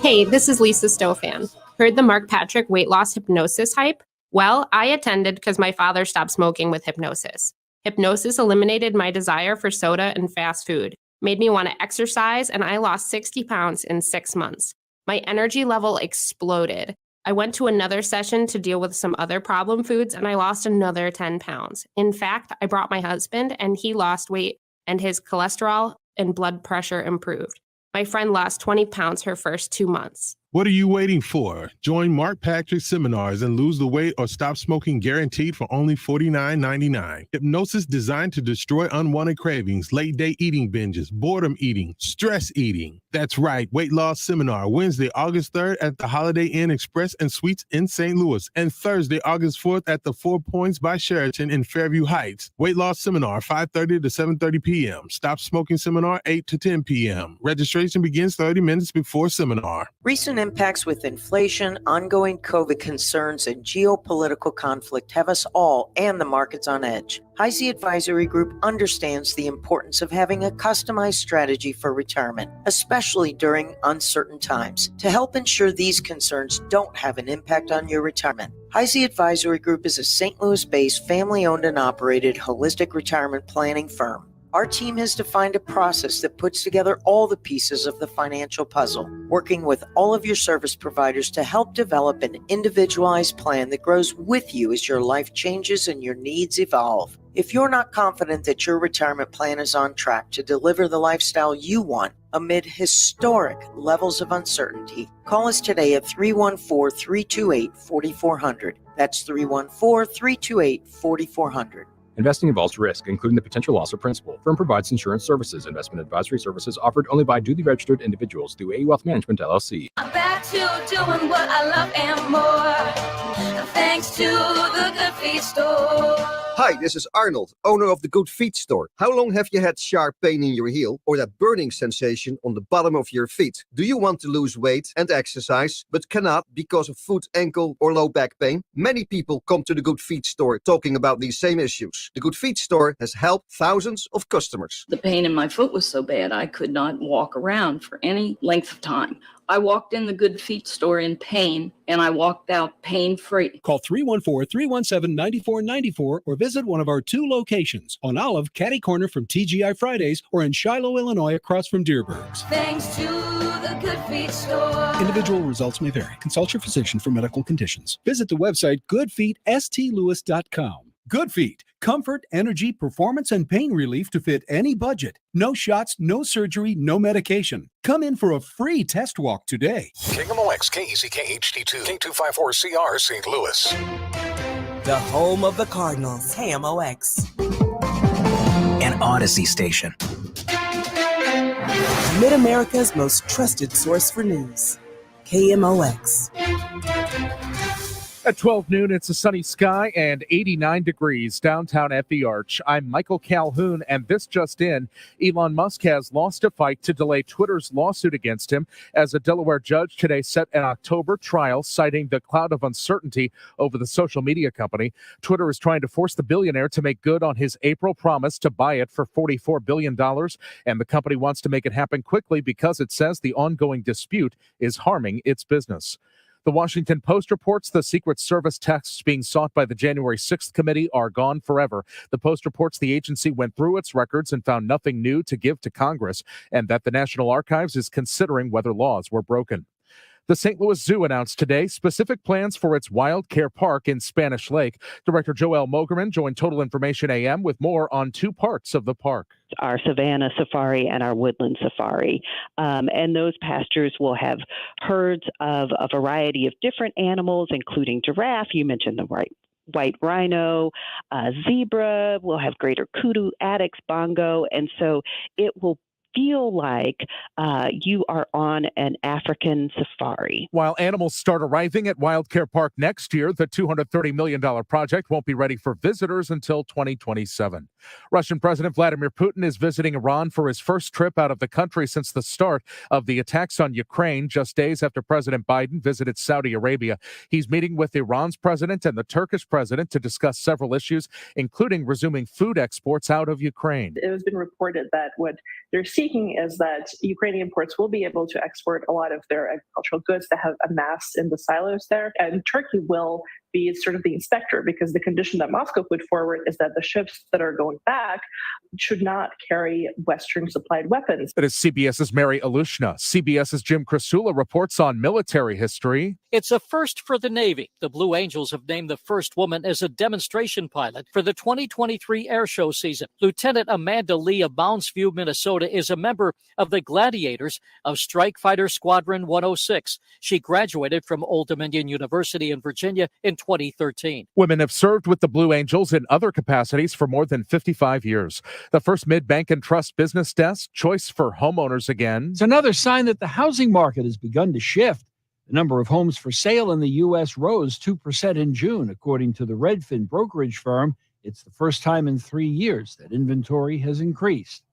Hey, this is Lisa Stofan. Heard the Mark Patrick weight loss hypnosis hype? Well, I attended because my father stopped smoking with hypnosis. Hypnosis eliminated my desire for soda and fast food, made me want to exercise, and I lost 60 pounds in 6 months. My energy level exploded. I went to another session to deal with some other problem foods, and I lost another 10 pounds. In fact, I brought my husband, and he lost weight, and his cholesterol and blood pressure improved. My friend lost 20 pounds her first 2 months.
What are you waiting for? Join Mark Patrick's seminars and lose the weight or stop smoking guaranteed for only $49.99. Hypnosis designed to destroy unwanted cravings, late-day eating binges, boredom eating, stress eating. That's right, Weight Loss Seminar, Wednesday, August 3rd at the Holiday Inn Express and Suites in St. Louis, and Thursday, August 4th at the 4 Points by Sheraton in Fairview Heights. Weight Loss Seminar, 5:30 to 7:30 p.m. Stop Smoking Seminar, 8 to 10 p.m. Registration begins 30 minutes before seminar.
Recent impacts with inflation, ongoing COVID concerns, and geopolitical conflict have us all and the markets on edge. Heisey Advisory Group understands the importance of having a customized strategy for retirement, especially during uncertain times, to help ensure these concerns don't have an impact on your retirement. Heisey Advisory Group is a St. Louis-based, family-owned and operated holistic retirement planning firm. Our team has defined a process that puts together all the pieces of the financial puzzle, working with all of your service providers to help develop an individualized plan that grows with you as your life changes and your needs evolve. If you're not confident that your retirement plan is on track to deliver the lifestyle you want amid historic levels of uncertainty, call us today at 314-328-4400. That's 314-328-4400.
Investing involves risk, including the potential loss of principal. Firm provides insurance services. Investment advisory services offered only by duly registered individuals through A Wealth Management, LLC.
I'm back to doing what I love and more, thanks to the Good Feet Store.
Hi, this is Arnold, owner of the Good Feet Store. How long have you had sharp pain in your heel or that burning sensation on the bottom of your feet? Do you want to lose weight and exercise, but cannot because of foot, ankle, or low back pain? Many people come to the Good Feet Store talking about these same issues. The Good Feet Store has helped thousands of customers.
The pain in my foot was so bad I could not walk around for any length of time. I walked in the Good Feet Store in pain, and I walked out pain-free.
Call 314-317-9494 or visit one of our 2 locations on Olive, Catty Corner from TGI Fridays, or in Shiloh, Illinois, across from Deerbergs.
Thanks to the Good Feet Store.
Individual results may vary. Consult your physician for medical conditions. Visit the website goodfeetstlewis.com. Good Feet. Comfort, energy, performance, and pain relief to fit any budget. No shots, no surgery, no medication. Come in for a free test walk today.
KMOX, KECK HD2, K254CR, St. Louis.
The home of the Cardinals, KMOX.
An Odyssey station.
Mid-America's most trusted source for news, KMOX.
At 12 noon, it's a sunny sky and 89 degrees downtown at the Arch. I'm Michael Calhoun, and this just in. Elon Musk has lost a fight to delay Twitter's lawsuit against him as a Delaware judge today set an October trial citing the cloud of uncertainty over the social media company. Twitter is trying to force the billionaire to make good on his April promise to buy it for $44 billion, and the company wants to make it happen quickly because it says the ongoing dispute is harming its business. The Washington Post reports the Secret Service texts being sought by the January 6th committee are gone forever. The Post reports the agency went through its records and found nothing new to give to Congress, and that the National Archives is considering whether laws were broken. The St. Louis Zoo announced today specific plans for its Wild Care Park in Spanish Lake. Director Joelle Mogerman joined Total Information AM with more on 2 parts of the park.
Our Savannah Safari and our Woodland Safari. And those pastures will have herds of a variety of different animals, including giraffe. You mentioned them right. white rhino, zebra. We'll have greater kudu, addax, bongo. And so it will feel like you are on an African safari.
While animals start arriving at Wildcare Park next year, the $230 million project won't be ready for visitors until 2027. Russian President Vladimir Putin is visiting Iran for his first trip out of the country since the start of the attacks on Ukraine, just days after President Biden visited Saudi Arabia. He's meeting with Iran's president and the Turkish president to discuss several issues, including resuming food exports out of Ukraine.
It has been reported that what they're seeking is that Ukrainian ports will be able to export a lot of their agricultural goods that have amassed in the silos there. And Turkey will be sort of the inspector, because the condition that Moscow put forward is that the ships that are going back should not carry Western supplied weapons.
That is CBS's Mary Alushna. CBS's Jim Krasula reports on military history.
It's a first for the Navy. The Blue Angels have named the first woman as a demonstration pilot for the 2023 air show season. Lieutenant Amanda Lee of Mounds View, Minnesota, is a member of the Gladiators of Strike Fighter Squadron 106. She graduated from Old Dominion University in Virginia in 2013.
Women have served with the Blue Angels in other capacities for more than 55 years. The first mid-bank and trust business desk, choice for homeowners again.
It's another sign that the housing market has begun to shift. The number of homes for sale in the U.S. rose 2% in June, according to the Redfin brokerage firm. It's the first time in 3 years that inventory has increased.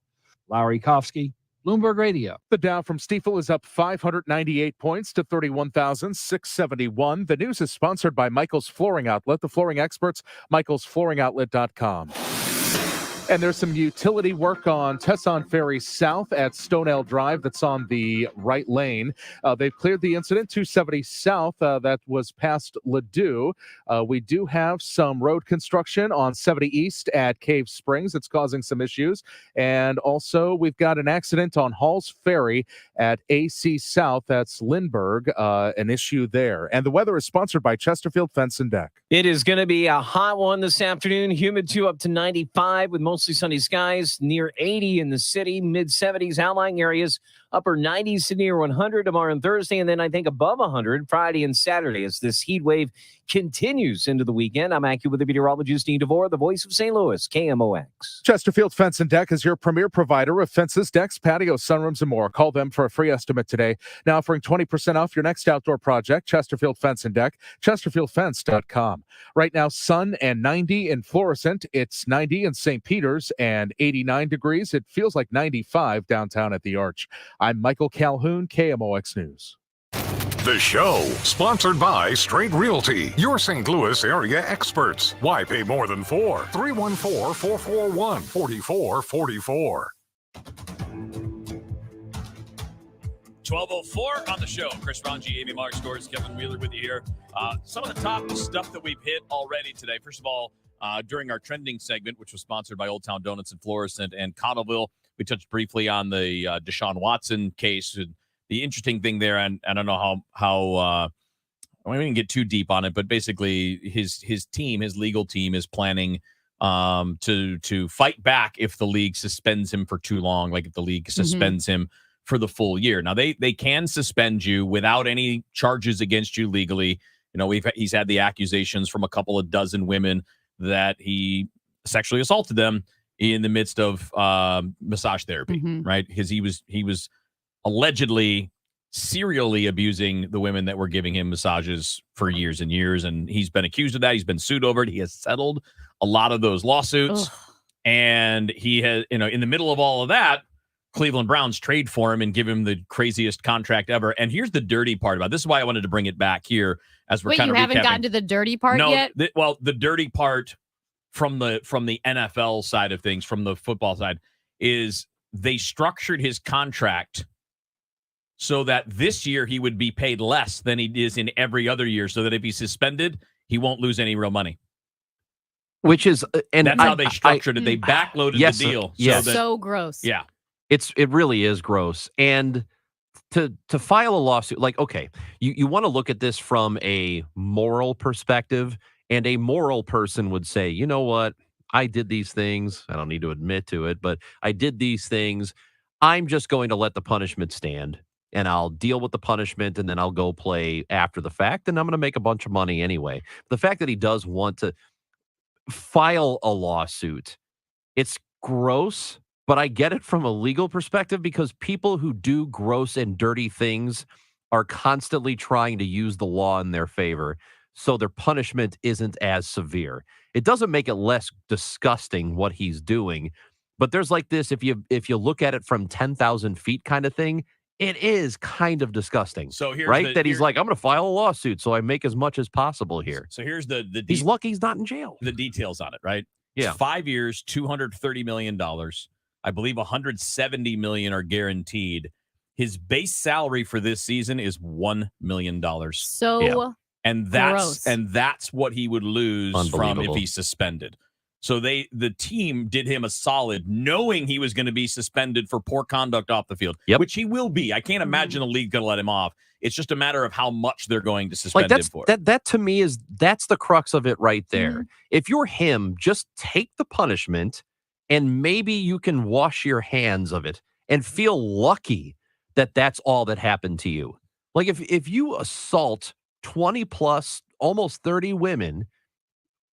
Larry Kofsky, Bloomberg Radio.
The Dow from Stifel is up 598 points to 31,671. The news is sponsored by Michael's Flooring Outlet, the flooring experts, michaelsflooringoutlet.com. And there's some utility work on Tesson Ferry South at Stonell Drive that's on the right lane. They've cleared the incident, 270 South, that was past Ladue. We do have some road construction on 70 East at Cave Springs. It's causing some issues. And also, we've got an accident on Halls Ferry at AC South. That's Lindbergh, an issue there. And the weather is sponsored by Chesterfield Fence and Deck.
It is going to be a hot one this afternoon. Humid too, up to 95 with mostly sunny skies, near 80 in the city, mid 70s, outlying areas, upper 90s to near 100 tomorrow and Thursday, and then I think above 100 Friday and Saturday as this heat wave continues into the weekend. I'm AccuWeather meteorologist Dean DeVore, the voice of St. Louis, KMOX.
Chesterfield Fence and Deck is your premier provider of fences, decks, patios, sunrooms, and more. Call them for a free estimate today. Now offering 20% off your next outdoor project. Chesterfield Fence and Deck, chesterfieldfence.com. Right now, sun and 90 in Florissant. It's 90 in St. Peter's and 89 degrees. It feels like 95 downtown at the Arch. I'm Michael Calhoun, KMOX News.
The show, sponsored by Straight Realty, your St. Louis area experts. Why pay more than $4? 314-441-4444.
12:04 on the show. Chris Ranji, Amy Mark Scores, Kevin Wheeler with you here. Some of the top stuff that we've hit already today. First of all, during our trending segment, which was sponsored by Old Town Donuts in Florissant and Connellville, we touched briefly on the Deshawn Watson case. The interesting thing there, and I don't know how we didn't get too deep on it, but basically his team, his legal team, is planning to fight back if the league suspends him for too long, like if the league suspends him for the full year. Now they can suspend you without any charges against you legally. You know, he's had the accusations from a couple of dozen women that he sexually assaulted them in the midst of massage therapy, right? Because he was allegedly serially abusing the women that were giving him massages for years and years, and he's been accused of that. He's been sued over it. He has settled a lot of those lawsuits. And he has, in the middle of all of that, Cleveland Browns trade for him and give him the craziest contract ever. And here's the dirty part about it. This is why I wanted to bring it back here as we're kind of recapping.
You haven't gotten to the dirty part yet?
The dirty part from the NFL side of things, from the football side, is they structured his contract so that this year he would be paid less than he is in every other year, so that if he's suspended, he won't lose any real money.
Which is, and
that's how they structured it. They backloaded the deal.
So gross.
Yeah.
It really is gross. And to file a lawsuit, like, okay, you want to look at this from a moral perspective, and a moral person would say, you know what? I did these things. I don't need to admit to it, but I did these things. I'm just going to let the punishment stand. and I'll deal with the punishment, and then I'll go play after the fact, and I'm going to make a bunch of money anyway. The fact that he does want to file a lawsuit, it's gross, but I get it from a legal perspective because people who do gross and dirty things are constantly trying to use the law in their favor, so their punishment isn't as severe. It doesn't make it less disgusting what he's doing, but there's like this, if you look at it from 10,000 feet kind of thing, it is kind of disgusting.
So here's
right? That he's like, I'm going to file a lawsuit so I make as much as possible here.
So here's the
he's lucky he's not in jail.
The details on it, right?
Yeah.
It's 5 years, $230 million. I believe $170 million are guaranteed. His base salary for this season is $1 million.
So
and that's what he would lose from if he's suspended. So the team did him a solid, knowing he was going to be suspended for poor conduct off the field, which he will be. I can't imagine the league going to let him off. It's just a matter of how much they're going to suspend him for.
That to me that's the crux of it right there. If you're him, just take the punishment, and maybe you can wash your hands of it and feel lucky that that's all that happened to you. Like if you assault 20 plus, almost 30 women,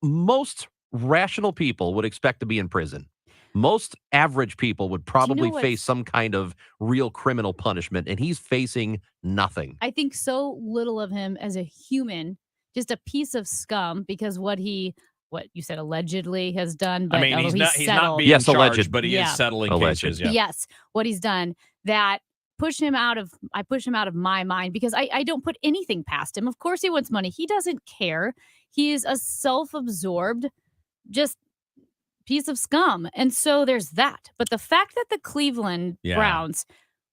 most rational people would expect to be in prison. Most average people would probably face some kind of real criminal punishment, and he's facing nothing.
I think so little of him as a human, just a piece of scum, because what you said allegedly has done. But
I mean, he's not being charged,
alleged.
but he is settling cases. Yeah.
Yes, what he's done that push him out of my mind, because I don't put anything past him. Of course he wants money. He doesn't care. He is a self-absorbed, just piece of scum. And so there's that. But the fact that the Cleveland Browns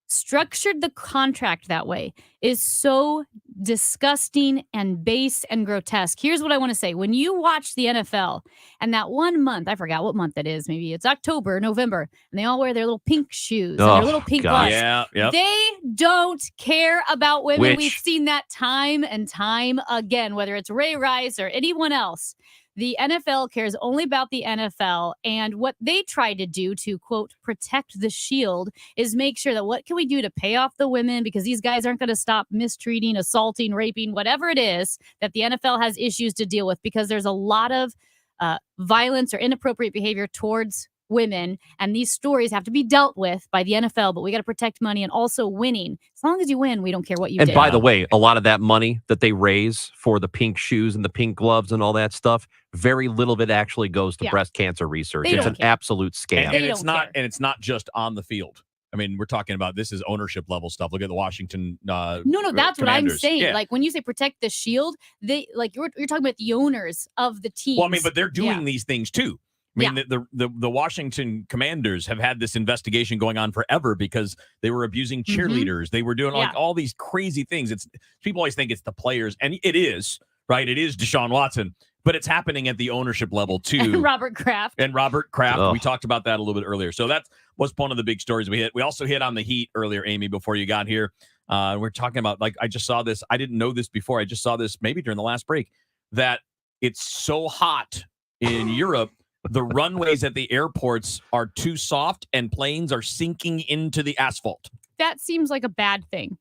structured the contract that way is so disgusting and base and grotesque. Here's what I want to say. When you watch the NFL and that 1 month, I forgot what month that is, maybe it's October, November, and they all wear their little pink shoes and their little pink gloves. They don't care about women. We've seen that time and time again, whether it's Ray Rice or anyone else. The NFL cares only about the NFL, and what they try to do to, quote, protect the shield is make sure that what can we do to pay off the women, because these guys aren't going to stop mistreating, assaulting, raping, whatever it is that the NFL has issues to deal with, because there's a lot of violence or inappropriate behavior towards women, and these stories have to be dealt with by the NFL, but we got to protect money and also winning. As long as you win, we don't care what you did.
And by the way, a lot of that money that they raise for the pink shoes and the pink gloves and all that stuff, very little of it actually goes to breast cancer research. It's an absolute scam.
And it's not just on the field. I mean, we're talking about, this is ownership level stuff. Look at the Washington
No, that's what I'm saying. Like when you say protect the shield, they like you're talking about the owners of the team.
Well, I mean, but they're doing these things too. I mean, the Washington Commanders have had this investigation going on forever because they were abusing cheerleaders. They were doing like all these crazy things. People always think it's the players, and it is, right? It is Deshawn Watson, but it's happening at the ownership level too.
And Robert Kraft.
We talked about that a little bit earlier. So that was one of the big stories we hit. We also hit on the Heat earlier, Amy, before you got here. We're talking about, like, I just saw this. I didn't know this before. I just saw this maybe during the last break, that it's so hot in Europe. The runways at the airports are too soft and planes are sinking into the asphalt.
That seems like a bad thing.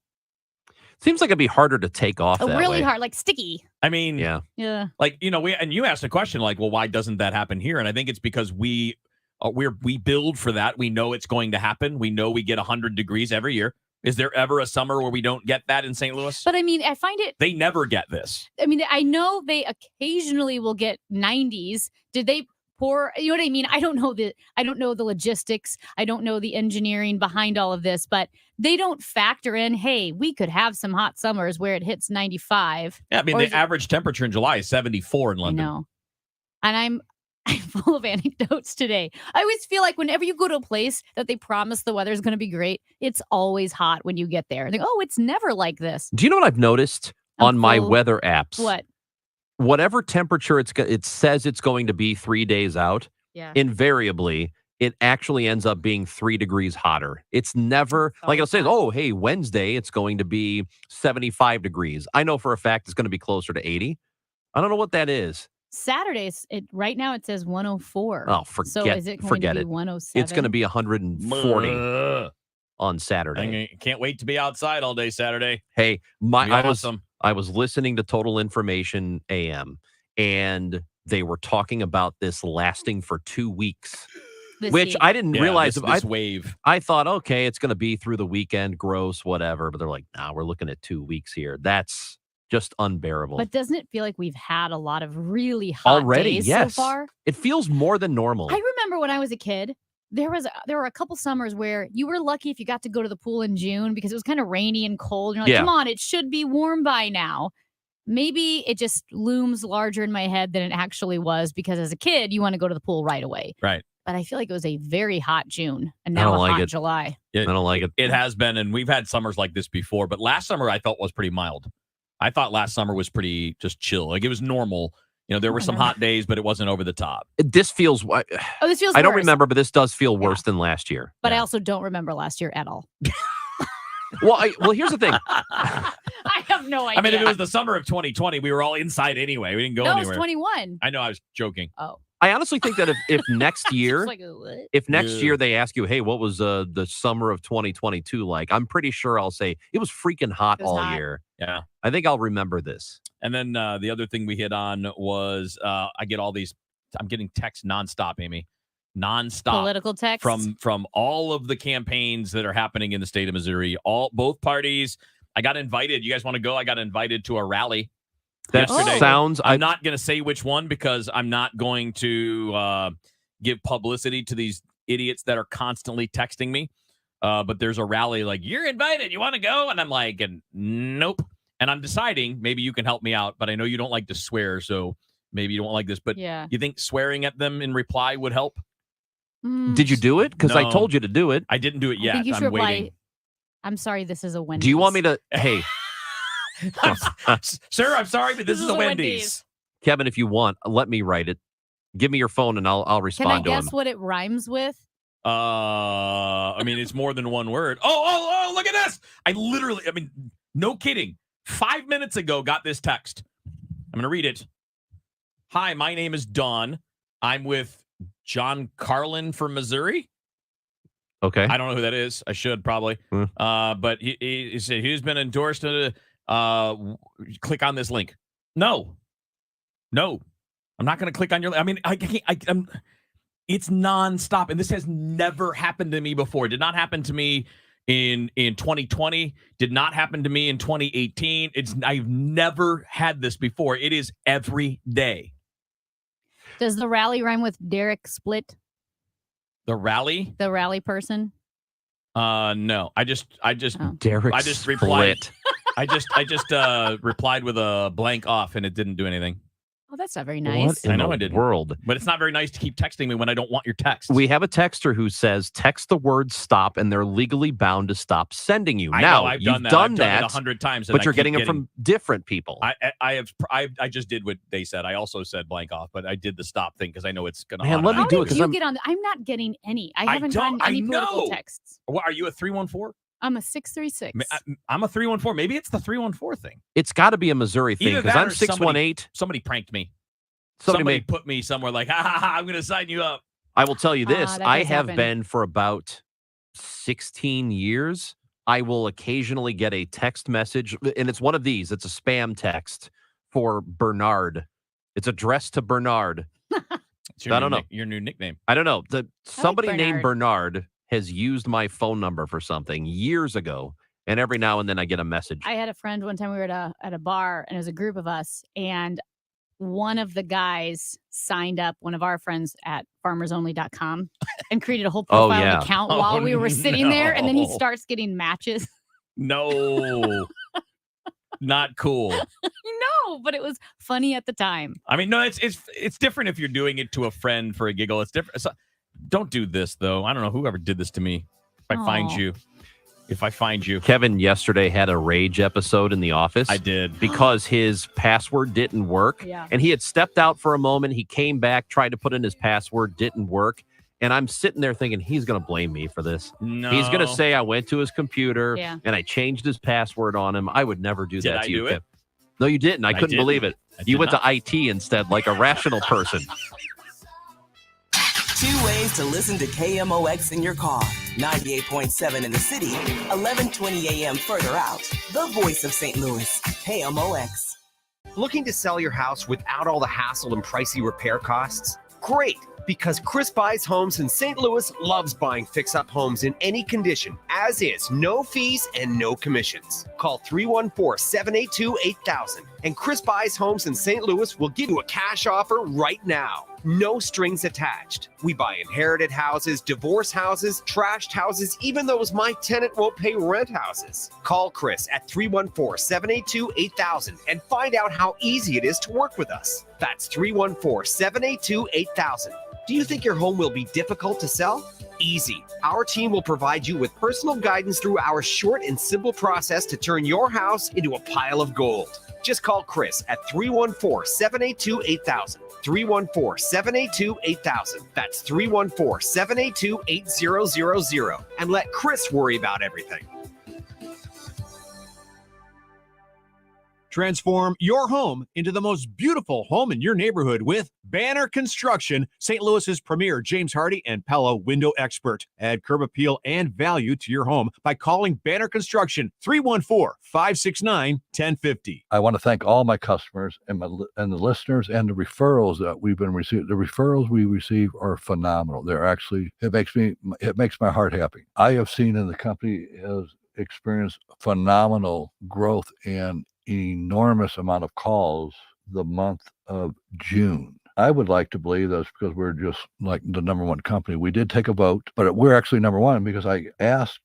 Seems like it'd be harder to take off.
Really hard, like sticky.
I mean,
yeah.
Like, you asked a question like, well, why doesn't that happen here? And I think it's because we build for that. We know it's going to happen. We know we get 100 degrees every year. Is there ever a summer where we don't get that in St. Louis?
But I mean, I find it.
They never get this.
I mean, I know they occasionally will get 90s. Did they? You know what I mean? I don't know the logistics. I don't know the engineering behind all of this, but they don't factor in, hey, we could have some hot summers where it hits 95.
Yeah, I mean, the average temperature in July is 74 in London.
I know. And I'm full of anecdotes today. I always feel like whenever you go to a place that they promise the weather is going to be great, it's always hot when you get there. And they go, oh, it's never like this.
Do you know what I've noticed on my weather apps?
What?
Whatever temperature it says it's going to be 3 days out, invariably, it actually ends up being 3 degrees hotter. It's never, like it'll say, oh, hey, Wednesday, it's going to be 75 degrees. I know for a fact it's going to be closer to 80. I don't know what that is.
Saturdays, right now it says 104.
Oh, forget it.
So is it going to be 107?
It's going to be 140. on Saturday.
I can't wait to be outside all day Saturday.
Hey,
Awesome.
I was listening to Total Information AM, and they were talking about this lasting for 2 weeks. Which I didn't realize.
This wave.
I thought, okay, it's going to be through the weekend, gross, whatever. But they're like, nah, we're looking at 2 weeks here. That's just unbearable.
But doesn't it feel like we've had a lot of really hot days so far?
It feels more than normal.
I remember when I was a kid, there were a couple summers where you were lucky if you got to go to the pool in June because it was kind of rainy and cold. You're like, come on, it should be warm by now. Maybe it just looms larger in my head than it actually was because as a kid, you want to go to the pool right away.
Right.
But I feel like it was a very hot June and now a hot July.
I don't like it.
It has been, and we've had summers like this before, but last summer I felt was pretty mild. I thought last summer was pretty just chill. Like it was normal. You know, there were some hot days, but it wasn't over the top.
This feels...
this feels
I don't
worse.
remember, but this does feel worse than last year.
But I also don't remember last year at all.
Well, here's the thing.
I have no idea.
I mean, if it was the summer of 2020, we were all inside anyway. We didn't go anywhere.
No, it was 21.
I know, I was joking.
Oh.
I honestly think that if next year,
Like, what?
if next year they ask you, hey, what was the summer of 2022 like? I'm pretty sure I'll say it was freaking hot all year.
Yeah.
I think I'll remember this.
And then the other thing we hit on was I get all these, I'm getting texts nonstop, Amy. Nonstop.
Political texts?
From all of the campaigns that are happening in the state of Missouri. Both parties. I got invited. You guys want to go? I got invited to a rally.
That
yesterday.
sounds...
I'm not going to say which one because I'm not going to give publicity to these idiots that are constantly texting me. But there's a rally like, you're invited. You want to go? And I'm like, nope. And I'm deciding, maybe you can help me out, but I know you don't like to swear, so maybe you don't like this. But you think swearing at them in reply would help?
Did you do it? Because I
No.
told you to do it.
I didn't do it
I
yet.
think you should
I'm waiting.
reply, I'm sorry, this is a Wendy's.
Do you want me to... Hey...
Sir, I'm sorry, but this is a Wendy's.
Kevin, if you want, let me write it. Give me your phone and I'll
Can
respond
I
to him.
guess what it rhymes with?
I mean, it's more than one word. Oh, look at this. No kidding. 5 minutes ago, got this text. I'm going to read it. Hi, my name is Dawn. I'm with John Carlin from Missouri.
Okay.
I don't know who that is. I should probably. But he said he's been endorsed. Click on this link. No, I'm not going to click on your. I mean, I'm. It's nonstop, and this has never happened to me before. It did not happen to me in 2020. Did not happen to me in 2018. I've never had this before. It is every day.
Does the rally rhyme with Derek Split?
The rally?
The rally person?
No. I just
Derek
I just replied.
Split.
I just replied with a blank off, and it didn't do anything.
Oh, that's not very nice.
I know I didn't.
World.
But it's not very nice to keep texting me when I don't want your text.
We have a texter who says, text the word stop, and they're legally bound to stop sending you.
I
now,
know, I've
you've
done that.
done
I've
that
done it 100 times. and
but
I
you're
keep
getting them from different people.
I just did what they said. I also said blank off, but I did the stop thing because I know it's going to.
Man, let me do it
because you get on. I'm not getting any. I haven't gotten any political texts.
What are you, a 314?
I'm a 636.
I'm a 314. Maybe it's the 314 thing.
It's got to be a Missouri thing because I'm 618.
Somebody pranked me.
Somebody
Somebody put me somewhere like, I'm going to sign you up.
I will tell you this.
that
I
does
have
happen.
been for about 16 years. I will occasionally get a text message, and it's one of these. It's a spam text for Bernard. It's addressed to Bernard. I don't know.
Your new nickname.
I don't know. Somebody named
Bernard.
Bernard has used my phone number for something years ago, and every now and then I get a message.
I had a friend one time. We were at a bar, and it was a group of us, and one of the guys signed up, one of our friends, at farmersonly.com and created a whole profile account while we were sitting there, and then he starts getting matches.
No. Not cool.
No, but it was funny at the time.
I mean, no, it's different if you're doing it to a friend for a giggle. It's different. So, don't do this, though. I don't know whoever did this to me. If I find you.
Kevin yesterday had a rage episode in the office.
I did.
Because his password didn't work.
Yeah.
And he had stepped out for a moment. He came back, tried to put in his password, didn't work. And I'm sitting there thinking, he's going to blame me for this.
No.
He's going to say I went to his computer and I changed his password on him. I would never do that to you, Kev. No, you didn't. I couldn't believe it. You went to IT instead, like a rational person.
2 ways to listen to KMOX in your car. 98.7 in the city, 1120 AM further out. The voice of St. Louis, KMOX.
Looking to sell your house without all the hassle and pricey repair costs? Great, because Chris Buys Homes in St. Louis loves buying fix-up homes in any condition, as is, no fees and no commissions. Call 314-782-8000, and Chris Buys Homes in St. Louis will give you a cash offer right now. No strings attached. We buy inherited houses, divorce houses, trashed houses, even those my tenant won't pay rent houses. Call Chris at 314-782-8000 and find out how easy it is to work with us. That's 314-782-8000. Do you think your home will be difficult to sell? Easy. Our team will provide you with personal guidance through our short and simple process to turn your house into a pile of gold. Just call Chris at 314-782-8000. 314-782-8000. That's 314-782-8000. And let Chris worry about everything.
Transform your home into the most beautiful home in your neighborhood with Banner Construction, St. Louis's premier James Hardy and Pella window expert. Add curb appeal and value to your home by calling Banner Construction 314-569-1050.
I want to thank all my customers and the listeners and the referrals that we've been receiving. The referrals we receive are phenomenal. They're actually, it makes my heart happy. I have seen in the company has experienced phenomenal growth and enormous amount of calls the month of June. I would like to believe that's because we're just like the number one company. We did take a vote, but we're actually number one because I asked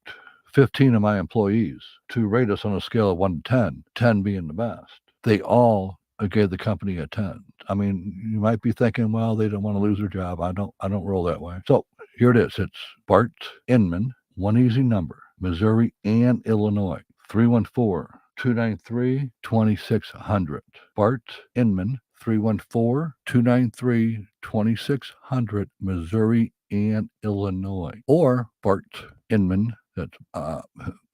15 of my employees to rate us on a scale of 1 to 10, 10 being the best. They all gave the company a 10. I mean, you might be thinking, well, they don't want to lose their job. I don't roll that way. So here it is. It's Bart Inman, one easy number, Missouri and Illinois, 314-293-2600. Bart Inman, 314-293-2600, Missouri and Illinois. Or Bart Inman, that's, I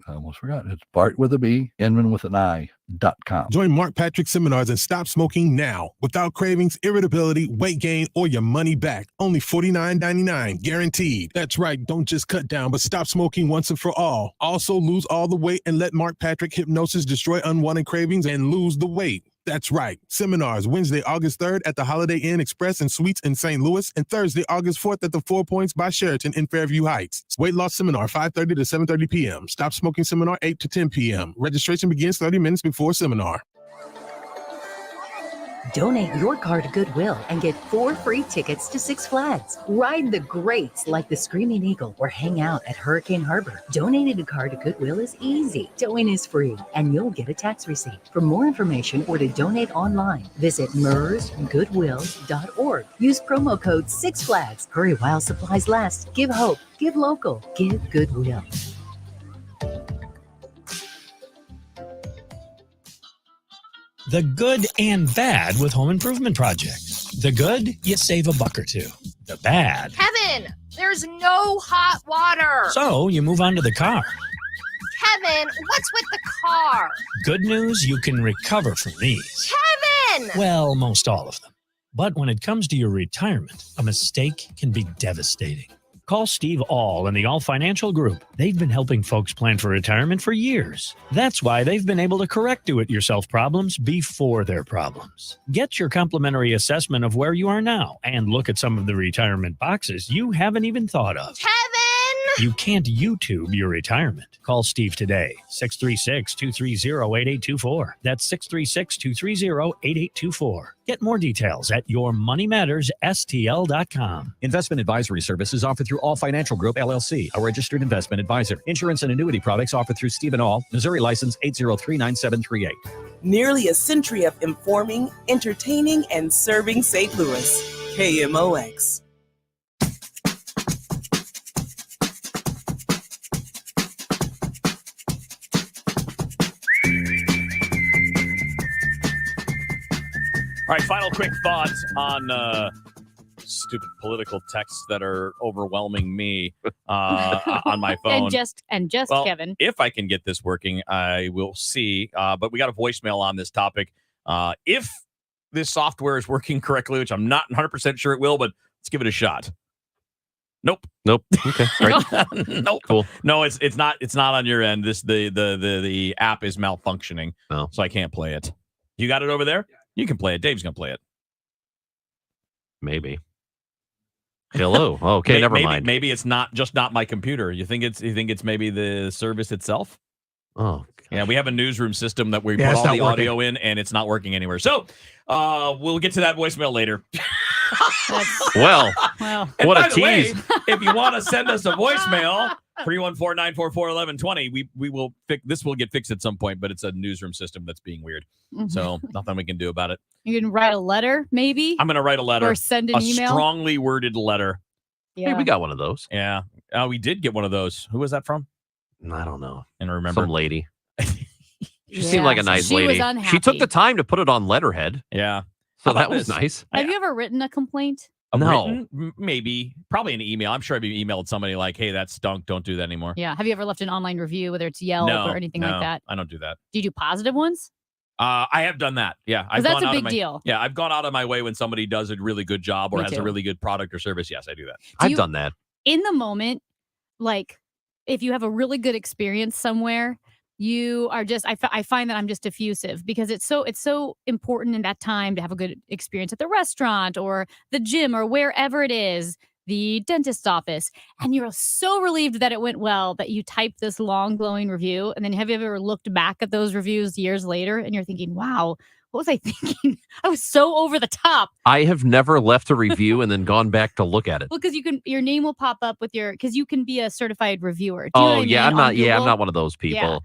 almost forgot. It's Bart with a B, Inman with an I.com.
Join Mark Patrick seminars and stop smoking now. Without cravings, irritability, weight gain, or your money back. Only $49.99, guaranteed. That's right. Don't just cut down, but stop smoking once and for all. Also lose all the weight and let Mark Patrick hypnosis destroy unwanted cravings and lose the weight. That's right. Seminars Wednesday, August 3rd at the Holiday Inn Express and Suites in St. Louis, and Thursday, August 4th at the 4 Points by Sheraton in Fairview Heights. Weight loss seminar 5:30 to 7:30 p.m. Stop smoking seminar 8 to 10 p.m. Registration begins 30 minutes before seminar.
Donate your car to Goodwill and get 4 free tickets to Six Flags. Ride the greats like the Screaming Eagle or hang out at Hurricane Harbor. Donating a car to Goodwill is easy. Towing is free, and you'll get a tax receipt. For more information or to donate online, visit mersgoodwill.org. Use promo code SixFlags. Hurry while supplies last. Give hope. Give local. Give Goodwill.
The good and bad with home improvement projects. The good, you save a buck or two. The bad,
Kevin, there's no hot water.
so you move on to the car.
Kevin, what's with the car?
Good news, you can recover from these.
Kevin!
Well, most all of them. But when it comes to your retirement, a mistake can be devastating. Call Steve All and the All Financial Group. They've been helping folks plan for retirement for years. That's why they've been able to correct do-it-yourself problems before they're problems. Get your complimentary assessment of where you are now and look at some of the retirement boxes you haven't even thought of.
Kevin!
You can't YouTube your retirement. Call Steve today, 636-230-8824. That's 636-230-8824. Get more details at yourmoneymattersstl.com.
Investment advisory services offered through All Financial Group, LLC, a registered investment advisor. Insurance and annuity products offered through Stephen All, Missouri license 8039738.
Nearly a century of informing, entertaining, and serving St. Louis. KMOX.
All right, final quick thought on stupid political texts that are overwhelming me on my phone.
And just
well,
Kevin.
If I can get this working, I will see. But we got a voicemail on this topic. If this software is working correctly, which I'm not 100% sure it will, but let's give it a shot. Nope.
Okay, great.
Nope.
Cool.
No, it's not on your end. The app is malfunctioning.
No.
So I can't play it. You got it over there? You can play it. Dave's gonna play it.
Maybe. Hello. Okay, never mind.
Maybe it's not my computer. You think it's maybe the service itself?
Oh.
Yeah, we have a newsroom system that we
Yeah,
put
it's
all
not
the
working.
audio in, and it's not working anywhere. So we'll get to that voicemail later.
Well,
And
what
by
a
the way,
tease.
if you want to send us a voicemail, 314-944-1120, we will this will get fixed at some point, but it's a newsroom system that's being weird. So nothing we can do about it.
You can write a letter, maybe.
I'm going to write a letter.
Or send an email.
A strongly worded letter.
Yeah.
Hey, we got one of those.
Yeah. We did get one of those. Who was that from?
I don't know.
And remember.
Some lady. She seemed like a nice
she was
lady.
unhappy.
She took the time to put it on letterhead.
Yeah.
So
How
that
about
was
this?
nice.
Have you ever written a complaint?
Written? Maybe. Probably an email. I'm sure I've emailed somebody like, hey, that stunk. Don't do that anymore.
Yeah. Have you ever left an online review, whether it's Yelp or anything like that?
I don't do that.
Do you do positive ones?
I have done that. Yeah. I've
that's
gone
a
out of
big
my-
deal.
Yeah. I've gone out of my way when somebody does a really good job or
Me
has a
too.
really good product or service. Yes, I do that.
I've done that.
In the moment, like if you have a really good experience somewhere, you are just I find that I'm just effusive because it's so important in that time to have a good experience at the restaurant or the gym or wherever it is, the dentist's office, and you're so relieved that it went well that you type this long glowing review. And then have you ever looked back at those reviews years later and you're thinking, wow, what was I thinking? I was so over the top.
I have never left a review and then gone back to look at it.
Well, because your name will pop up with because you can be a certified reviewer. Do you know
Oh
what I
yeah,
mean?
I'm not.
On
Yeah, I'm
Google.
not one of those people.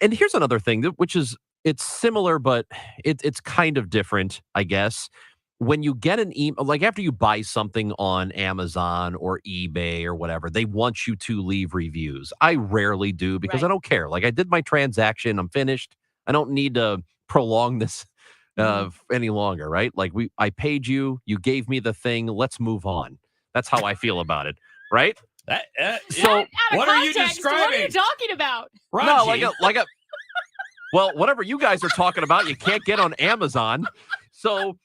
And here's another thing, which is it's similar, but it's kind of different, I guess. When you get an email, like after you buy something on Amazon or eBay or whatever, they want you to leave reviews. I rarely do because I don't care. Like I did my transaction, I'm finished. I don't need to prolong this any longer, right? Like I paid you, you gave me the thing. Let's move on. That's how I feel about it, right? So
what are you
What are
describing?
you talking about?
no, like a. Well, whatever you guys are talking about, you can't get on Amazon. So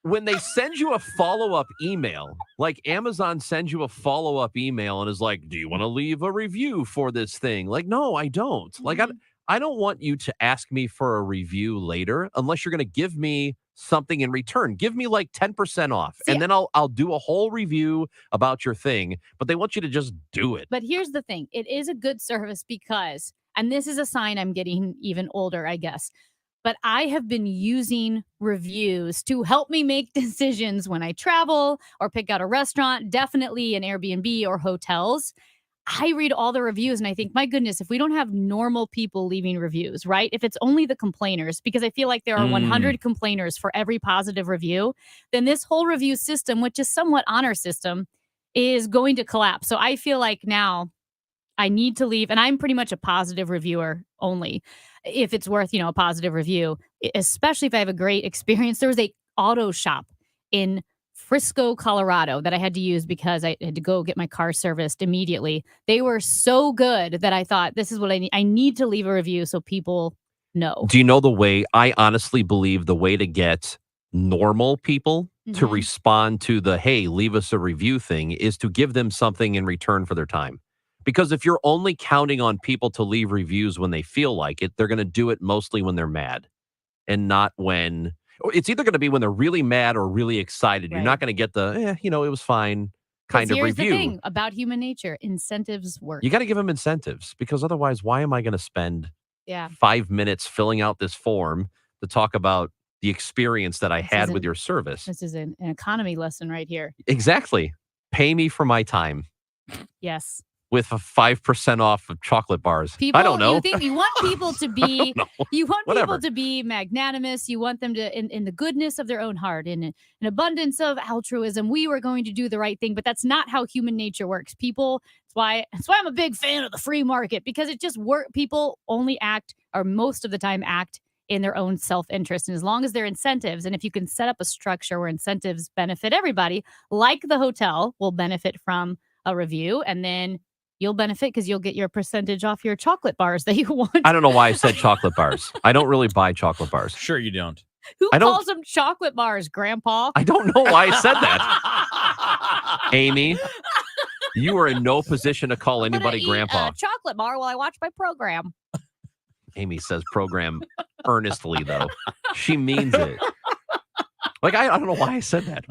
when they send you a follow-up email, like Amazon sends you a follow-up email and is like, "Do you want to leave a review for this thing?" Like, no, I don't. Like, I don't want you to ask me for a review later unless you're going to give me something in return. Give me like 10% off, and then I'll do a whole review about your thing. But they want you to just do it.
But here's the thing. It is a good service because, and this is a sign I'm getting even older, I guess, but I have been using reviews to help me make decisions when I travel or pick out a restaurant, definitely in Airbnb or hotels. I read all the reviews and I think, my goodness, if we don't have normal people leaving reviews, right? If it's only the complainers, because I feel like there are 100 complainers for every positive review, then this whole review system, which is somewhat honor system, is going to collapse. So I feel like now I need to leave, and I'm pretty much a positive reviewer only if it's worth, a positive review, especially if I have a great experience. There was a auto shop in Frisco, Colorado that I had to use because I had to go get my car serviced immediately. They were so good that I thought, this is what I need. I need to leave a review so people know.
Do you know the way? I honestly believe the way to get normal people to respond to the, hey, leave us a review thing is to give them something in return for their time. Because if you're only counting on people to leave reviews when they feel like it, they're going to do it mostly when they're mad and not when it's either going to be when they're really mad or really excited. You're not going to get the, it was fine kind of
Here's
review.
the thing about human nature. Incentives work.
You got to give them incentives because otherwise, why am I going to spend 5 minutes filling out this form to talk about the experience that I had with your service?
This is an economy lesson right here.
Exactly. Pay me for my time
Yes.
with a 5% off of chocolate bars.
People,
I don't know.
You want people to be, you want
Whatever.
people to be magnanimous. You want them to, in the goodness of their own heart, in an abundance of altruism, we were going to do the right thing. But that's not how human nature works. People, that's why I'm a big fan of the free market, because it just people only act, or most of the time act, in their own self-interest. And as long as there are incentives, and if you can set up a structure where incentives benefit everybody, like the hotel will benefit from a review, and then you'll benefit because you'll get your percentage off your chocolate bars that you want.
I don't know why I said chocolate bars. I don't really buy chocolate bars.
Sure you don't.
Who
I don't-
calls them chocolate bars, Grandpa?
I don't know why I said that. Amy, You are in no position to call
I'm gonna
anybody
eat
grandpa.
a chocolate bar while I watch my program.
Amy says program earnestly, though. She means it. Like, I don't know why I said that.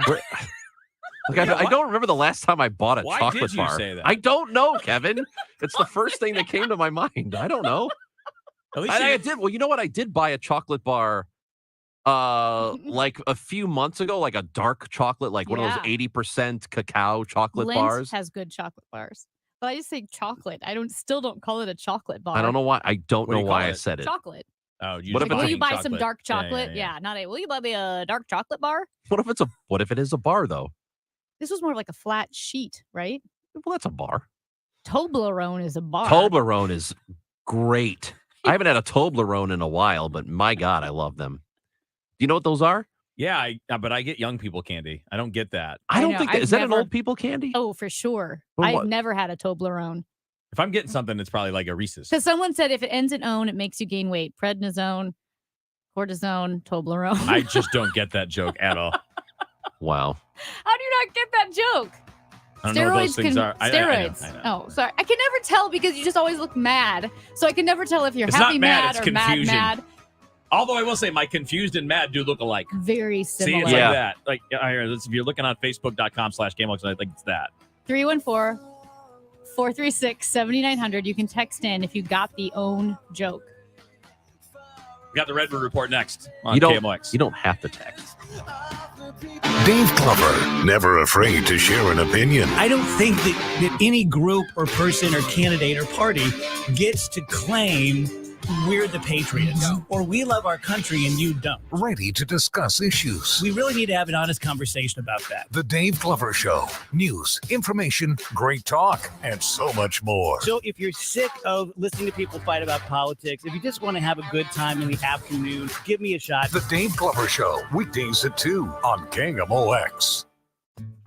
I don't remember the last time I bought a
Why
chocolate
did you
bar.
say that?
I don't know, Kevin. It's the first thing that came to my mind. I don't know.
At least
I did. Well, you know what? I did buy a chocolate bar like a few months ago, like a dark chocolate, like one of those 80% cacao chocolate
Lindt
bars.
has good chocolate bars. But I just say chocolate. Still don't call it a chocolate bar.
I don't know why. I don't
What do
know
you call
why I
it?
said it.
Chocolate.
Oh,
What
Like,
if
will
it's
you
a
buy some dark
Yeah,
chocolate?
yeah.
Not a. Will you buy me a dark chocolate bar?
What if it is a bar though?
This was more of like a flat sheet, right?
Well, that's a bar.
Toblerone is a bar.
Toblerone is great. I haven't had a Toblerone in a while, but my God, I love them. Do you know what those are?
Yeah, but I get young people candy. I don't get that.
I don't
know,
think
I've
is that an
never-
old people candy?
Oh, for sure.
But
I've
what-
never had a Toblerone.
If I'm getting something, it's probably like a Reese's.
Because someone said if it ends in "own," it makes you gain weight. Prednisone, cortisone, Toblerone.
I just don't get that joke at all.
Wow.
How do you not get that joke?
I don't know what those things are. I know,
Steroids.
I know.
Oh, sorry. I can never tell because you just always look mad. So I can never tell if you're
It's
happy
not mad,
mad
it's
or
confusion.
mad.
Although I will say my confused and mad do look alike.
Very
See,
similar.
it's like that. Like, if you're looking on Facebook.com/GameWatch, I think it's that.
314-436-7900. You can text in if you got the own joke.
We got the Redbird Report next on
You don't
KMOX.
You don't have to text.
Dave Glover, never afraid to share an opinion.
I don't think that any group or person or candidate or party gets to claim we're the patriots or we love our country and you don't.
Ready to discuss issues.
We really need to have an honest conversation about that.
The Dave Glover Show. News, information, great talk, and so much more.
So if you're sick of listening to people fight about politics, if you just want to have a good time in the afternoon, give me a shot.
The Dave Glover Show. Weekdays at 2 on KMOX.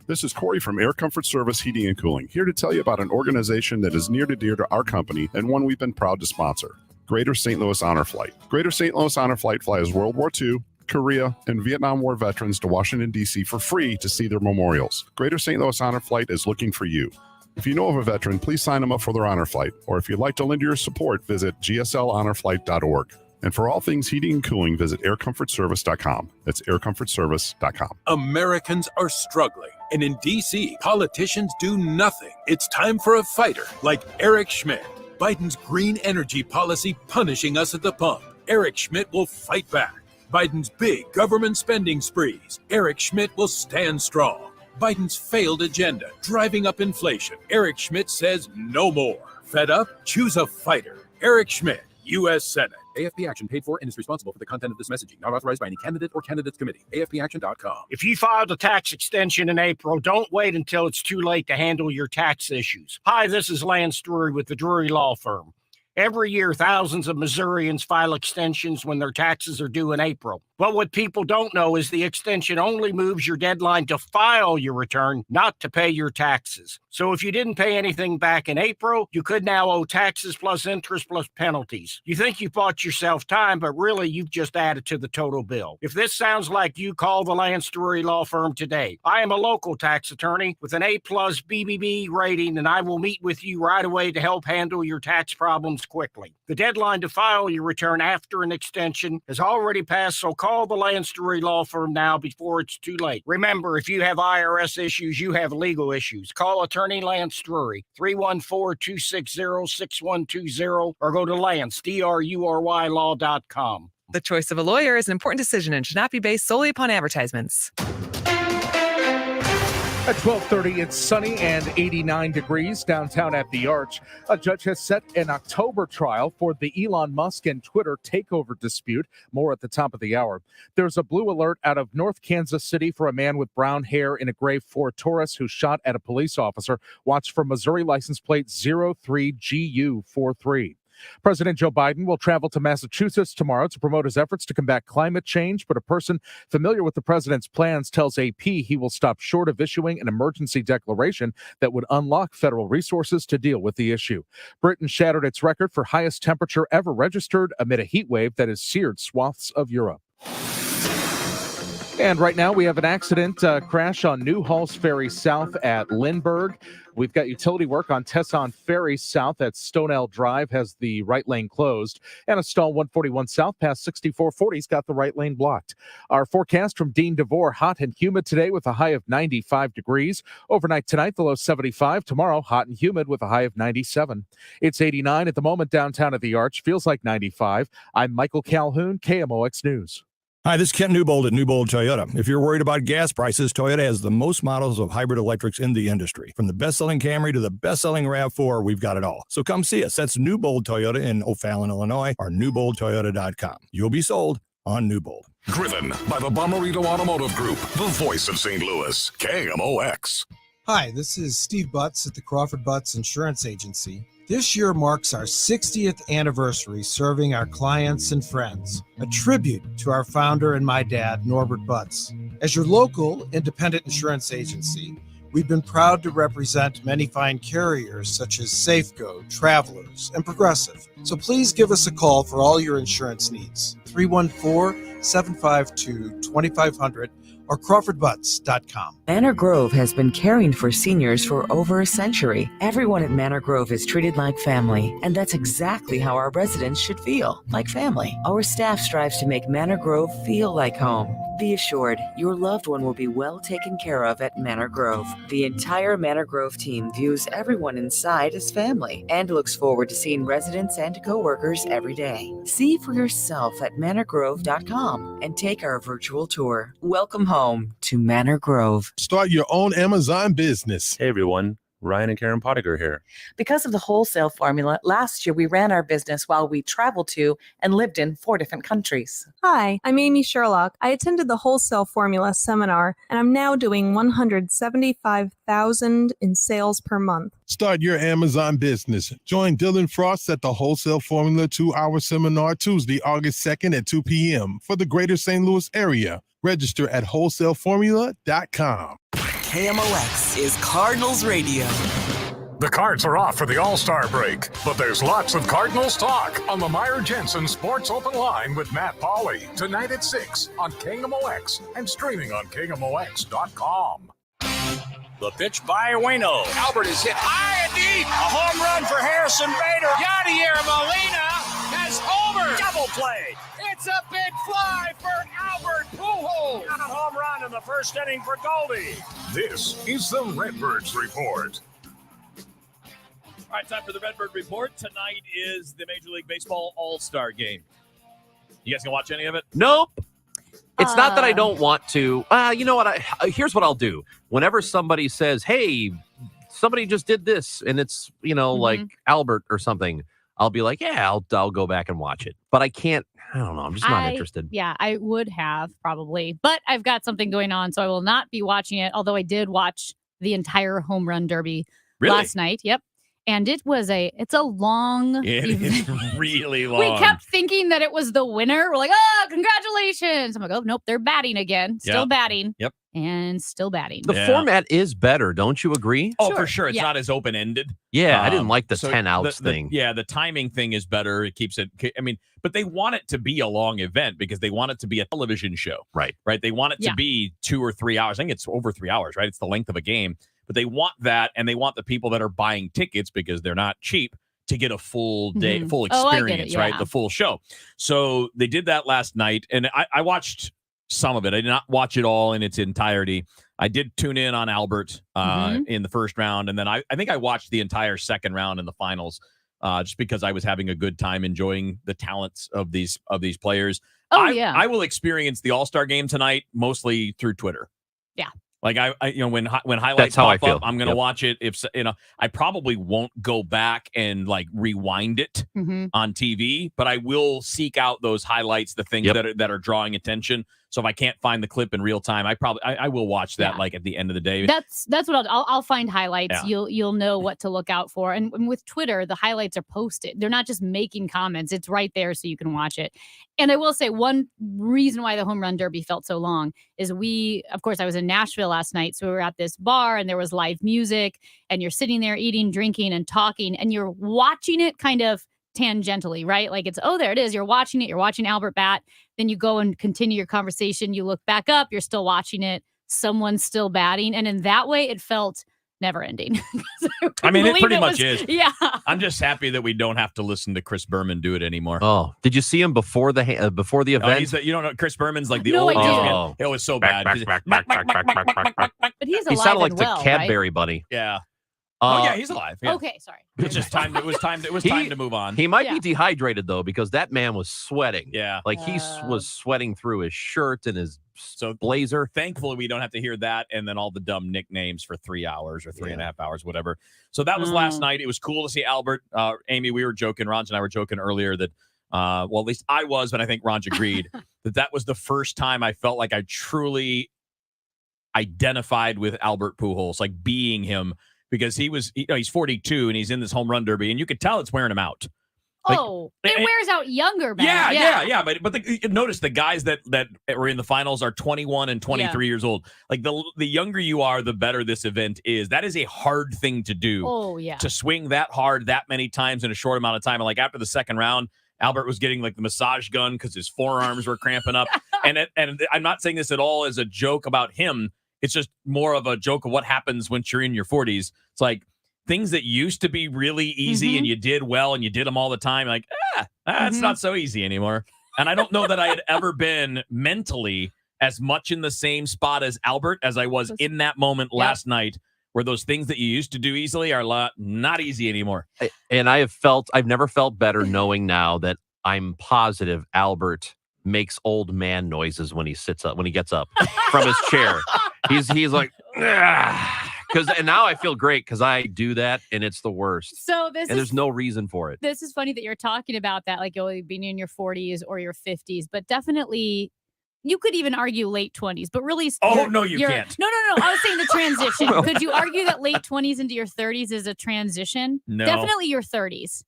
This is Corey from Air Comfort Service Heating and Cooling, here to tell you about an organization that is near and dear to our company and one we've been proud to sponsor. Greater St. Louis Honor Flight. Greater St. Louis Honor Flight flies World War II, Korea, and Vietnam War veterans to Washington, D.C. for free to see their memorials. Greater St. Louis Honor Flight is looking for you. If you know of a veteran, please sign them up for their honor flight, or if you'd like to lend your support, visit gslhonorflight.org. And for all things heating and cooling, visit aircomfortservice.com. That's aircomfortservice.com.
Americans are struggling, and in D.C., politicians do nothing. It's time for a fighter like Eric Schmidt. Biden's green energy policy punishing us at the pump. Eric Schmidt will fight back. Biden's big government spending sprees. Eric Schmidt will stand strong. Biden's failed agenda, driving up inflation. Eric Schmidt says no more. Fed up? Choose a fighter. Eric Schmidt, U.S. Senate. AFP Action paid for and is responsible for the content of this messaging. Not authorized by any candidate or candidates committee. AFPAction.com.
If you filed a tax extension in April, don't wait until it's too late to handle your tax issues. Hi, this is Lance Drury with the Drury Law Firm. Every year, thousands of Missourians file extensions when their taxes are due in April. But what people don't know is the extension only moves your deadline to file your return, not to pay your taxes. So if you didn't pay anything back in April, you could now owe taxes plus interest plus penalties. You think you bought yourself time, but really you've just added to the total bill. If this sounds like you, call the Lance Drury Law Firm today. I am a local tax attorney with an A+ BBB rating, and I will meet with you right away to help handle your tax problems quickly. The deadline to file your return after an extension has already passed, so call the Lance Drury Law Firm now before it's too late. Remember, if you have IRS issues, you have legal issues. Call attorney Lance Drury, 314-260-6120, or go to lance.drurylaw.com.
The choice of a lawyer is an important decision and should not be based solely upon advertisements.
At 12:30, it's sunny and 89 degrees downtown at the Arch. A judge has set an October trial for the Elon Musk and Twitter takeover dispute. More at the top of the hour. There's a blue alert out of North Kansas City for a man with brown hair in a gray Ford Taurus who shot at a police officer. Watch for Missouri license plate 03GU43. President Joe Biden will travel to Massachusetts tomorrow to promote his efforts to combat climate change, but a person familiar with the president's plans tells AP he will stop short of issuing an emergency declaration that would unlock federal resources to deal with the issue. Britain shattered its record for highest temperature ever registered amid a heat wave that has seared swaths of Europe. And right now we have an accident crash on New Halls Ferry South at Lindbergh. We've got utility work on Tesson Ferry South at Stonell Drive, has the right lane closed. And a stall 141 South past 6440's got the right lane blocked. Our forecast from Dean DeVore, hot and humid today with a high of 95 degrees. Overnight tonight, the low 75. Tomorrow, hot and humid with a high of 97. It's 89 at the moment downtown at the Arch. Feels like 95. I'm Michael Calhoun, KMOX News.
Hi, this is Kent Newbold at Newbold Toyota. If you're worried about gas prices, Toyota has the most models of hybrid electrics in the industry. From the best-selling Camry to the best-selling RAV4, we've got it all. So come see us. That's Newbold Toyota in O'Fallon, Illinois, or newboldtoyota.com. You'll be sold on Newbold.
Driven by the Bommarito Automotive Group, the voice of St. Louis, KMOX.
Hi, this is Steve Butts at the Crawford Butts Insurance Agency. This year marks our 60th anniversary serving our clients and friends, a tribute to our founder and my dad, Norbert Butts. As your local independent insurance agency, we've been proud to represent many fine carriers such as Safeco, Travelers, and Progressive. So please give us a call for all your insurance needs. 314-752-2500 or CrawfordButts.com.
Manor Grove has been caring for seniors for over a century. Everyone at Manor Grove is treated like family, and that's exactly how our residents should feel, like family. Our staff strives to make Manor Grove feel like home. Be assured, your loved one will be well taken care of at Manor Grove. The entire Manor Grove team views everyone inside as family and looks forward to seeing residents and coworkers every day. See for yourself at manorgrove.com and take our virtual tour. Welcome home to Manor Grove.
Start your own Amazon business.
Hey everyone, Ryan and Karen Pottinger here.
Because of the wholesale formula, last year we ran our business while we traveled to and lived in 4 different countries.
Hi, I'm Amy Sherlock. I attended the Wholesale Formula seminar, and I'm now doing $175,000 in sales per month.
Start your Amazon business. Join Dylan Frost at the Wholesale Formula 2-hour seminar Tuesday, August 2nd at 2 p.m. for the greater St. Louis area. Register at wholesaleformula.com.
KMOX is Cardinals Radio.
The Cards are off for the All-Star break, but there's lots of Cardinals talk on the Meyer Jensen Sports Open Line with Matt Pauley tonight at 6 on KMOX and streaming on KMOX.com.
The pitch by Waino. Albert is hit high and deep. A home run for Harrison Bader. Yadier Molina has homered. Double play. It's a big fly for Albert Pujols. A home run in the first inning for Goldie.
This is the Redbirds Report.
All right, time for the Redbird Report. Tonight is the Major League Baseball All-Star Game. You guys gonna watch any of it?
Nope. It's not that I don't want to. You know what? Here's what I'll do. Whenever somebody says, hey, somebody just did this, and it's, like Albert or something, I'll be like, yeah, I'll go back and watch it. But I can't. I don't know. I'm just not interested.
Yeah, I would have probably. But I've got something going on, so I will not be watching it, although I did watch the entire Home Run Derby last night. Yep. And it's a long
It's really long.
We kept thinking that it was the winner. We're like, oh, congratulations. I'm like, oh, nope, they're batting again. Still batting.
Yep.
And still batting.
The format is better, don't you agree?
Oh, for sure. It's not as open-ended.
Yeah, I didn't like the 10 outs thing.
Yeah, the timing thing is better. It keeps it, but they want it to be a long event because they want it to be a television show.
Right.
Right. They want it to be 2 or 3 hours. I think it's over 3 hours, right? It's the length of a game. But they want that, and they want the people that are buying tickets because they're not cheap to get a full day, full experience, right? The full show. So they did that last night, and I watched some of it. I did not watch it all in its entirety. I did tune in on Albert in the first round, and then I think I watched the entire second round in the finals just because I was having a good time enjoying the talents of these players. I will experience the All-Star game tonight mostly through Twitter.
Yeah.
Like when highlights pop up, I'm going to watch it. If I probably won't go back and like rewind it on TV, but I will seek out those highlights, the things that are drawing attention. So if I can't find the clip in real time, I will watch that like at the end of the day.
That's what I'll find highlights. Yeah. You'll know what to look out for. And with Twitter, the highlights are posted. They're not just making comments. It's right there so you can watch it. And I will say one reason why the Home Run Derby felt so long is of course, I was in Nashville last night. So we were at this bar and there was live music and you're sitting there eating, drinking, and talking, and you're watching it kind of tangentially, right? Like there it is. You're watching it. You're watching Albert bat. Then you go and continue your conversation. You look back up, you're still watching it. Someone's still batting. And in that way, it felt never ending.
I mean, it pretty much is.
Yeah.
I'm just happy that we don't have to listen to Chris Berman do it anymore.
Oh, did you see him before the event?
You don't know, Chris Berman's like the
No,
old
I didn't.
man. It was so bad.
But he's alive
He sounded like
and
the
well,
Cadbury Bunny.
Yeah.
Uh,
Oh yeah, he's alive. Yeah.
Okay, sorry.
It's just time. It was time. It was time to move on.
He might be dehydrated though, because that man was sweating.
Yeah,
like he was sweating through his shirt and his blazer.
Thankfully, we don't have to hear that and then all the dumb nicknames for 3 hours or 3.5 hours, whatever. So that was last night. It was cool to see Albert. Amy, we were joking. Ron and I were joking earlier that, well, at least I was, but I think Ron agreed that was the first time I felt like I truly identified with Albert Pujols, like being him. Because he's 42 and he's in this home run derby, and you could tell it's wearing him out. Like,
it wears out younger men.
Yeah. But notice the guys that were in the finals are 21 and 23 years old. Like the younger you are, the better this event is. That is a hard thing to do.
Oh yeah,
to swing that hard that many times in a short amount of time. And like after the second round, Albert was getting like the massage gun because his forearms were cramping up. and I'm not saying this at all as a joke about him. It's just more of a joke of what happens once you're in your 40s. It's like things that used to be really easy and you did well and you did them all the time. Like, it's not so easy anymore. And I don't know that I had ever been mentally as much in the same spot as Albert as I was in that moment last night, where those things that you used to do easily are not easy anymore.
And I've never felt better knowing now that I'm positive Albert makes old man noises when he gets up from his chair. He's like, and now I feel great because I do that and it's the worst.
So
there's no reason for it.
This is funny that you're talking about that, like being in your 40s or your 50s, but definitely you could even argue late 20s, but really.
No, you can't.
No. I was saying the transition. Could you argue that late 20s into your 30s is a transition?
No.
Definitely your 30s.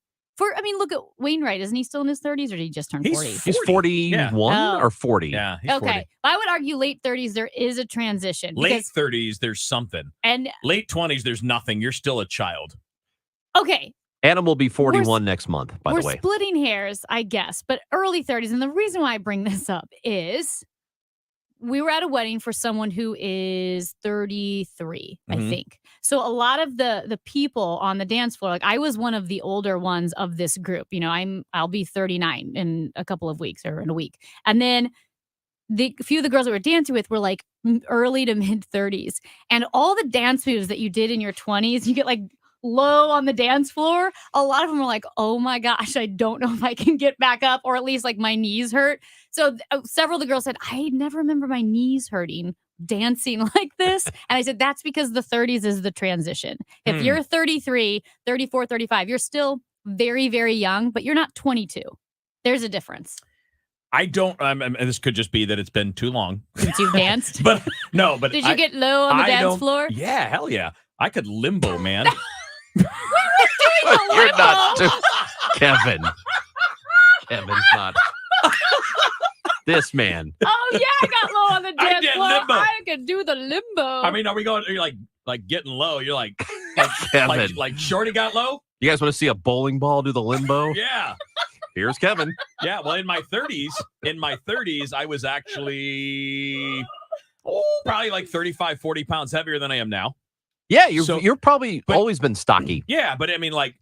Look at Wainwright. Isn't he still in his 30s or did he just turn 40?
He's 41 or 40.
Yeah. He's
Okay.
40.
I would argue late 30s, there is a transition.
Late 30s, there's something.
And
late 20s, there's nothing. You're still a child.
Okay.
Adam will be 41 next month, by the way.
We're splitting hairs, I guess, but early 30s. And the reason why I bring this up is we were at a wedding for someone who is 33, I think. So a lot of the people on the dance floor, like I was one of the older ones of this group. I'll be 39 in a couple of weeks or in a week. And then a few of the girls that we were dancing with were like early to mid 30s. And all the dance moves that you did in your 20s, you get like low on the dance floor. A lot of them were like, oh my gosh, I don't know if I can get back up, or at least like my knees hurt. So several of the girls said, I never remember my knees hurting dancing like this. And I said, that's because the 30s is the transition. If you're 33, 34, 35, you're still very, very young, but you're not 22. There's a difference.
I don't, this could just be that it's been too long
since you've danced.
But did
you get low on the dance floor?
Yeah, hell yeah. I could limbo, man.
You're not Kevin. Kevin's not. This man.
Oh yeah, I got low on the dance floor.
Limbo.
I could do the limbo.
I mean, are you like getting low? You're like
Kevin.
like Shorty got low?
You guys want to see a bowling ball do the limbo?
Yeah.
Here's Kevin.
Yeah, well, in my 30s, I was actually probably like 35, 40 pounds heavier than I am now.
Yeah, you're probably always been stocky.
Yeah, but I mean, like,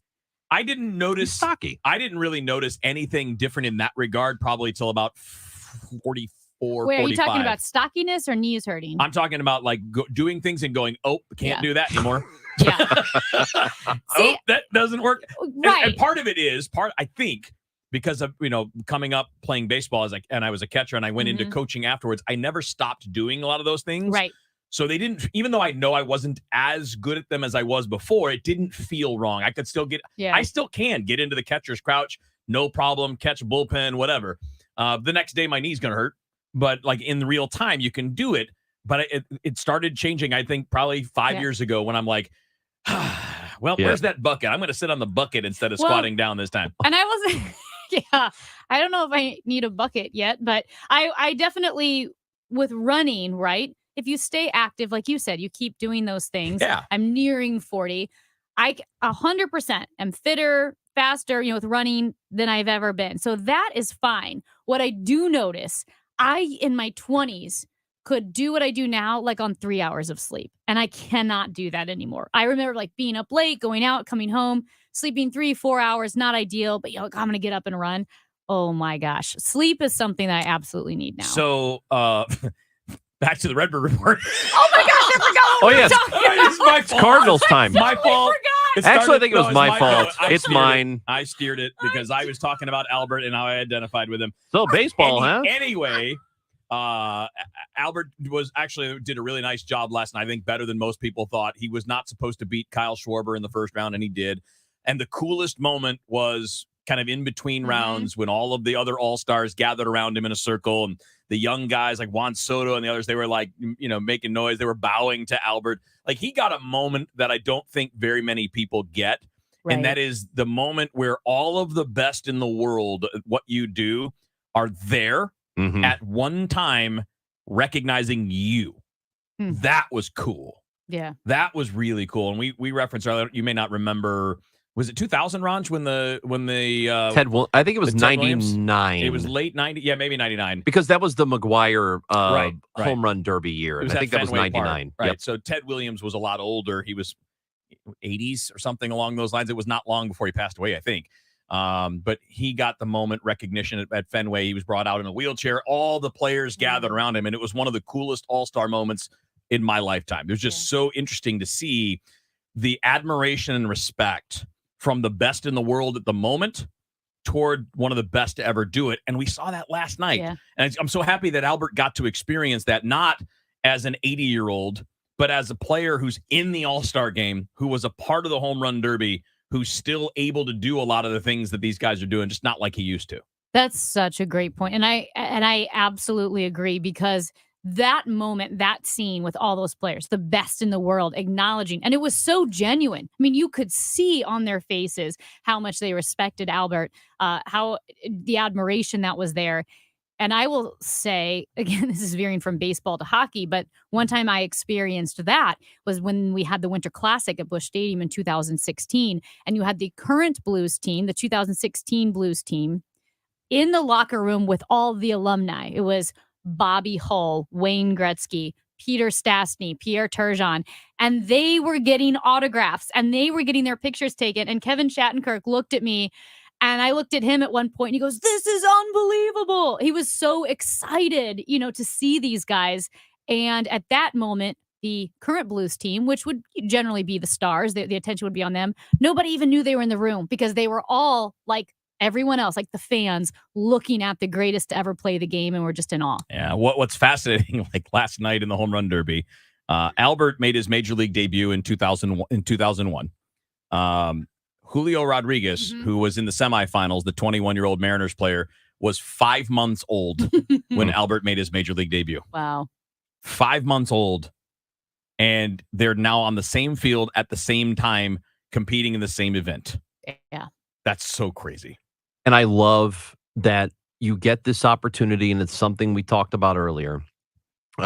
I didn't notice
stocky.
I didn't really notice anything different in that regard probably till about 44,
Wait,
45.
are you talking about stockiness or knees hurting?
I'm talking about like doing things and going, can't do that anymore.
Yeah.
See, that doesn't work.
Right.
And part of it is I think, because of coming up playing baseball and I was a catcher and I went into coaching afterwards, I never stopped doing a lot of those things.
Right.
So they didn't, even though I know I wasn't as good at them as I was before, it didn't feel wrong. I could still I still can get into the catcher's crouch, no problem, catch a bullpen, whatever. The next day my knee's going to hurt, but like in real time, you can do it. But it started changing, I think, probably 5 years ago when I'm like, where's that bucket? I'm going to sit on the bucket instead of squatting down this time.
And I wasn't, I don't know if I need a bucket yet, but I definitely, with running, right? If you stay active, like you said, you keep doing those things.
Yeah.
I'm nearing 40. I 100% am fitter, faster, with running than I've ever been. So that is fine. What I do notice, I, in my 20s, could do what I do now, like on 3 hours of sleep. And I cannot do that anymore. I remember like being up late, going out, coming home, sleeping 3-4 hours, not ideal, but I'm going to get up and run. Oh my gosh. Sleep is something that I absolutely need now.
So, back to the Redbird report.
Oh my gosh, I forgot what we were talking about.
It's my
It's
fault.
Cardinals time.
My fault.
Actually, I think it was my fault. It's mine.
I steered it because I was talking about Albert and how I identified with him.
So baseball, huh?
Anyway, Albert did a really nice job last night. I think better than most people thought. He was not supposed to beat Kyle Schwarber in the first round, and he did. And the coolest moment was kind of in between rounds when all of the other all-stars gathered around him in a circle, and the young guys like Juan Soto and the others, they were like, making noise. They were bowing to Albert. Like, he got a moment that I don't think very many people get. Right. And that is the moment where all of the best in the world, what you do, are there at one time recognizing you. That was cool.
Yeah.
That was really cool. And we referenced earlier, you may not remember, was it 2000, Ronch, when the
I think it was 99.
It was late 90, yeah, maybe 99.
Because that was the McGuire
Right.
home run derby year.
It was
I think that was
Fenway Park,
99.
right?
Yep.
So Ted Williams was a lot older. He was 80s or something along those lines. It was not long before he passed away, I think. But he got the moment recognition at Fenway. He was brought out in a wheelchair. All the players gathered around him, and it was one of the coolest all-star moments in my lifetime. It was just so interesting to see the admiration and respect from the best in the world at the moment toward one of the best to ever do it. And we saw that last night.
Yeah.
And I'm so happy that Albert got to experience that, not as an 80-year-old, but as a player who's in the All-Star game, who was a part of the home run derby, who's still able to do a lot of the things that these guys are doing, just not like he used to.
That's such a great point. And I absolutely agree, because that moment, that scene with all those players, the best in the world, acknowledging, and it was so genuine. I mean, you could see on their faces how much they respected Albert, how the admiration that was there. And I will say, again, this is veering from baseball to hockey, but one time I experienced that was when we had the Winter Classic at Busch Stadium in 2016, and you had the current Blues team, the 2016 Blues team, in the locker room with all the alumni. It was Bobby Hull, Wayne Gretzky, Peter Stastny, Pierre Turgeon, and they were getting autographs and they were getting their pictures taken. And Kevin Shattenkirk looked at me, and I looked at him at one point, and he goes, "This is unbelievable." He was so excited, to see these guys. And at that moment, the current Blues team, which would generally be the stars, the attention would be on them. Nobody even knew they were in the room, because they were all like everyone else, like the fans, looking at the greatest to ever play the game, and we're just in awe.
Yeah, what's fascinating, like last night in the home run derby, Albert made his major league debut in 2001. Julio Rodriguez, who was in the semifinals, the 21-year-old Mariners player, was 5 months old when Albert made his major league debut.
Wow.
5 months old, and they're now on the same field at the same time, competing in the same event.
Yeah.
That's so crazy.
And I love that you get this opportunity, and it's something we talked about earlier.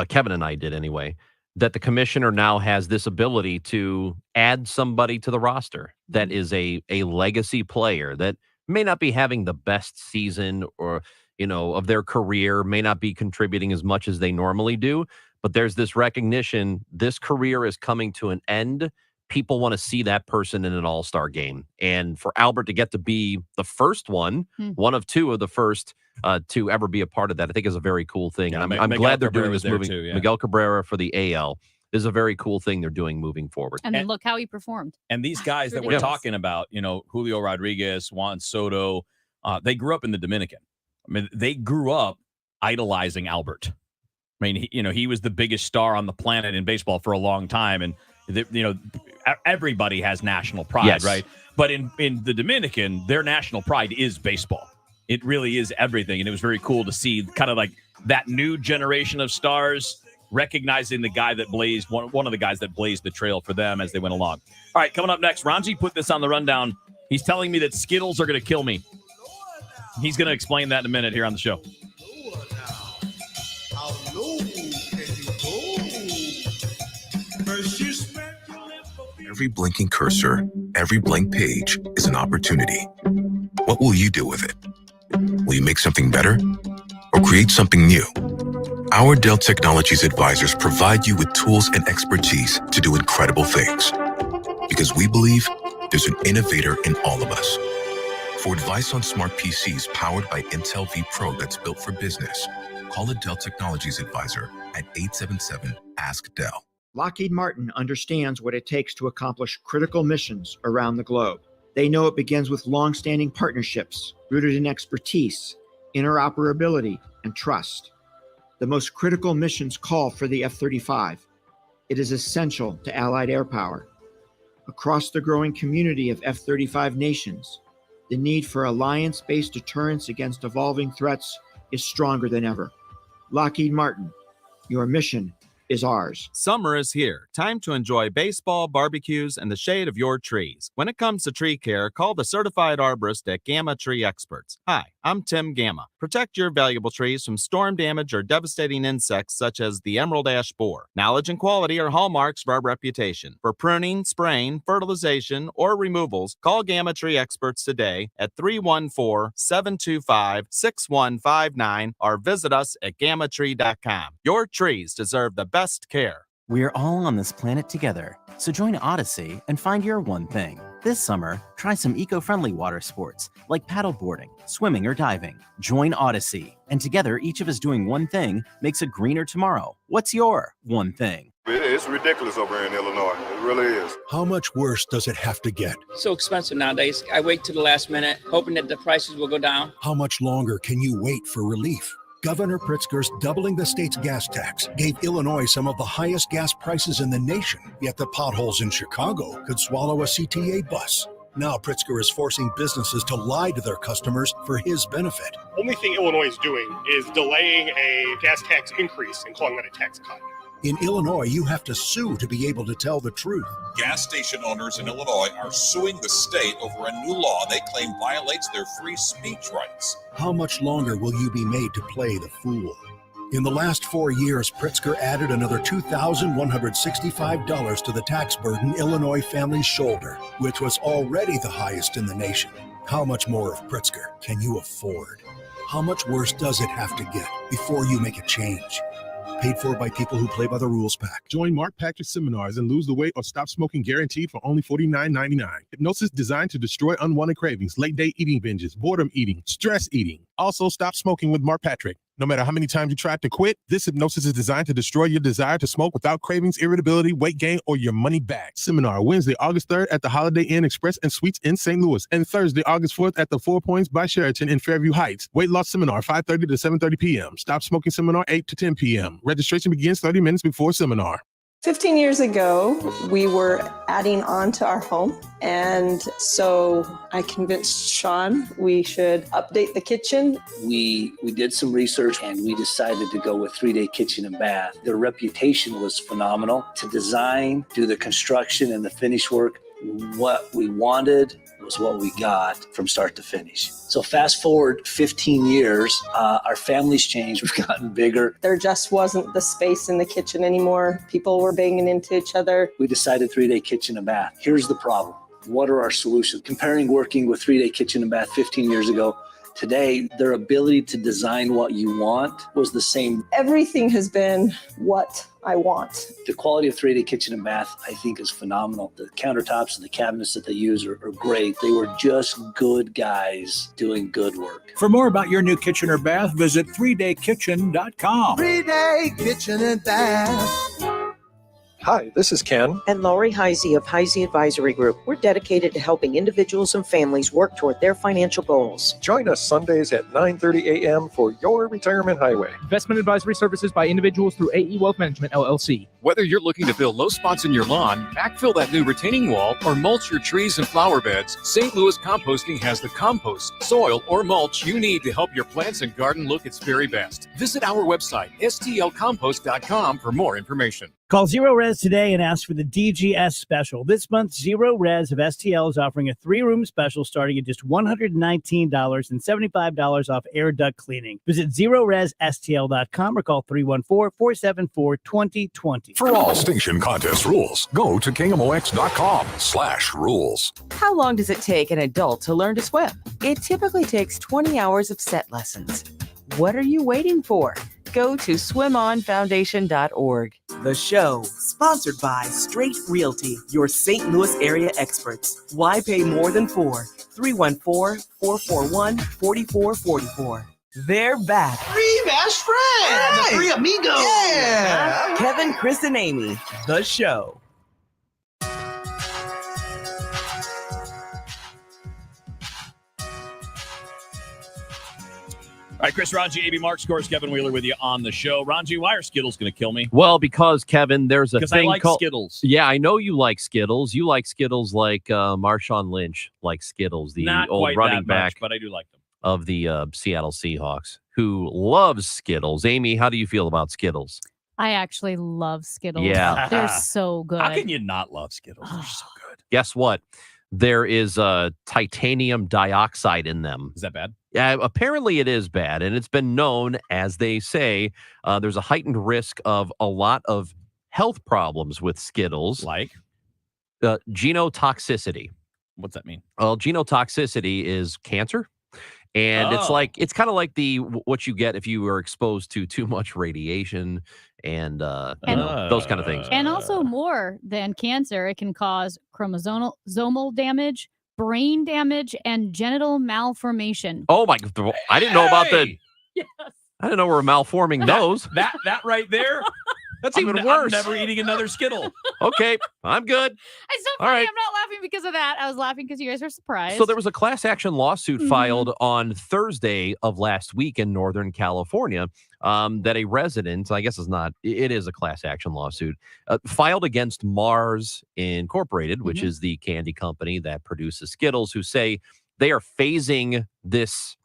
Kevin and I did anyway, that the commissioner now has this ability to add somebody to the roster that is a legacy player that may not be having the best season or, of their career, may not be contributing as much as they normally do, but there's this recognition, this career is coming to an end. People want to see that person in an all-star game. And for Albert to get to be the first one of two of the first to ever be a part of that, I think is a very cool thing.
Yeah,
and I'm glad they're doing this moving.
too, yeah.
Miguel Cabrera for the AL is a very cool thing they're doing moving forward.
And then look how he performed.
And these guys that we're talking about, Julio Rodriguez, Juan Soto, they grew up in the Dominican. I mean, they grew up idolizing Albert. I mean, he was the biggest star on the planet in baseball for a long time. And, everybody has national pride, right? But in the Dominican, their national pride is baseball. It really is everything. And it was very cool to see kind of like that new generation of stars recognizing the guy that blazed, one of the guys that blazed the trail for them as they went along. All right, coming up next, Ranji put this on the rundown. He's telling me that Skittles are going to kill me. He's going to explain that in a minute here on the show.
Every blinking cursor, every blank page is an opportunity. What will you do with it? Will you make something better or create something new? Our Dell Technologies advisors provide you with tools and expertise to do incredible things. Because we believe there's an innovator in all of us. For advice on smart PCs powered by Intel V Pro that's built for business, call a Dell Technologies advisor at 877-ASK-DELL.
Lockheed Martin understands what it takes to accomplish critical missions around the globe. They know it begins with long-standing partnerships rooted in expertise, interoperability, and trust. The most critical missions call for the F-35. It is essential to Allied air power. Across the growing community of F-35 nations, the need for alliance-based deterrence against evolving threats is stronger than ever. Lockheed Martin, your mission is ours.
Summer is here. Time to enjoy baseball, barbecues, and the shade of your trees. When it comes to tree care, call the certified arborist at Gamma Tree Experts. Hi, I'm Tim Gamma. Protect your valuable trees from storm damage or devastating insects such as the emerald ash borer. Knowledge and quality are hallmarks of our reputation. For pruning, spraying, fertilization, or removals, call Gamma Tree Experts today at 314-725-6159 or visit us at gammatree.com. Your trees deserve the best care.
We're all on this planet together, so join Odyssey and find your one thing. This summer, try some eco-friendly water sports like paddleboarding, swimming, or diving. Join Odyssey, and together each of us doing one thing makes a greener tomorrow. What's your one thing?
It's ridiculous over here in Illinois. It really is.
How much worse does it have to get?
So expensive nowadays. I wait to the last minute, hoping that the prices will go down.
How much longer can you wait for relief? Governor Pritzker's doubling the state's gas tax gave Illinois some of the highest gas prices in the nation, yet the potholes in Chicago could swallow a CTA bus. Now Pritzker is forcing businesses to lie to their customers for his benefit.
Only thing Illinois is doing is delaying a gas tax increase and calling that a tax cut.
In Illinois, you have to sue to be able to tell the truth.
Gas station owners in Illinois are suing the state over a new law they claim violates their free speech rights.
How much longer will you be made to play the fool? In the last 4 years, Pritzker added another $2,165 to the tax burden Illinois families shoulder, which was already the highest in the nation. How much more of Pritzker can you afford? How much worse does it have to get before you make a change? Paid for by people who play by the rules pack.
Join Mark Patrick seminars and lose the weight or stop smoking guaranteed for only $49.99. Hypnosis designed to destroy unwanted cravings, late day eating binges, boredom eating, stress eating. Also, stop smoking with Mark Patrick. No matter how many times you tried to quit, this hypnosis is designed to destroy your desire to smoke without cravings, irritability, weight gain, or your money back. Seminar Wednesday, August 3rd at the Holiday Inn Express and Suites in St. Louis, and Thursday, August 4th at the 4 Points by Sheraton in Fairview Heights. Weight loss seminar 5:30 to 7:30 p.m. Stop smoking seminar 8 to 10 p.m. Registration begins 30 minutes before seminar.
15 years ago, we were adding on to our home. And so I convinced Sean we should update the kitchen.
We did some research and we decided to go with 3-Day Kitchen and Bath. Their reputation was phenomenal. To design, do the construction and the finish work, what we wanted was what we got from start to finish. So fast forward 15 years, our family's changed. We've gotten bigger.
There just wasn't the space in the kitchen anymore. People were banging into each other.
We decided 3-Day Kitchen and Bath. Here's the problem. What are our solutions? Comparing working with 3-Day Kitchen and Bath 15 years ago, today, their ability to design what you want was the same.
Everything has been what I want.
The quality of 3-Day Kitchen and Bath, I think, is phenomenal. The countertops and the cabinets that they use are great. They were just good guys doing good work.
For more about your new kitchen or bath, visit 3daykitchen.com.
3-Day Kitchen and Bath.
Hi, this is Ken.
And Lori Heisey of Heisey Advisory Group. We're dedicated to helping individuals and families work toward their financial goals.
Join us Sundays at 9:30 a.m. for Your Retirement Highway.
Investment advisory services by individuals through AE Wealth Management, LLC.
Whether you're looking to fill low spots in your lawn, backfill that new retaining wall, or mulch your trees and flower beds, St. Louis Composting has the compost, soil, or mulch you need to help your plants and garden look its very best. Visit our website, stlcompost.com, for more information.
Call Zero Res today and ask for the DGS special. This month, Zero Res of STL is offering a 3-room special starting at just $119 and $75 off air duct cleaning. Visit ZeroResSTL.com or call 314-474-2020. guilty.
For all Station Contest rules, go to KMOX.com/rules.
How long does it take an adult to learn to swim? It typically takes 20 hours of set lessons. What are you waiting for? Go to swimonfoundation.org.
The show, sponsored by Straight Realty, your St. Louis area experts. Why pay more than four? 314-441-4444. They're back.
Three best friends. The three amigos. Yeah.
Kevin, Chris, and Amy. The show.
All right, Chris, Ranji, AB, Mark, Scores, Kevin Wheeler with you on the show. Ranji, why are Skittles going to kill me?
Well, because, Kevin, there's a thing
I like
called
Skittles.
Yeah, I know you like Skittles. You like Skittles like Marshawn Lynch likes Skittles, the
Not
old
quite
running
that
back
much, but I do like them.
of the Seattle Seahawks, who loves Skittles. Amy, how do you feel about Skittles?
I actually love Skittles.
Yeah.
They're so good.
How can you not love Skittles? They're so good.
Guess what? There is titanium dioxide in them.
Is that bad?
Yeah, apparently it is bad, and it's been known, as they say, there's a heightened risk of a lot of health problems with Skittles.
Like?
Genotoxicity.
What's that mean?
Well, genotoxicity is cancer. And it's kind of like what you get if you are exposed to too much radiation and those kind of things.
And also more than cancer, it can cause chromosomal damage, brain damage, and genital malformation.
Oh my! I didn't know about the.
Yes.
I didn't know we were malforming those.
That right there.
That's even worse.
I'm never eating another Skittle.
Okay, I'm good.
It's so
All
funny.
right.
I'm not laughing because of that. I was laughing because you guys were surprised.
So there was a class action lawsuit filed on Thursday of last week in Northern California that a resident, I guess it is a class action lawsuit, filed against Mars Incorporated, which is the candy company that produces Skittles, who say they are phasing this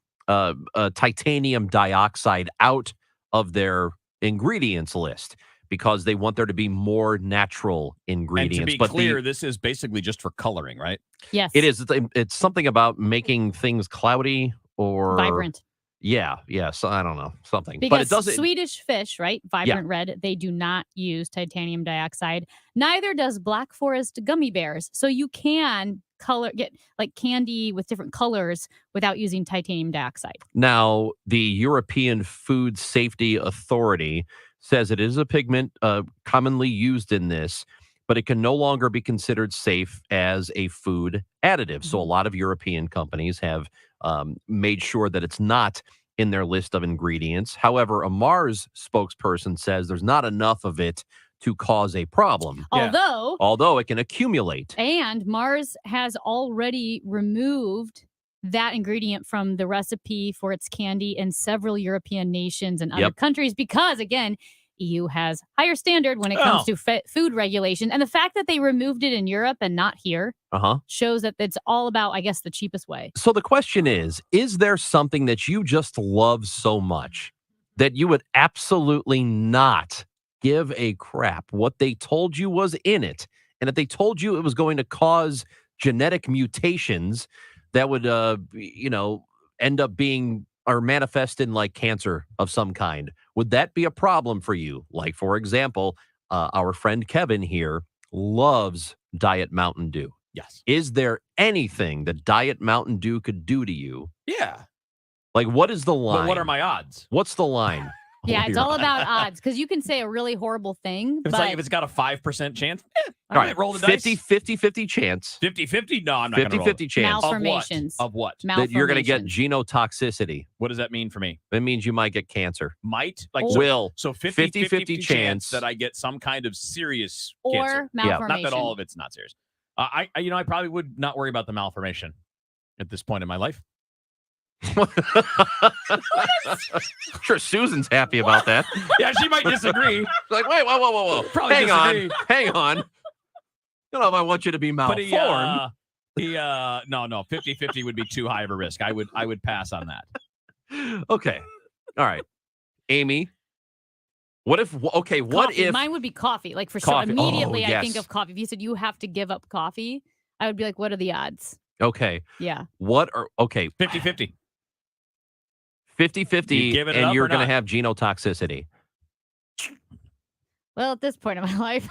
titanium dioxide out of their ingredients list, because they want there to be more natural ingredients.
And to be clear, this is basically just for coloring, right?
Yes.
It is. It's something about making things cloudy or
vibrant.
Yeah. Yes. I don't know. Something.
Because
but it doesn't.
Swedish fish, right? Vibrant red, they do not use titanium dioxide. Neither does Black Forest gummy bears. So you can get like candy with different colors without using titanium dioxide.
Now, the European Food Safety Authority says it is a pigment commonly used in this, but it can no longer be considered safe as a food additive. So a lot of European companies have made sure that it's not in their list of ingredients. However, a Mars spokesperson says there's not enough of it to cause a problem. Although it can accumulate.
And Mars has already removed that ingredient from the recipe for its candy in several European nations and other countries because, again, EU has higher standard when it comes to food regulation. And the fact that they removed it in Europe and not here shows that it's all about, I guess, the cheapest way.
So the question is there something that you just love so much that you would absolutely not give a crap what they told you was in it? And if they told you it was going to cause genetic mutations that would, end up being or manifest in like cancer of some kind, would that be a problem for you? Like, for example, our friend Kevin here loves Diet Mountain Dew.
Yes.
Is there anything that Diet Mountain Dew could do to you?
Yeah.
Like, what is the line?
But what are my odds?
What's the line?
Yeah, it's all about odds because you can say a really horrible thing.
It's like if it's got a 5% chance,
all right,
roll the dice.
50 chance.
50-50? No, I'm not going to roll
50 chance.
Malformations.
Of what?
That you're going to get genotoxicity.
What does that mean for me?
It means you might get cancer.
Might?
So
50-50 chance that I get some kind of serious cancer.
Malformation.
Not that all of it's not serious. I probably would not worry about the malformation at this point in my life.
I'm sure Susan's happy about that.
Yeah, she might disagree.
Like, wait, whoa.
Probably
hang
disagree.
on. I don't know if I want you to be malformed.
But no, 50-50 would be too high of a risk. I would pass on that.
Okay. All right. Amy, what if
mine would be coffee. Like for
coffee.
sure. Immediately I think
yes.
of coffee. If you said you have to give up coffee, I would be like, what are the odds?
Okay.
Yeah.
50-50.
50-50,
give it
and
up
you're
or
going to
not?
have genotoxicity.
Well, at this point in my life.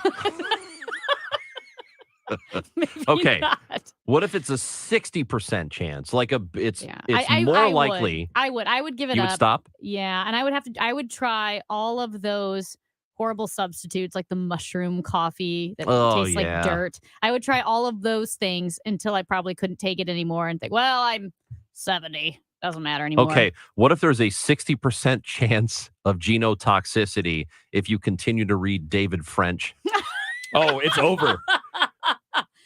Okay.
Not.
What if it's a 60% chance? Like it's
I
more
would.
likely.
I would give it
You
up.
would stop?
Yeah, and I would try all of those horrible substitutes like the mushroom coffee that tastes like dirt. I would try all of those things until I probably couldn't take it anymore and think, well, I'm 70. Doesn't matter anymore.
Okay. What if there's a 60% chance of genotoxicity if you continue to read David French?
Oh, it's over.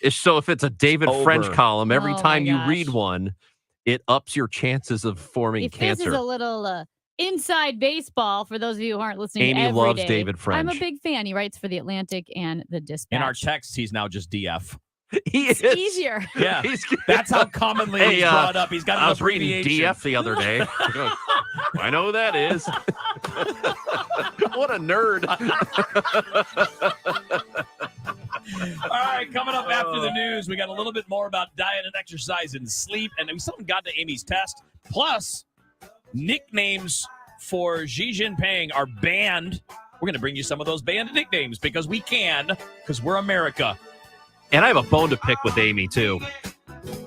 So if it's a David French column, every time you read
gosh.
one, it ups your chances of forming
If
cancer.
this is a little inside baseball for those of you who aren't listening
Amy
every
loves
day,
David French.
I'm a big fan. He writes for The Atlantic and The Dispatch.
In our texts, he's now just DF.
It's easier.
Yeah, that's how commonly he's brought up. He's got an
I was reading
abbreviation.
DF the other day. I know who that is. What a nerd.
All right, coming up after the news, we got a little bit more about diet and exercise and sleep, and we still haven't got to Amy's test. Plus, nicknames for Xi Jinping are banned. We're going to bring you some of those banned nicknames because we can, because we're America.
And I have a bone to pick with Amy, too.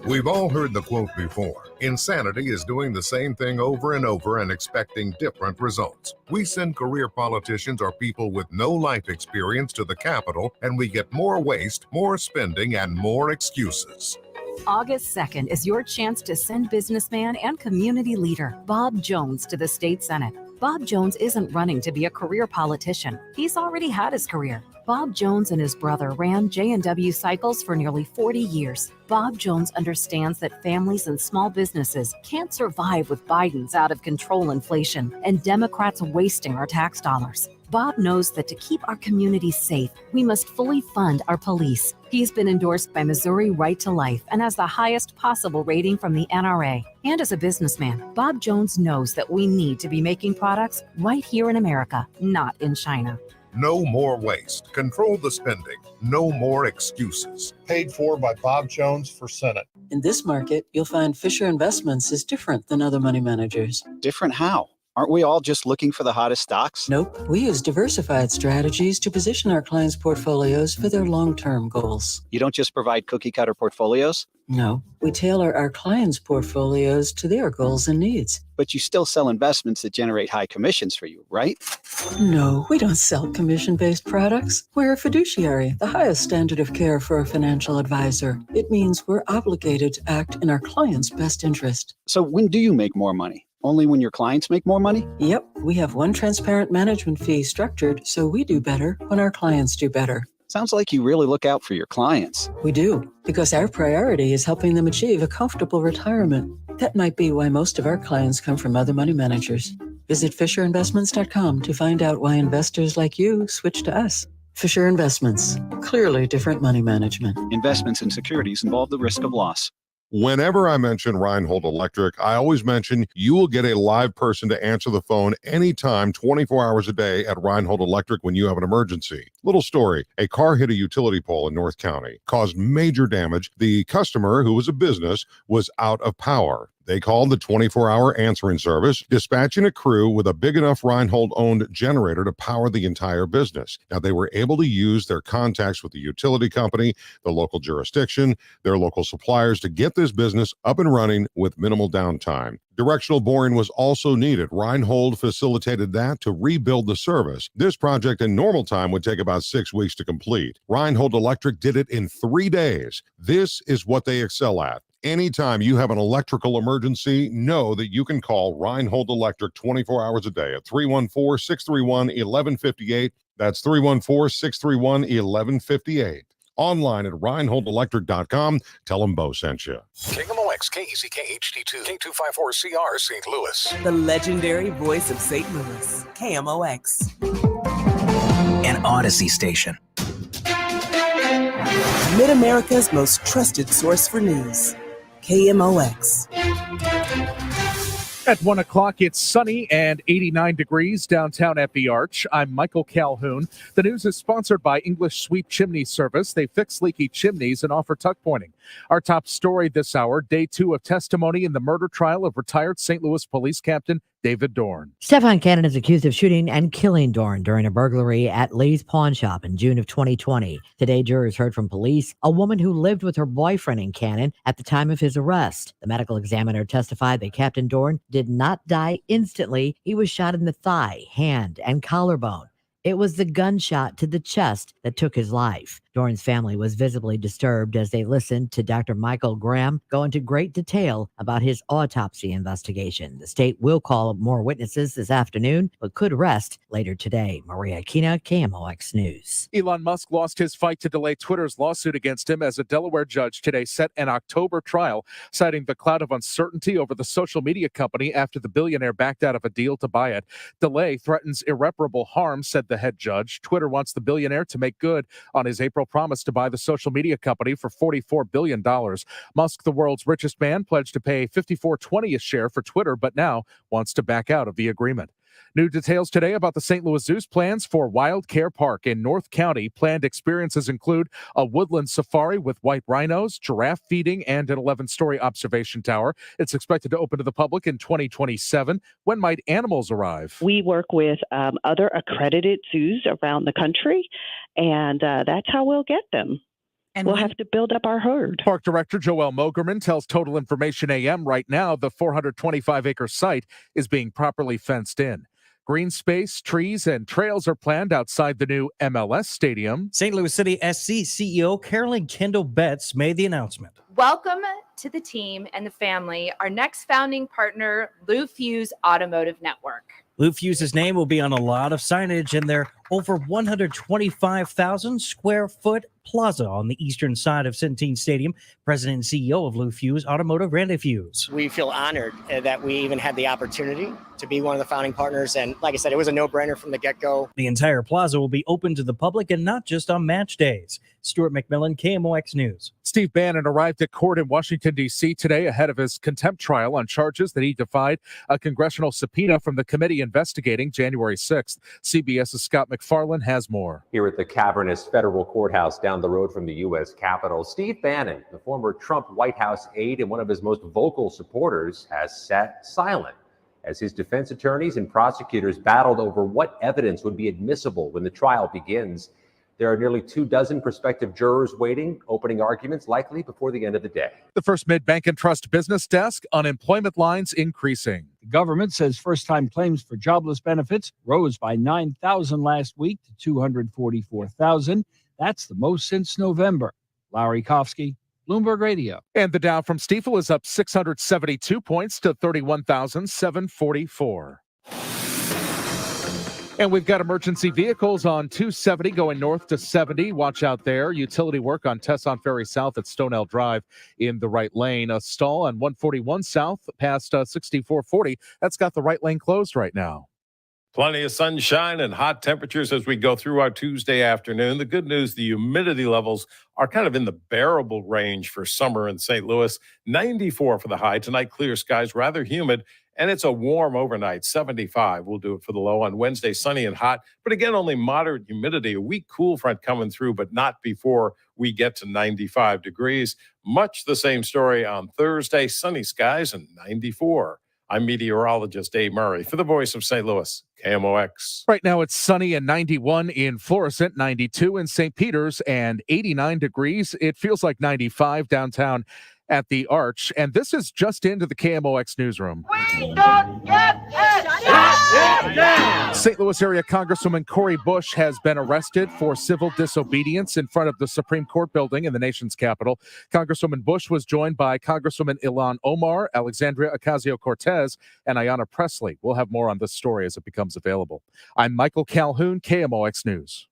We've all heard the quote before. Insanity is doing the same thing over and over and expecting different results. We send career politicians or people with no life experience to the Capitol, and we get more waste, more spending, and more excuses.
August 2nd is your chance to send businessman and community leader Bob Jones to the state Senate. Bob Jones isn't running to be a career politician. He's already had his career. Bob Jones and his brother ran J&W Cycles for nearly 40 years. Bob Jones understands that families and small businesses can't survive with Biden's out-of-control inflation and Democrats wasting our tax dollars. Bob knows that to keep our communities safe, we must fully fund our police. He's been endorsed by Missouri Right to Life and has the highest possible rating from the NRA. And as a businessman, Bob Jones knows that we need to be making products right here in America, not in China.
No more waste. Control the spending. No more excuses.
Paid for by Bob Jones for Senate.
In this market, you'll find Fisher Investments is different than other money managers.
Different how? Aren't we all just looking for the hottest stocks?
Nope. We use diversified strategies to position our clients' portfolios for their long-term goals.
You don't just provide cookie-cutter portfolios?
No. We tailor our clients' portfolios to their goals and needs.
But you still sell investments that generate high commissions for you, right?
No, we don't sell commission-based products. We're a fiduciary, the highest standard of care for a financial advisor. It means we're obligated to act in our clients' best interest.
So when do you make more money? Only when your clients make more money?
Yep. We have one transparent management fee structured so we do better when our clients do better.
Sounds like you really look out for your clients.
We do, because our priority is helping them achieve a comfortable retirement. That might be why most of our clients come from other money managers. Visit FisherInvestments.com to find out why investors like you switch to us. Fisher Investments. Clearly different money management.
Investments in securities involve the risk of loss.
Whenever I mention Reinhold Electric, I always mention you will get a live person to answer the phone anytime, 24 hours a day at Reinhold Electric when you have an emergency. Little story, a car hit a utility pole in North County, caused major damage. The customer, who was a business, was out of power. They called the 24-hour answering service, dispatching a crew with a big enough Reinhold-owned generator to power the entire business. Now, they were able to use their contacts with the utility company, the local jurisdiction, their local suppliers to get this business up and running with minimal downtime. Directional boring was also needed. Reinhold facilitated that to rebuild the service. This project in normal time would take about 6 weeks to complete. Reinhold Electric did it in 3 days. This is what they excel at. Anytime you have an electrical emergency, know that you can call Reinhold Electric 24 hours a day at 314-631-1158. That's 314-631-1158. Online at ReinholdElectric.com. Tell them Bo sent you.
KMOX, KEZK, HD2, K254CR, St. Louis.
The legendary voice of St. Louis, KMOX.
An Odyssey station.
Mid-America's most trusted source for news. KMOX.
At 1 o'clock, it's sunny and 89 degrees downtown at the Arch. I'm Michael Calhoun. The news is sponsored by English Sweep Chimney Service. They fix leaky chimneys and offer tuck pointing. Our top story this hour, day 2 of testimony in the murder trial of retired St. Louis Police Captain David Dorn.
Stefan Cannon is accused of shooting and killing Dorn during a burglary at Lee's Pawn Shop in June of 2020. Today, jurors heard from police, a woman who lived with her boyfriend and Cannon at the time of his arrest. The medical examiner testified that Captain Dorn did not die instantly. He was shot in the thigh, hand, and collarbone. It was the gunshot to the chest that took his life. Dorn's family was visibly disturbed as they listened to Dr. Michael Graham go into great detail about his autopsy investigation. The state will call more witnesses this afternoon, but could rest later today. Maria Aquina, KMOX News.
Elon Musk lost his fight to delay Twitter's lawsuit against him as a Delaware judge today set an October trial, citing the cloud of uncertainty over the social media company after the billionaire backed out of a deal to buy it. Delay threatens irreparable harm, said the head judge. Twitter wants the billionaire to make good on his April promise to buy the social media company for $44 billion. Musk, the world's richest man, pledged to pay $54.20 a share for Twitter, but now wants to back out of the agreement. New details today about the St. Louis Zoo's plans for Wild Care Park in North County. Planned experiences include a woodland safari with white rhinos, giraffe feeding, and an 11-story observation tower. It's expected to open to the public in 2027. When might animals arrive?
We work with other accredited zoos around the country, and that's how we'll get them. And we'll have to build up our herd.
Park Director Joelle Mogerman tells Total Information AM right now the 425-acre site is being properly fenced in. Green space, trees, and trails are planned outside the new MLS stadium.
St. Louis City SC CEO Carolyn Kendall Betts made the announcement.
Welcome to the team and the family, our next founding partner, Lou Fuse Automotive Network.
Lou Fuse's name will be on a lot of signage in their over 125,000 square foot plaza on the eastern side of Centene Stadium. President and CEO of Lou Fuse Automotive, Randy Fuse.
We feel honored that we even had the opportunity to be one of the founding partners. And like I said, it was a no-brainer from the get-go.
The entire plaza will be open to the public and not just on match days. Stuart McMillan, KMOX News.
Steve Bannon arrived at court in Washington, D.C. today ahead of his contempt trial on charges that he defied a congressional subpoena from the committee investigating January 6th. CBS's Scott McFarlane has more.
Here at the cavernous federal courthouse down the road from the U.S. Capitol, Steve Bannon, the former Trump White House aide and one of his most vocal supporters, has sat silent as his defense attorneys and prosecutors battled over what evidence would be admissible when the trial begins. There are nearly 24 prospective jurors waiting, opening arguments likely before the end of the day.
The First Mid-Bank and Trust Business Desk, unemployment lines increasing.
The government says first-time claims for jobless benefits rose by 9,000 last week to 244,000. That's the most since November. Larry Kofsky, Bloomberg Radio.
And the Dow from Stifel is up 672 points to 31,744. And we've got emergency vehicles on 270 going north to 70. Watch out there. Utility work on Tesson Ferry South at Stonell Drive in the right lane. A stall on 141 South past 6440. That's got the right lane closed right now.
Plenty of sunshine and hot temperatures as we go through our Tuesday afternoon. The good news, the humidity levels are kind of in the bearable range for summer in St. Louis. 94 for the high. Tonight, clear skies, rather humid. And it's a warm overnight, 75. We'll do it for the low on Wednesday, sunny and hot. But again, only moderate humidity. A weak cool front coming through, but not before we get to 95 degrees. Much the same story on Thursday, sunny skies and 94. I'm meteorologist Dave Murray for the Voice of St. Louis, KMOX.
Right now it's sunny and 91 in Florissant, 92 in St. Peters, and 89 degrees. It feels like 95 downtown at the Arch, and this is just into the KMOX newsroom.
We don't get it!
St. Louis area Congresswoman Cori Bush has been arrested for civil disobedience in front of the Supreme Court building in the nation's capital. Congresswoman Bush was joined by Congresswoman Ilhan Omar, Alexandria Ocasio-Cortez, and Ayanna Pressley. We'll have more on this story as it becomes available. I'm Michael Calhoun, KMOX News.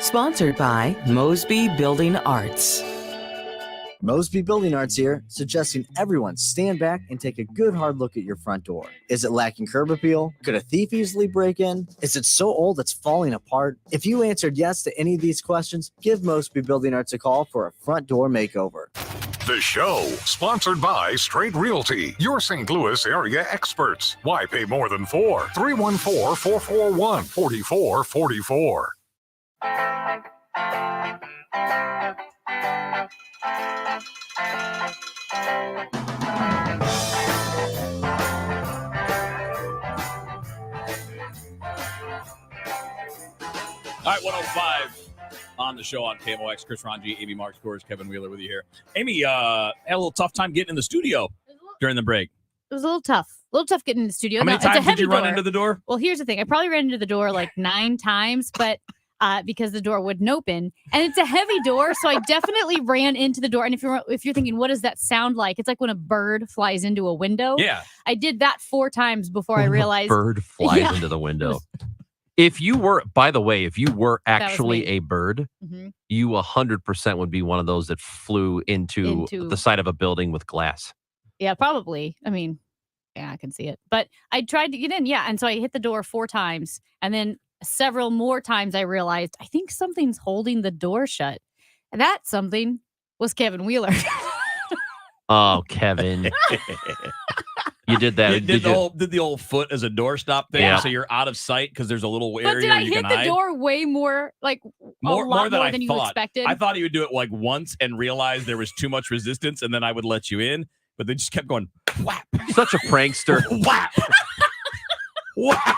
Sponsored by Mosby Building Arts.
Mosby Building Arts here, suggesting everyone stand back and take a good hard look at your front door. Is it lacking curb appeal? Could a thief easily break in? Is it so old it's falling apart? If you answered yes to any of these questions, give Mosby Building Arts a call for a front door makeover.
The show, sponsored by Straight Realty, your St. Louis area experts. Why pay more than $4? 314-441-4444.
on the show on KMOX. Chris Ranji, Amy Marks, Scores, Kevin Wheeler with you here. Amy had a little tough time getting in the studio during the break.
It was a little tough. getting in the studio.
How many times did you run
door.
into the door?
Well, here's the thing. I probably ran into the door like 9 times, but because the door wouldn't open, and it's a heavy door, so I definitely ran into the door. And if you're thinking, what does that sound like? It's like when a bird flies into a window.
Yeah.
I did that 4 times before I realized.
Bird flies into the window. If you were, by the way, if you were actually a bird, you 100% would be one of those that flew into the side of a building with glass.
Yeah, probably. I mean, yeah, I can see it. But I tried to get in, and so I hit the door 4 times, and then several more times I realized, I think something's holding the door shut. And that something was Kevin Wheeler.
Oh, Kevin. You did that.
You did the old foot as a doorstop thing, so you're out of sight because there's a little area
but did
where
I
you can
hit the
hide.
door way more, like
more
than you
thought.
expected?
I thought he would do it like once and realize there was too much resistance, and then I would let you in. But they just kept going, whap.
Such a prankster.
Whap. Whap.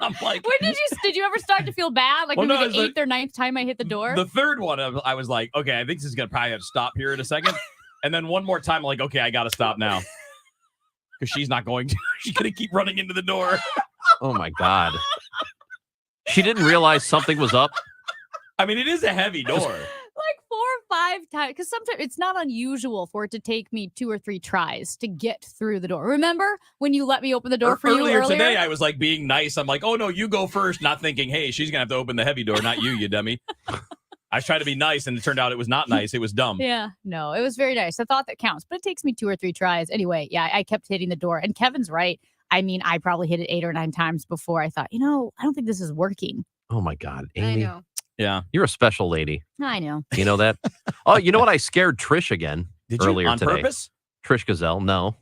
I'm like,
when did you ever start to feel bad? Like
Well,
maybe
no,
the 8th or 9th time I hit the door?
the third one, I was like, okay, I think this is going to probably have to stop here in a second. And then one more time, I'm like, okay, I got to stop now. Because she's not going to. She's going to keep running into the door.
Oh, my God. She didn't realize something was up.
I mean, it is a heavy door.
Like 4 or 5 times, because sometimes it's not unusual for it to take me 2 or 3 tries to get through the door. Remember when you let me open the door for you earlier?
Today, I was like being nice. I'm like, oh no, you go first, not thinking, hey, she's gonna have to open the heavy door, not you, you dummy. I was trying to be nice, and it turned out it was not nice. It was dumb.
Yeah, no, it was very nice. I thought that counts, but it takes me 2 or 3 tries. Anyway, yeah, I kept hitting the door, and Kevin's right. I mean, I probably hit it 8 or 9 times before I thought, I don't think this is working.
Oh, my God, Amy.
I know.
Yeah.
You're a special lady.
I know.
You know that? Oh, you know what? I scared Trish again earlier
on
today.
Purpose?
Trish Gazelle. No.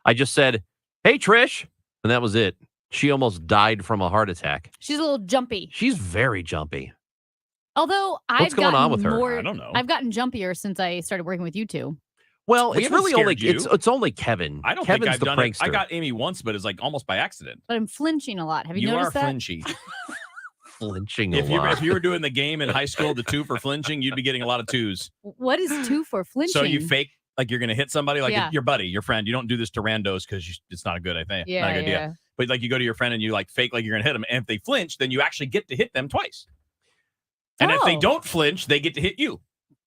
I just said, hey, Trish. And that was it. She almost died from a heart attack.
She's a little jumpy.
She's very jumpy.
Although
What's going on with her?
I don't know.
I've gotten jumpier since I started working with you two.
Well,
We
it's
haven't
really only
scared you.
it's only Kevin.
I don't
Kevin's
think I've
the
done
prankster.
it. I got Amy once, but it's like almost by accident.
But I'm flinching a lot. Have you
You are
noticed that?
flinchy.
Flinching
If
a lot.
you were doing the game in high school, the 2 for flinching, you'd be getting a lot of 2s.
What is 2 for flinching?
So you fake like you're going to hit somebody, like
Yeah.
your buddy, your friend. You don't do this to randos because it's not a good not a good
Yeah.
idea. But like you go to your friend and you like fake like you're going to hit them. And if they flinch, then you actually get to hit them twice. And if they
Oh.
don't flinch, they get to hit you.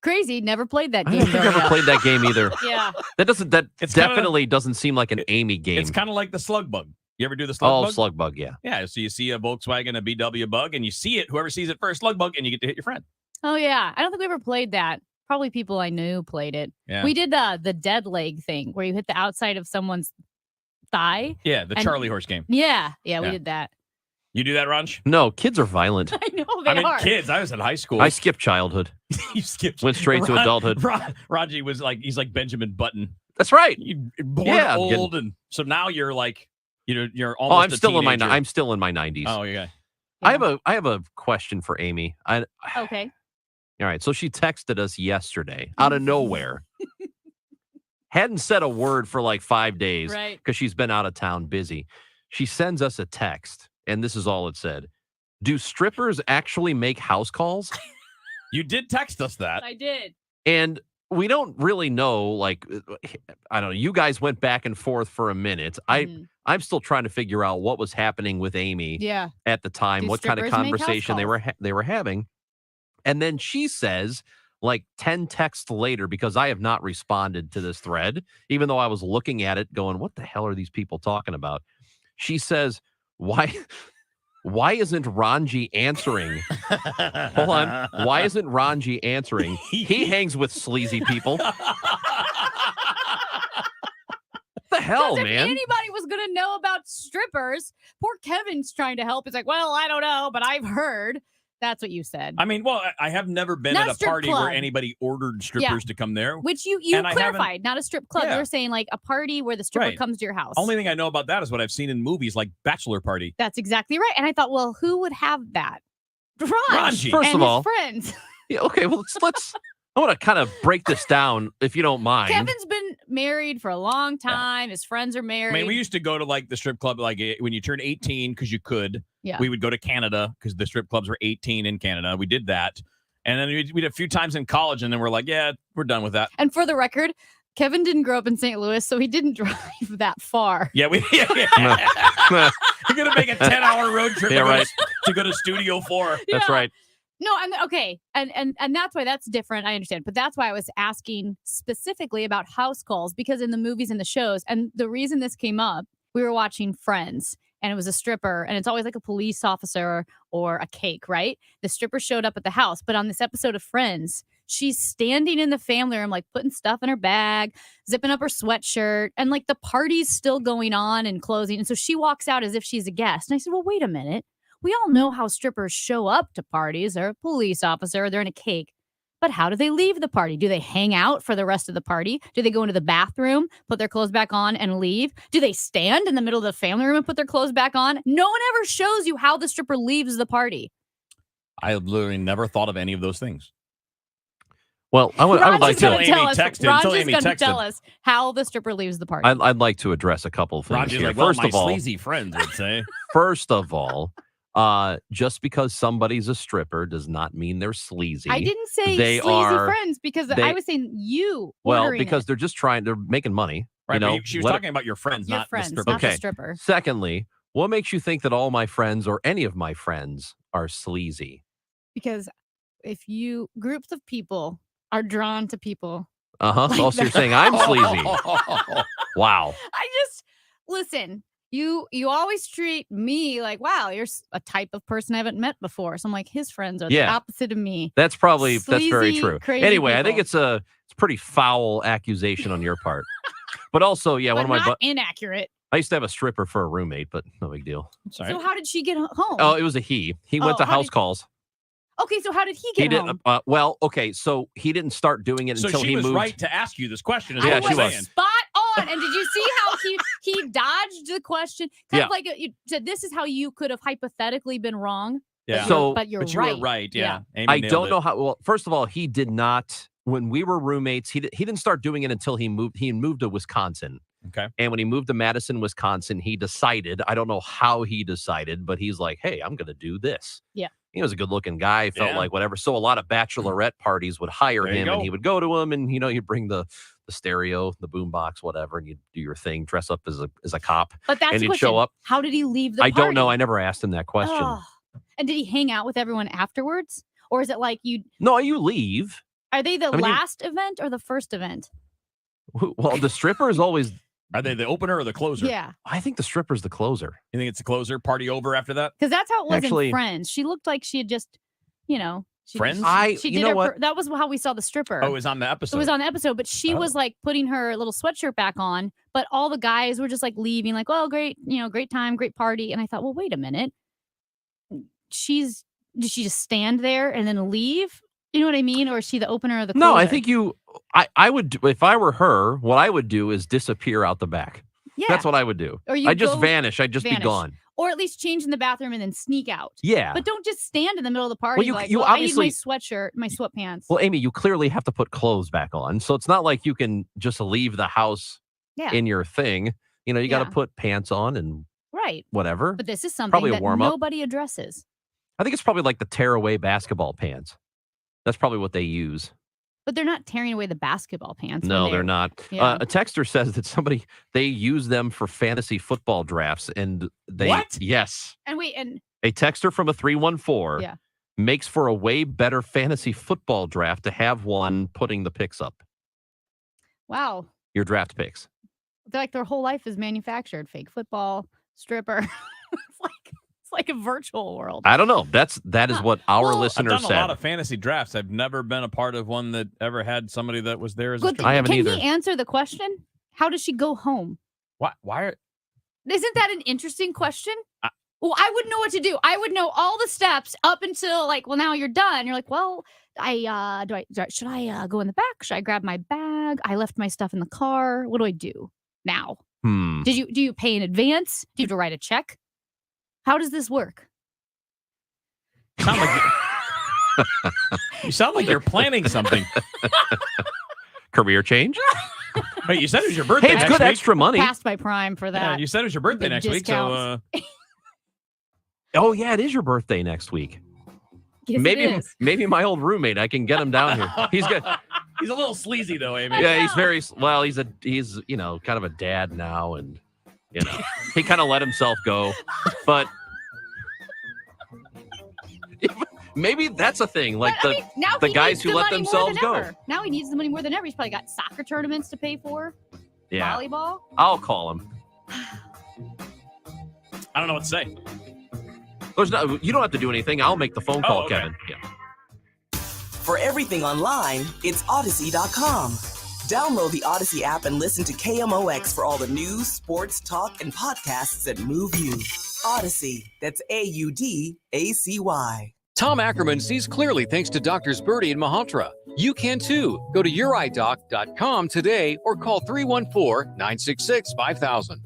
Crazy. Never played that
I
game.
don't think I've ever played that game either.
Yeah.
That
It's
definitely doesn't seem like an Amy game.
It's kind of like the slug bug. You ever do the slug bug?
Slug bug, yeah.
Yeah, so you see a Volkswagen, a VW bug, and you see it, whoever sees it first, slug bug, and you get to hit your friend.
Oh, yeah. I don't think we ever played that. Probably people I knew played it.
Yeah.
We did the dead leg thing where you hit the outside of someone's thigh.
Yeah, the
and-
Charlie horse game.
Yeah. We
Yeah.
did that.
You do that, Ranj?
No, kids are violent.
I know they
I mean,
are.
kids. I was in high school.
I skipped childhood.
You skipped.
Went straight to adulthood.
Raji was like, he's like Benjamin Button.
That's right.
You born
Yeah, I'm
old, and so now you're like, you're
Oh,
almost.
I'm still in my
teenager.
I'm still in my 90s.
Oh, yeah.
I have a question for Amy.
Okay.
All right, so she texted us yesterday out of nowhere. Hadn't said a word for like 5 days
Right.
because she's been out of town busy. She sends us a text, and this is all it said. Do strippers actually make house calls?
You did text us that.
I did.
And we don't really know, like, I don't know. You guys went back and forth for a minute. I'm still trying to figure out what was happening with Amy
Yeah.
at the time,
Do
what kind of
strippers make house
conversation they
calls?
were having. And then she says, like 10 texts later, because I have not responded to this thread, even though I was looking at it going, what the hell are these people talking about? She says, why isn't Ranji answering? Hold on. Why isn't Ranji answering? He hangs with sleazy people. What the hell,
If
man?
anybody was going to know about strippers, poor Kevin's trying to help. He's like, well, I don't know, but I've heard. That's what you said.
I mean, well, I have never been
Not
at
a
a
strip
party
club.
where anybody ordered strippers to come there.
Which you
And I haven't-
clarified, not a strip club.
Yeah.
You were saying like a party where the stripper
Right.
comes to your house.
Only thing I know about that is what I've seen in movies like Bachelor Party.
That's exactly right. And I thought, well, who would have that?
Ranji.
First
and
of
his
all,
friends.
yeah, okay, well, let's I want to kind of break this down, if you don't mind.
Kevin's been married for a long time. His friends are
I
married.
mean, we used to go to like the strip club, like when you turned 18, because you could.
Yeah.
We would go to Canada because the strip clubs were 18 in Canada. We did that. And then we did a few times in college, and then we're like, yeah, we're done with that.
And for the record, Kevin didn't grow up in St. Louis, so he didn't drive that far.
Yeah, we're gonna make a 10-hour road trip to go to Studio 4.
That's right.
No, and okay, and that's why that's different. I understand, but that's why I was asking specifically about house calls, because in the movies and the shows, and the reason this came up, we were watching Friends, and it was a stripper, and it's always like a police officer or a cake, right? The stripper showed up at the house, but on this episode of Friends, she's standing in the family room, like putting stuff in her bag, zipping up her sweatshirt, and like the party's still going on and closing, and so she walks out as if she's a guest. And I said, well, wait a minute. We all know how strippers show up to parties. They're a police officer, they're in a cake. But how do they leave the party? Do they hang out for the rest of the party? Do they go into the bathroom, put their clothes back on, and leave? Do they stand in the middle of the family room and put their clothes back on? No one ever shows you how the stripper leaves the party.
I literally never thought of any of those things.
Well, I would like to.
Ron's just going to tell us how the stripper leaves the party.
I'd like to address a couple of things
Roger's
here.
like, well,
First
my
of all,
sleazy friends would say.
First of all, just because somebody's a stripper does not mean they're sleazy.
I didn't say
They
sleazy
are-
friends because
they-
I was saying you.
Well,
ordering
because
it.
they're making money.
Right,
you know,
but she was
let-
talking about your friends,
Your
not
friends,
the stripper.
not the stripper.
Secondly, what makes you think that all my friends or any of my friends are sleazy?
Because if you groups of people are drawn to people.
Uh-huh.
like
Oh, so you're
that-
saying I'm sleazy. Wow.
I just listen. You always treat me like, wow, you're a type of person I haven't met before. So I'm like, his friends are the
Yeah.
opposite of me.
That's very
Sleazy,
true.
crazy
Anyway, I think
people.
it's a pretty foul accusation on your part. But also, yeah, one
but
of my
not inaccurate.
I used to have a stripper for a roommate, but no big deal.
So how did she get home?
Oh, it was a he. He went
Oh,
to
how
house
did-
calls.
Okay, so how did he
He
get
didn't.
home?
Well, okay, so he didn't start doing it
So
until
she
he
was
moved.
right to ask you this question. Is
Yeah,
what
she
we're
was.
saying.
Spot on. And did you see how he dodged the question? Kind
Yeah.
of like you said, this is how you could have hypothetically been wrong.
Yeah.
But you're
you
right.
were right. Yeah. Amy
I
nailed
don't
it.
know how. Well, first of all, he did not. When we were roommates, he didn't start doing it until he moved. He moved to Wisconsin.
Okay.
And when he moved to Madison, Wisconsin, he decided. I don't know how he decided, but he's like, "Hey, I'm going to do this."
Yeah.
He was a good-looking guy. Felt
Yeah.
like whatever. So a lot of bachelorette parties would hire
There you
him, and
go.
he would go to them, and you'd bring the stereo, the boombox, whatever, and you'd do your thing, dress up as a cop,
But that's
and
the
he'd
question.
show up.
How did he leave the
I
party?
don't know. I never asked him that question.
Oh. And did he hang out with everyone afterwards? Or is it like
No, you leave.
are they the
I mean,
last event or the first event?
Well, the stripper is always.
Are they the opener or the closer?
Yeah.
I think the stripper's the closer.
You think it's the closer? Party over after that?
Because that's how it was
Actually-
in Friends. She looked like she had just, she
Friends?
She
you
did
know
her.
what?
That was how we saw the stripper.
Oh, it was on the episode.
It was on the episode, but she
Oh.
was like putting her little sweatshirt back on, but all the guys were just like leaving, like, "Oh, great, great time, great party." And I thought, well, wait a minute. Did she just stand there and then leave? You know what I mean? Or is she the opener of the
No, I
closer?
think I would, if I were her, what I would do is disappear out the back.
Yeah.
That's what I would do.
Or you
I'd just
go-
vanish. I'd just be
vanish.
gone.
Or at least change in the bathroom and then sneak out.
Yeah.
But don't just stand in the middle of the party.
you-
like,
you
well,
obviously-
I need my sweatshirt, my sweatpants.
Well, Amy, you clearly have to put clothes back on. So it's not like you can just leave the house
Yeah.
in your thing. You got
Yeah.
to put pants on and
Right.
whatever.
But this is something
Probably a
that
warm-up.
nobody addresses.
I think it's probably like the tearaway basketball pants. That's probably what they use.
But they're not tearing away the basketball pants.
No,
when
they're not.
Yeah.
A texter says that they use them for fantasy football drafts. And they,
What?
Yes.
And wait, and
A texter from a 314
Yeah.
makes for a way better fantasy football draft to have one putting the picks up,
wow.
your draft picks.
They're like their whole life is manufactured. Fake football, stripper. it's like a virtual world.
I don't know. That is what our
I've
listener
done a
said.
lot of fantasy drafts. I've never been a part of one that ever had somebody that was there as a
Good
stripper.
I haven't
Can
either.
he answer the question? How does she go home?
Why are
Isn't that an interesting question? Well, I wouldn't know what to do. I would know all the steps up until now you're done. You're like, well, should I go in the back? Should I grab my bag? I left my stuff in the car. What do I do now? Do you pay in advance? Do you have to write a check? How does this work?
sound like you sound like you're planning something.
Career change?
Wait, you said it was your birthday.
Hey, it's
next
good
week.
extra money.
Past my prime for
Yeah,
that.
you said it was your birthday
Big
next week. So
discounts.
Oh, yeah, it is your birthday next week.
Yes, it
maybe
is.
maybe my old roommate. I can get him down here. He's good.
He's a little sleazy though, Amy.
Yeah, he's very well. He's kind of a dad now, and he kind of let himself go. But maybe that's a thing. Like
But, I mean, now
the
he
guys
needs
who
the
let
money more
themselves
than
go.
ever. Now he needs the money more than ever. He's probably got soccer tournaments to pay for.
Yeah,
Volleyball.
I'll call him.
I don't know what to say.
You don't have to do anything. I'll make the phone call,
okay.
Kevin. Yeah.
For everything online, it's Odyssey.com. Download the Odyssey app and listen to KMOX for all the news, sports, talk, and podcasts that move you. Odyssey, that's AUDACY.
Tom Ackerman sees clearly thanks to Doctors Birdie and Mahotra. You can too. Go to youridoc.com today or call 314-966-5000.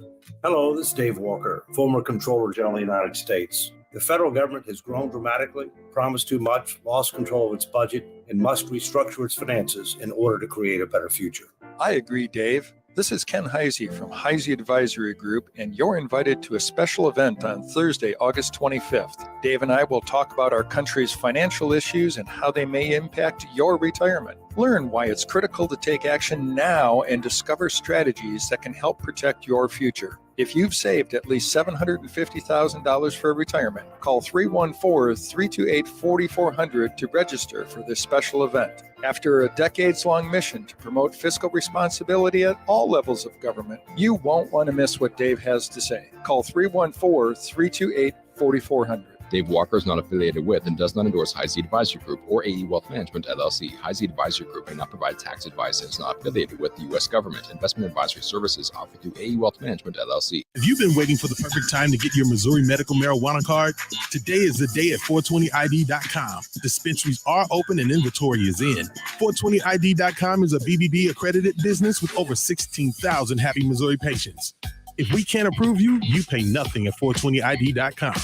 Hello, this is Dave Walker, former Comptroller General of the United States. The federal government has grown dramatically, promised too much, lost control of its budget, and must restructure its finances in order to create a better future.
I agree, Dave. This is Ken Heisey from Heisey Advisory Group, and you're invited to a special event on Thursday, August 25th. Dave and I will talk about our country's financial issues and how they may impact your retirement. Learn why it's critical to take action now and discover strategies that can help protect your future. If you've saved at least $750,000 for retirement, call 314-328-4400 to register for this special event. After a decades-long mission to promote fiscal responsibility at all levels of government, you won't want to miss what Dave has to say. Call 314-328-4400.
Dave Walker is not affiliated with and does not endorse Heisey Advisory Group or AE Wealth Management, LLC. Heisey Advisory Group may not provide tax advice and is not affiliated with the U.S. government. Investment advisory services offered through AE Wealth Management, LLC.
If you've been waiting for the perfect time to get your Missouri medical marijuana card, today is the day at 420id.com. Dispensaries are open and inventory is in. 420id.com is a BBB accredited business with over 16,000 happy Missouri patients. If we can't approve you, you pay nothing at 420id.com.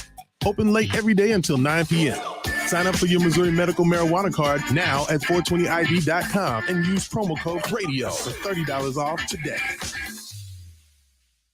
Open late every day until 9 p.m. Sign up for your Missouri medical marijuana card now at 420id.com and use promo code RADIO for $30 off today.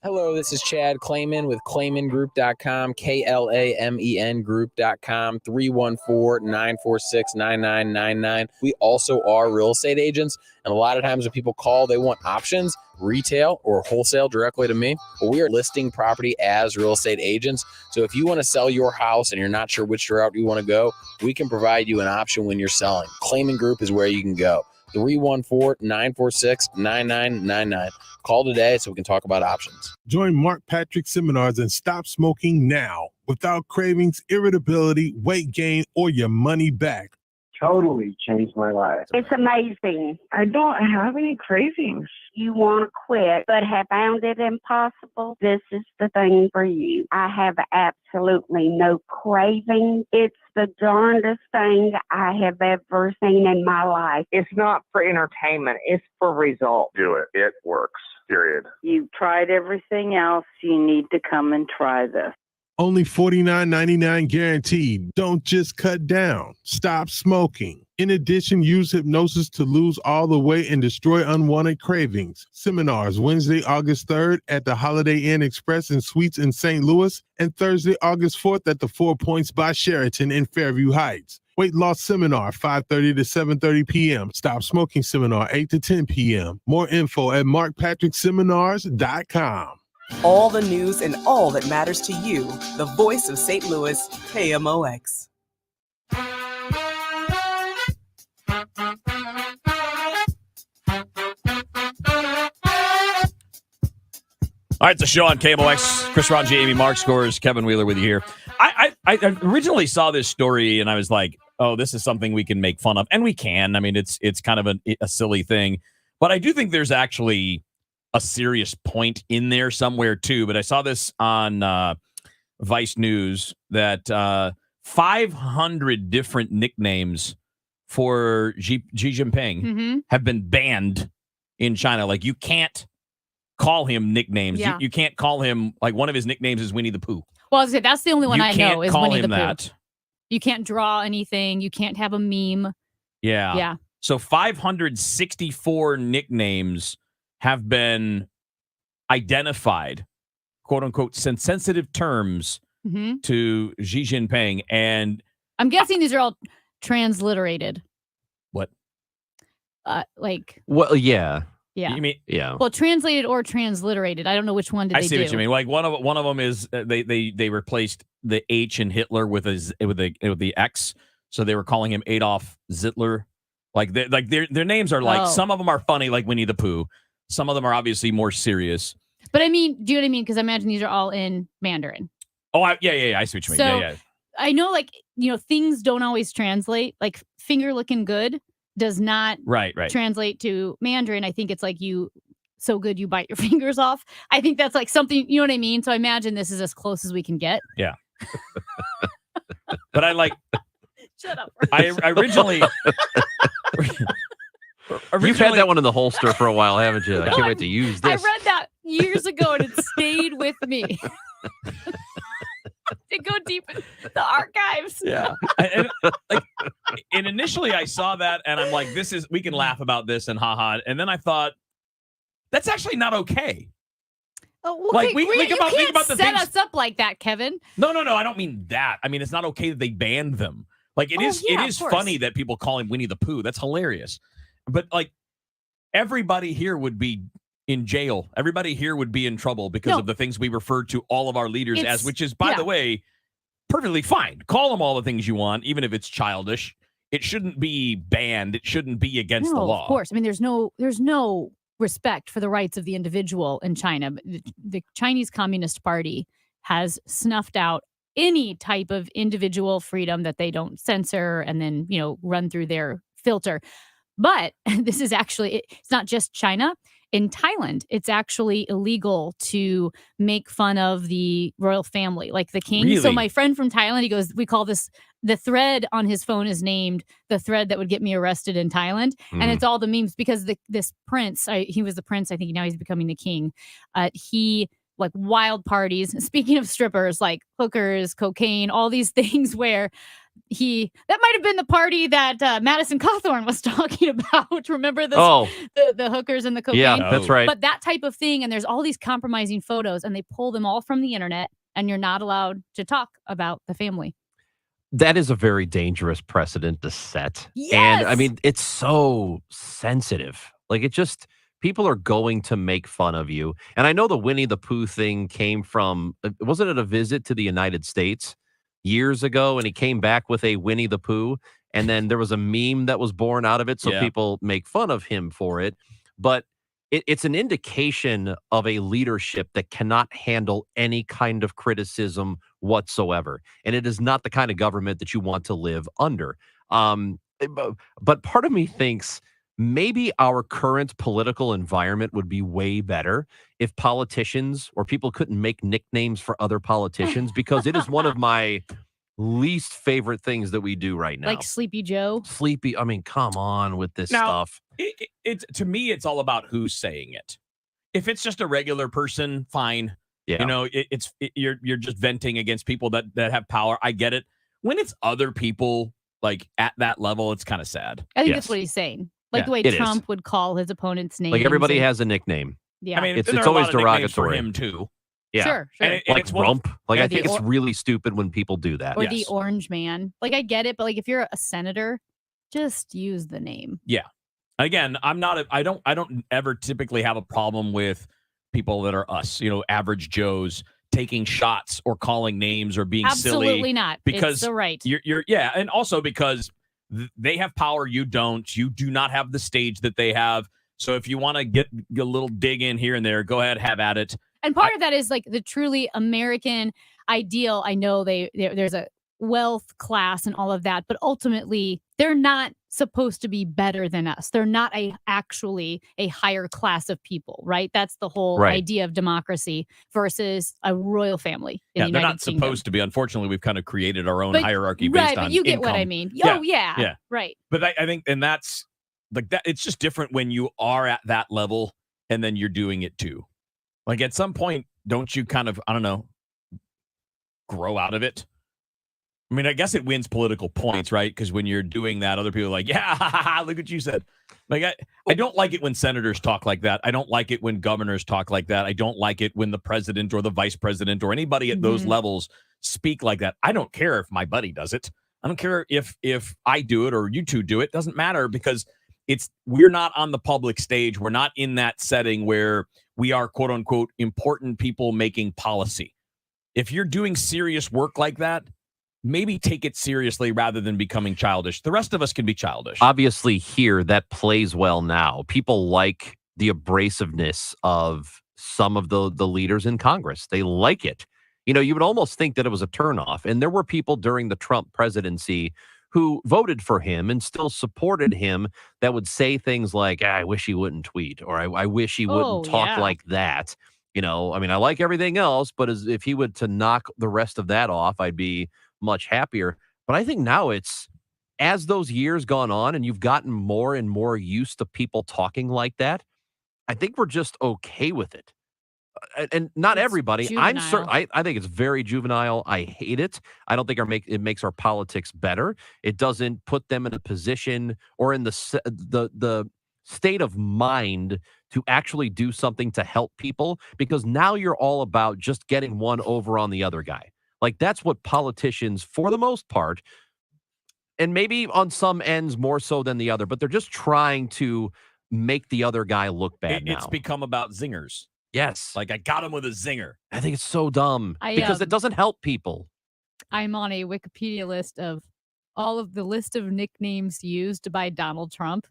Hello, this is Chad Clayman with ClaymanGroup.com, KLAMEN Group.com, 314-946-9999. We also are real estate agents, and a lot of times when people call, they want options, retail or wholesale directly to me. But we are listing property as real estate agents. So if you want to sell your house and you're not sure which route you want to go, we can provide you an option when you're selling. Clayman Group is where you can go. 314-946-9999. Call today so we can talk about options.
Join Mark Patrick seminars and stop smoking now without cravings, irritability, weight gain, or your money back.
Totally changed my life.
It's amazing.
I don't have any cravings.
You want to quit, but have found it impossible. This is the thing for you. I have absolutely no craving. It's the darndest thing I have ever seen in my life.
It's not for entertainment. It's for results.
Do it. It works. Period.
You've tried everything else. You need to come and try this.
Only $49.99 guaranteed. Don't just cut down. Stop smoking. In addition, use hypnosis to lose all the weight and destroy unwanted cravings. Seminars Wednesday, August 3rd at the Holiday Inn Express and Suites in St. Louis and Thursday, August 4th at the 4 Points by Sheraton in Fairview Heights. Weight loss seminar 5:30 to 7:30 p.m. Stop smoking seminar 8 to 10 p.m. More info at markpatrickseminars.com.
All the news and all that matters to you. The voice of St. Louis, KMOX.
All right, it's a show on KMOX. Chris Ron, Amy Mark Scores, Kevin Wheeler with you here. I originally saw this story and I was like, oh, this is something we can make fun of. And we can. I mean, it's kind of a silly thing. But I do think there's actually a serious point in there somewhere, too. But I saw this on Vice News that 500 different nicknames for Xi Jinping have been banned in China. Like, you can't call him nicknames.
Yeah.
You can't call him, like, one of his nicknames is Winnie the Pooh.
Well, that's the only one I know is Winnie the Pooh.
That.
You can't draw anything. You can't have a meme.
Yeah.
Yeah.
So 564 nicknames have been identified, quote unquote, sensitive terms to Xi Jinping. And
I'm guessing these are all transliterated.
What?
Well, yeah.
Yeah.
You mean
Yeah.
Well, translated or transliterated. I don't know which one did
I
they
see
do.
what you mean. Like one of them is they replaced the H in Hitler with the X, so they were calling him Adolf Hitler. Like their names are like some of them are funny, like Winnie the Pooh. Some of them are obviously more serious.
But I mean, do you know what I mean? Because I imagine these are all in Mandarin.
Oh, yeah. I see what you mean.
So,
yeah.
I know, like, things don't always translate. Like, finger looking good does not
Right.
translate to Mandarin. I think it's like you so good you bite your fingers off. I think that's like something, you know what I mean? So I imagine this is as close as we can get.
Yeah. But I like.
Shut up.
I originally.
You've had that one in the holster for a while, haven't you? I can't wait to use
I
this.
read that years ago and it stayed with me. To go deep in the archives.
Yeah. And initially I saw that and I'm like, we can laugh about this and haha. And then I thought, that's actually not okay.
Oh, well,
Like,
you
think about the
set
things-
us up like that, Kevin.
No, I don't mean that. I mean, it's not okay that they banned them. Like it is
of
funny that people call him Winnie the Pooh. That's hilarious. But like everybody here would be in jail. Everybody here would be in trouble because of the things we refer to all of our leaders as, which is, by the way, perfectly fine. Call them all the things you want, even if it's childish. It shouldn't be banned. It shouldn't be against the law.
Of course. I mean, there's no respect for the rights of the individual in China. The Chinese Communist Party has snuffed out any type of individual freedom that they don't censor and then, run through their filter. But this is actually, it's not just China. In Thailand, it's actually illegal to make fun of the royal family, like the king.
Really?
So my friend from Thailand, he goes, we call this, the thread on his phone is named the thread that would get me arrested in Thailand. And it's all the memes because this prince, he was the prince. I think now he's becoming the king. He like wild parties. Speaking of strippers, like hookers, cocaine, all these things where that might have been the party that Madison Cawthorn was talking about. Remember this? The hookers and the cocaine?
Yeah, that's right.
But that type of thing, and there's all these compromising photos, and they pull them all from the internet, and you're not allowed to talk about the family.
That is a very dangerous precedent to set.
Yes!
And I mean, it's so sensitive. Like people are going to make fun of you. And I know the Winnie the Pooh thing came from, wasn't it a visit to the United States years ago? And he came back with a Winnie the Pooh. And then there was a meme that was born out of it. So people make fun of him for it. But it's an indication of a leadership that cannot handle any kind of criticism whatsoever. And it is not the kind of government that you want to live under. But part of me thinks maybe our current political environment would be way better if politicians or people couldn't make nicknames for other politicians, because it is one of my least favorite things that we do right now.
Like Sleepy Joe?
Sleepy. I mean, come on with this stuff.
It's to me, it's all about who's saying it. If it's just a regular person, fine.
Yeah.
You're just venting against people that have power. I get it. When it's other people like at that level, it's kind of sad.
I think that's what he's saying. Like the way Trump would call his opponent's name.
Like everybody has a nickname.
Yeah.
I mean,
it's
there are a
always
lot of nicknames
derogatory.
for him too.
Yeah.
Sure.
And
like
it's
rump. Like I think
the
it's really stupid when people do that.
Or the orange man. Like I get it, but like if you're a senator, just use the name.
Yeah. Again, I don't ever typically have a problem with people that are us, average Joes taking shots or calling names or being silly.
Absolutely not.
Because
it's the right.
You're and also because they have power, you don't. You do not have the stage that they have. So if you want to get a little dig in here and there, go ahead, have at it.
And part of that is like the truly American ideal. I know there's a wealth class and all of that, but ultimately they're not supposed to be better than us. They're not actually a higher class of people, right? That's the whole idea of democracy versus a royal family. In the
they're
United
not
Kingdom.
supposed to be. Unfortunately, we've kind of created our own hierarchy based on
but you get
income.
what I mean.
Yeah.
Oh yeah, right.
But I think, and that's like that. It's just different when you are at that level and then you're doing it too. Like at some point, don't you kind of, I don't know, grow out of it? I mean, I guess it wins political points, right? Because when you're doing that, other people are like, yeah, look what you said. Like, I don't like it when senators talk like that. I don't like it when governors talk like that. I don't like it when the president or the vice president or anybody at those levels speak like that. I don't care if my buddy does it. I don't care if I do it or you two do it. Doesn't matter because we're not on the public stage. We're not in that setting where we are, quote unquote, important people making policy. If you're doing serious work like that, maybe take it seriously rather than becoming childish. The rest of us can be childish.
Obviously here that plays well now. People like the abrasiveness of some of the leaders in Congress. They like it. You know, you would almost think that it was a turnoff. And there were people during the Trump presidency who voted for him and still supported him that would say things like, I wish he wouldn't tweet, or I wish he wouldn't talk like that. You know, I mean, I like everything else, but if he would to knock the rest of that off, I'd be much happier. But I think now it's, as those years gone on and you've gotten more and more used to people talking like that, I think we're just okay with it. And not everybody.
Juvenile.
I think it's very juvenile. I hate it. I don't think it makes our politics better. It doesn't put them in a position or in the state of mind to actually do something to help people, because now you're all about just getting one over on the other guy. Like, that's what politicians, for the most part, and maybe on some ends more so than the other, but they're just trying to make the other guy look bad now.
It's become about zingers.
Yes.
Like, I got him with a zinger.
I think it's so dumb because it doesn't help people.
I'm on a Wikipedia list of all of the list of nicknames used by Donald Trump.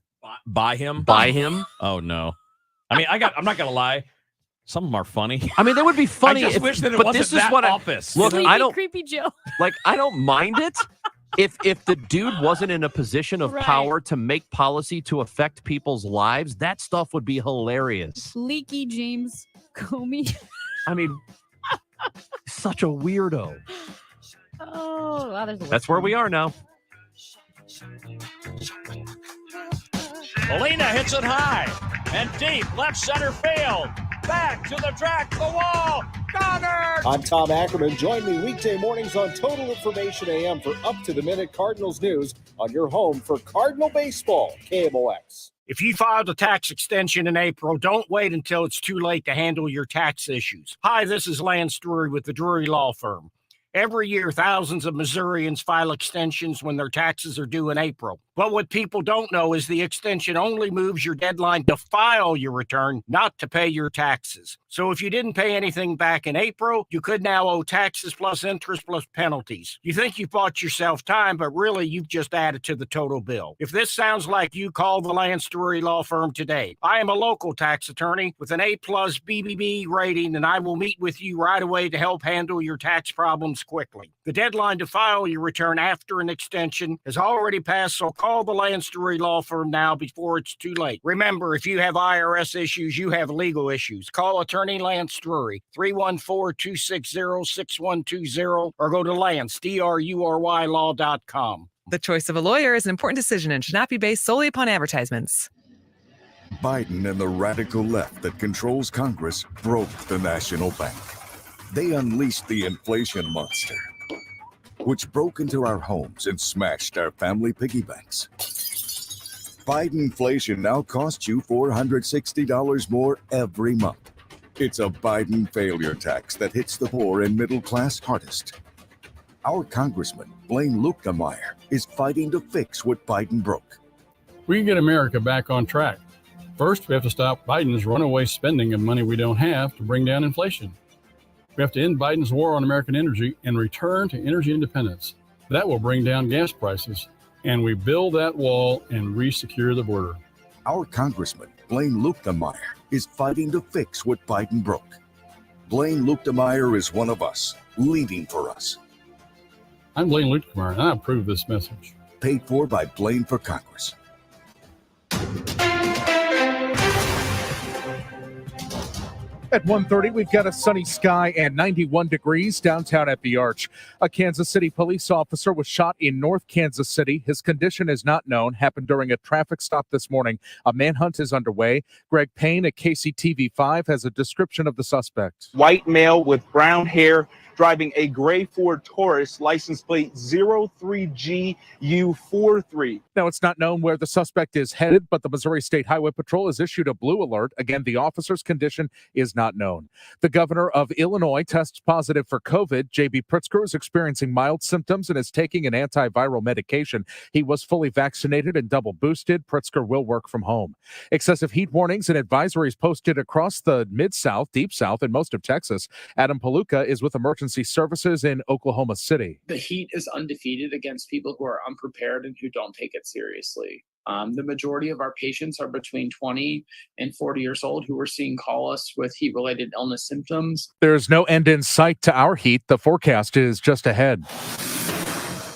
By him?
By him?
Oh, no. I mean, I'm not going to lie. Some of them are funny.
I mean, they would be funny.
I just wish that it
but
wasn't
this is
that
what
office.
Look,
Sleepy,
I don't
creepy Joe.
like. I don't mind it if the dude wasn't in a position of power to make policy to affect people's lives. That stuff would be hilarious.
Leaky James Comey.
I mean, such a weirdo.
Oh, wow, there's a
That's where we are now.
Molina hits it high and deep. Left center field. Back to the track, the wall. Got it!
I'm Tom Ackerman. Join me weekday mornings on Total Information AM for up-to-the-minute Cardinals news on your home for Cardinal baseball, KMOX.
If you filed a tax extension in April, don't wait until it's too late to handle your tax issues. Hi, this is Lance Drury with the Drury Law Firm. Every year, thousands of Missourians file extensions when their taxes are due in April. But what people don't know is the extension only moves your deadline to file your return, not to pay your taxes. So if you didn't pay anything back in April, you could now owe taxes plus interest plus penalties. You think you've bought yourself time, but really you've just added to the total bill. If this sounds like you, call the Lance Drury Law Firm today. I am a local tax attorney with an A+ BBB rating, and I will meet with you right away to help handle your tax problems quickly. The deadline to file your return after an extension has already passed, so call the Lance Drury Law Firm now before it's too late. Remember, if you have IRS issues, you have legal issues. Call attorney Lance Drury, 314-260-6120, or go to lance.drurylaw.com.
The choice of a lawyer is an important decision and should not be based solely upon advertisements.
Biden and the radical left that controls Congress broke the national bank. They unleashed the inflation monster, which broke into our homes and smashed our family piggy banks. Bidenflation now costs you $460 more every month. It's a Biden failure tax that hits the poor and middle class hardest. Our Congressman, Blaine Luetkemeyer, is fighting to fix what Biden broke.
We can get America back on track. First, we have to stop Biden's runaway spending of money we don't have to bring down inflation. We have to end Biden's war on American energy and return to energy independence. That will bring down gas prices, and we build that wall and re-secure the border.
Our Congressman, Blaine Luetkemeyer, is fighting to fix what Biden broke. Blaine Luetkemeyer is one of us, leading for us.
I'm Blaine Luetkemeyer, and I approve this message.
Paid for by Blaine for Congress.
At 1:30, we've got a sunny sky and 91 degrees downtown at the Arch. A Kansas City police officer was shot in North Kansas City. His condition is not known. Happened during a traffic stop this morning. A manhunt is underway. Greg Payne at KCTV5 has a description of the suspect.
White male with brown hair,
driving a gray Ford Taurus, license plate 03GU43.
Now, it's not known where the suspect is headed, but the Missouri State Highway Patrol has issued a blue alert. Again, the officer's condition is not known. The governor of Illinois tests positive for COVID. J.B. Pritzker is experiencing mild symptoms and is taking an antiviral medication. He was fully vaccinated and double boosted. Pritzker will work from home. Excessive heat warnings and advisories posted across the Mid-South, Deep South, and most of Texas. Adam Palooka is with Emergency Services in Oklahoma City.
The heat is undefeated against people who are unprepared and who don't take it seriously. The majority of our patients are between 20 and 40 years old who we're seeing call us with heat-related illness symptoms.
There's no end in sight to our heat. The forecast is just ahead.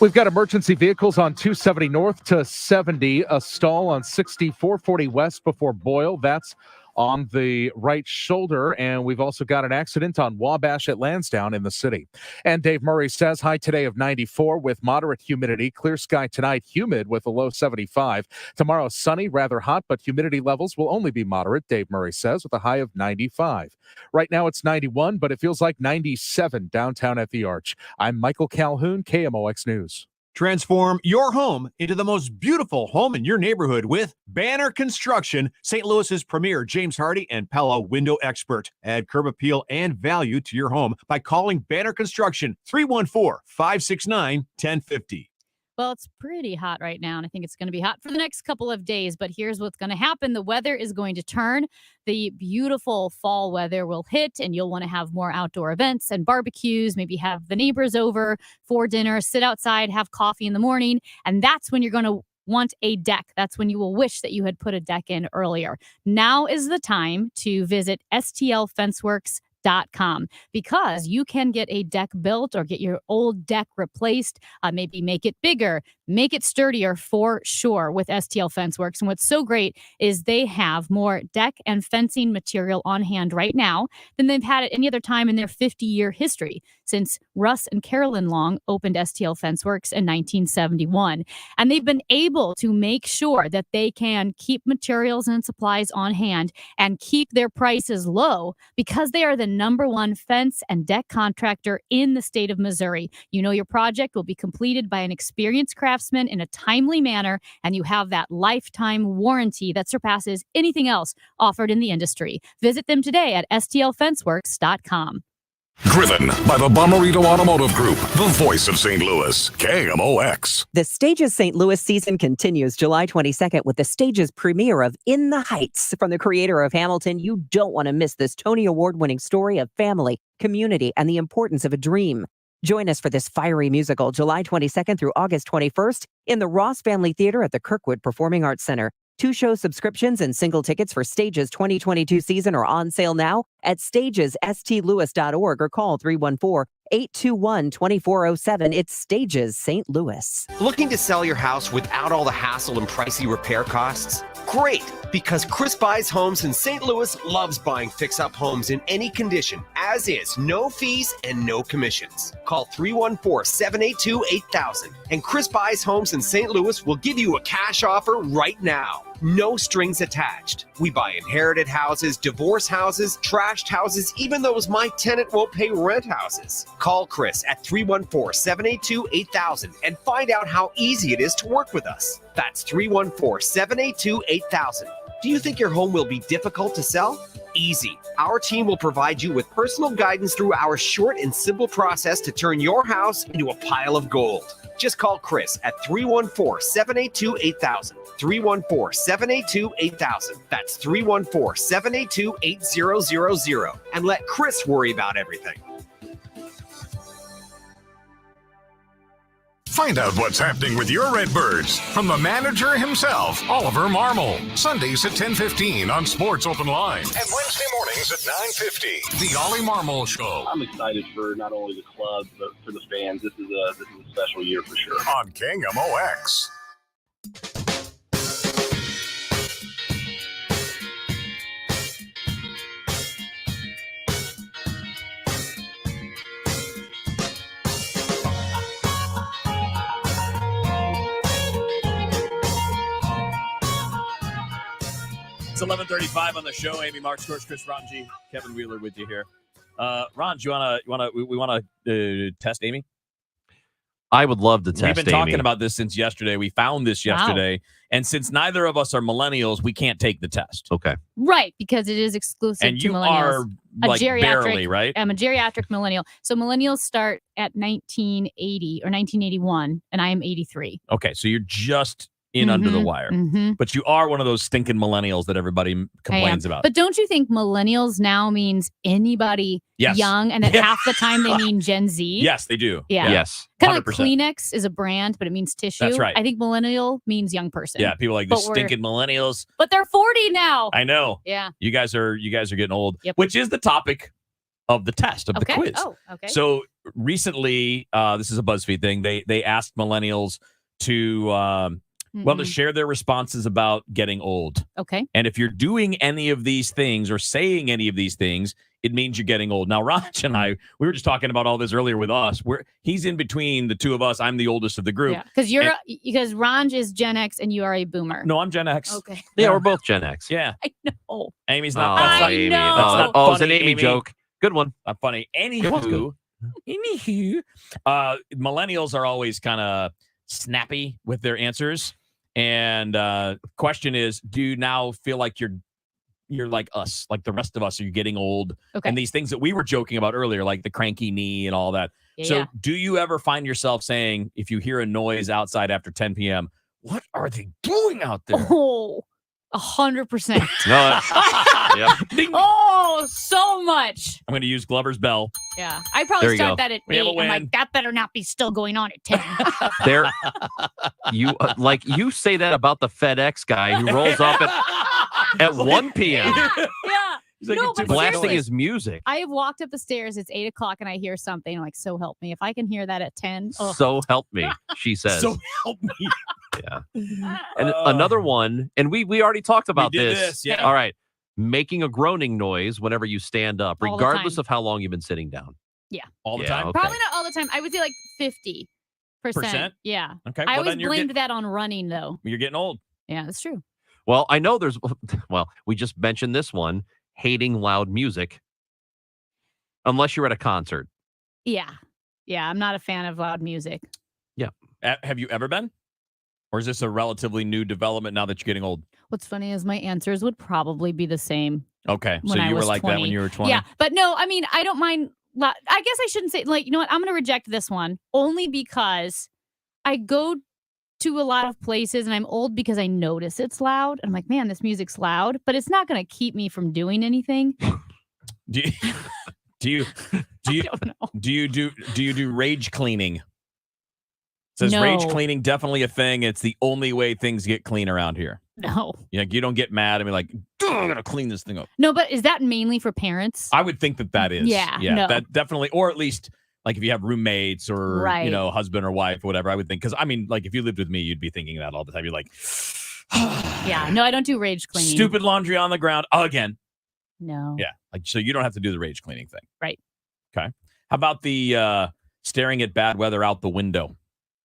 We've got emergency vehicles on 270 north to 70, a stall on 6440 west before Boyle. That's on the right shoulder. And we've also got an accident on Wabash at Lansdowne in the city. And Dave Murray says high today of 94 with moderate humidity. Clear sky tonight, humid with a low 75. Tomorrow sunny, rather hot, but humidity levels will only be moderate, Dave Murray says, with a high of 95. Right now it's 91, but it feels like 97 downtown at the Arch. I'm Michael Calhoun, KMOX News.
Transform your home into the most beautiful home in your neighborhood with Banner Construction, St. Louis's premier James Hardy and Pella window expert. Add curb appeal and value to your home by calling Banner Construction 314-569-1050.
Well, it's pretty hot right now, and I think it's going to be hot for the next couple of days. But here's what's going to happen. The weather is going to turn. The beautiful fall weather will hit, and you'll want to have more outdoor events and barbecues, maybe have the neighbors over for dinner, sit outside, have coffee in the morning. And that's when you're going to want a deck. That's when you will wish that you had put a deck in earlier. Now is the time to visit stlfenceworks.com because you can get a deck built or get your old deck replaced, maybe make it bigger, make it sturdier for sure with STL Fenceworks. And what's so great is they have more deck and fencing material on hand right now than they've had at any other time in their 50-year history since Russ and Carolyn Long opened STL Fenceworks in 1971. And they've been able to make sure that they can keep materials and supplies on hand and keep their prices low because they are the #1 fence and deck contractor in the state of Missouri. You know your project will be completed by an experienced craftsman in a timely manner, and you have that lifetime warranty that surpasses anything else offered in the industry. Visit them today at stlfenceworks.com.
Driven by the Bomarito Automotive Group, the voice of St. Louis, KMOX.
The Stages St. Louis season continues July 22nd with the Stages premiere of In the Heights. From the creator of Hamilton, you don't want to miss this Tony Award-winning story of family, community, and the importance of a dream. Join us for this fiery musical July 22nd through August 21st in the Ross Family Theater at the Kirkwood Performing Arts Center. 2-show subscriptions and single tickets for Stages 2022 season are on sale now at stagesstlewis.org or call 314-821-2407. It's Stages St. Louis.
Looking to sell your house without all the hassle and pricey repair costs? Great, because Chris Buys Homes in St. Louis loves buying fix-up homes in any condition, as is, no fees and no commissions. Call 314-782-8000, and Chris Buys Homes in St. Louis will give you a cash offer right now. No strings attached. We buy inherited houses, divorce houses, trashed houses, even those my tenant won't pay rent houses. Call Chris at 314-782-8000 and find out how easy it is to work with us. That's 314-782-8000. Do you think your home will be difficult to sell? Easy. Our team will provide you with personal guidance through our short and simple process to turn your house into a pile of gold. Just call Chris at 314-782-8000. 314-782-8000. That's 314-782-8000. And let Chris worry about everything.
Find out what's happening with your Redbirds from the manager himself, Oliver Marmol. Sundays at 10:15 on Sports Open Line. And Wednesday mornings at 9:50. The Ollie Marmol Show.
I'm excited for not only the club, but for the fans. This is a special year for sure.
On KMOX.
It's 11:35 on the show. Amy Marks, Chris Ranji, Kevin Wheeler with you here. Ron, we want to test Amy?
I would love to test
We've been
Amy.
talking about this since yesterday. We found this yesterday. And since neither of us are millennials, we can't take the test.
Okay.
Right, because it is exclusive
And
to
you
millennials.
are like barely, right?
I'm a geriatric millennial. So millennials start at 1980 or 1981, and I am 83.
Okay, so you're just in under the wire. But you are one of those stinking millennials that everybody complains about.
But don't you think millennials now means anybody
Yes.
young, and that half the time they mean Gen Z?
Yes, they do.
Yeah.
Yes.
Kind of
100%.
like Kleenex is a brand, but it means tissue.
That's right.
I think millennial means young person.
Yeah, people like the stinking millennials.
But they're 40 now.
I know.
Yeah.
You guys are getting old,
Yep.
which is the topic of the test, of the quiz.
Oh, okay.
So recently, this is a BuzzFeed thing. They asked millennials to to share their responses about getting old.
Okay.
And if you're doing any of these things or saying any of these things, it means you're getting old. Now, Raj and I, we were just talking about all this earlier with us. He's in between the two of us. I'm the oldest of the group.
Yeah, because Ranj is Gen X and you are a boomer.
No, I'm Gen X.
Okay.
Yeah, we're both Gen X.
Yeah.
I know.
Amy's not.
Oh,
that's not
Amy.
know.
That's not
Oh, it's an
funny,
Amy joke. Good one.
Not funny.
It was good.
Anywho, millennials are always kind of snappy with their answers. And question is, do you now feel like you're like us, like the rest of us? Are you getting old?
Okay.
And these things that we were joking about earlier, like the cranky knee and all that.
Yeah,
so
yeah.
do you ever find yourself saying, if you hear a noise outside after 10 p.m., what are they doing out there?
Oh, 100%.
No,
Ding.
Oh, so much.
I'm going to use Glover's bell.
Yeah. I
There
probably
you
start
go.
that at
We have
8.
a
I'm
win.
like, that better not be still going on at 10.
There, you you say that about the FedEx guy who rolls up at 1 p.m.
Yeah.
He's like,
No,
"It's too
but
much
blasting
noise."
his music.
I have walked up the stairs. It's 8 o'clock and I hear something. I'm like, so help me. If I can hear that at 10. Oh.
So help me, she says.
So help me.
Yeah. And another one, and we already talked about
did this, yeah.
All right. Making a groaning noise whenever you stand up,
All the
regardless
time.
of how long you've been sitting down.
Yeah.
All the
Yeah,
time?
okay.
Probably not all the time. I would say like 50%.
Percent?
Yeah.
Okay.
I
well,
always
then you're
blamed that on running though.
you're getting old.
Yeah, that's true.
Well, I know we just mentioned this one, hating loud music. Unless you're at a concert.
Yeah. Yeah. I'm not a fan of loud music.
Yeah.
Have you ever been? Or is this a relatively new development now that you're getting old?
What's funny is my answers would probably be the same.
Okay. So
When I
you were
was
like that
20.
when you were 20?
Yeah. But no, I mean, I don't mind. I guess I shouldn't say, like, you know what? I'm going to reject this one only because I go to a lot of places and I'm old because I notice it's loud. And I'm like, man, this music's loud, but it's not going to keep me from doing anything.
Do you do rage cleaning? It says
No.
rage cleaning definitely a thing. It's the only way things get clean around here.
No.
You don't get mad and be like, I'm gonna clean this thing up.
No, but is that mainly for parents?
I would think that is.
Yeah, no.
That definitely, or at least like if you have roommates or
Right.
husband or wife or whatever. I would think, because I mean, like if you lived with me, you'd be thinking that all the time. You're like,
Yeah. No, I don't do rage cleaning.
stupid laundry on the ground again.
No.
Yeah, like so you don't have to do the rage cleaning thing.
Right.
Okay. How about the staring at bad weather out the window?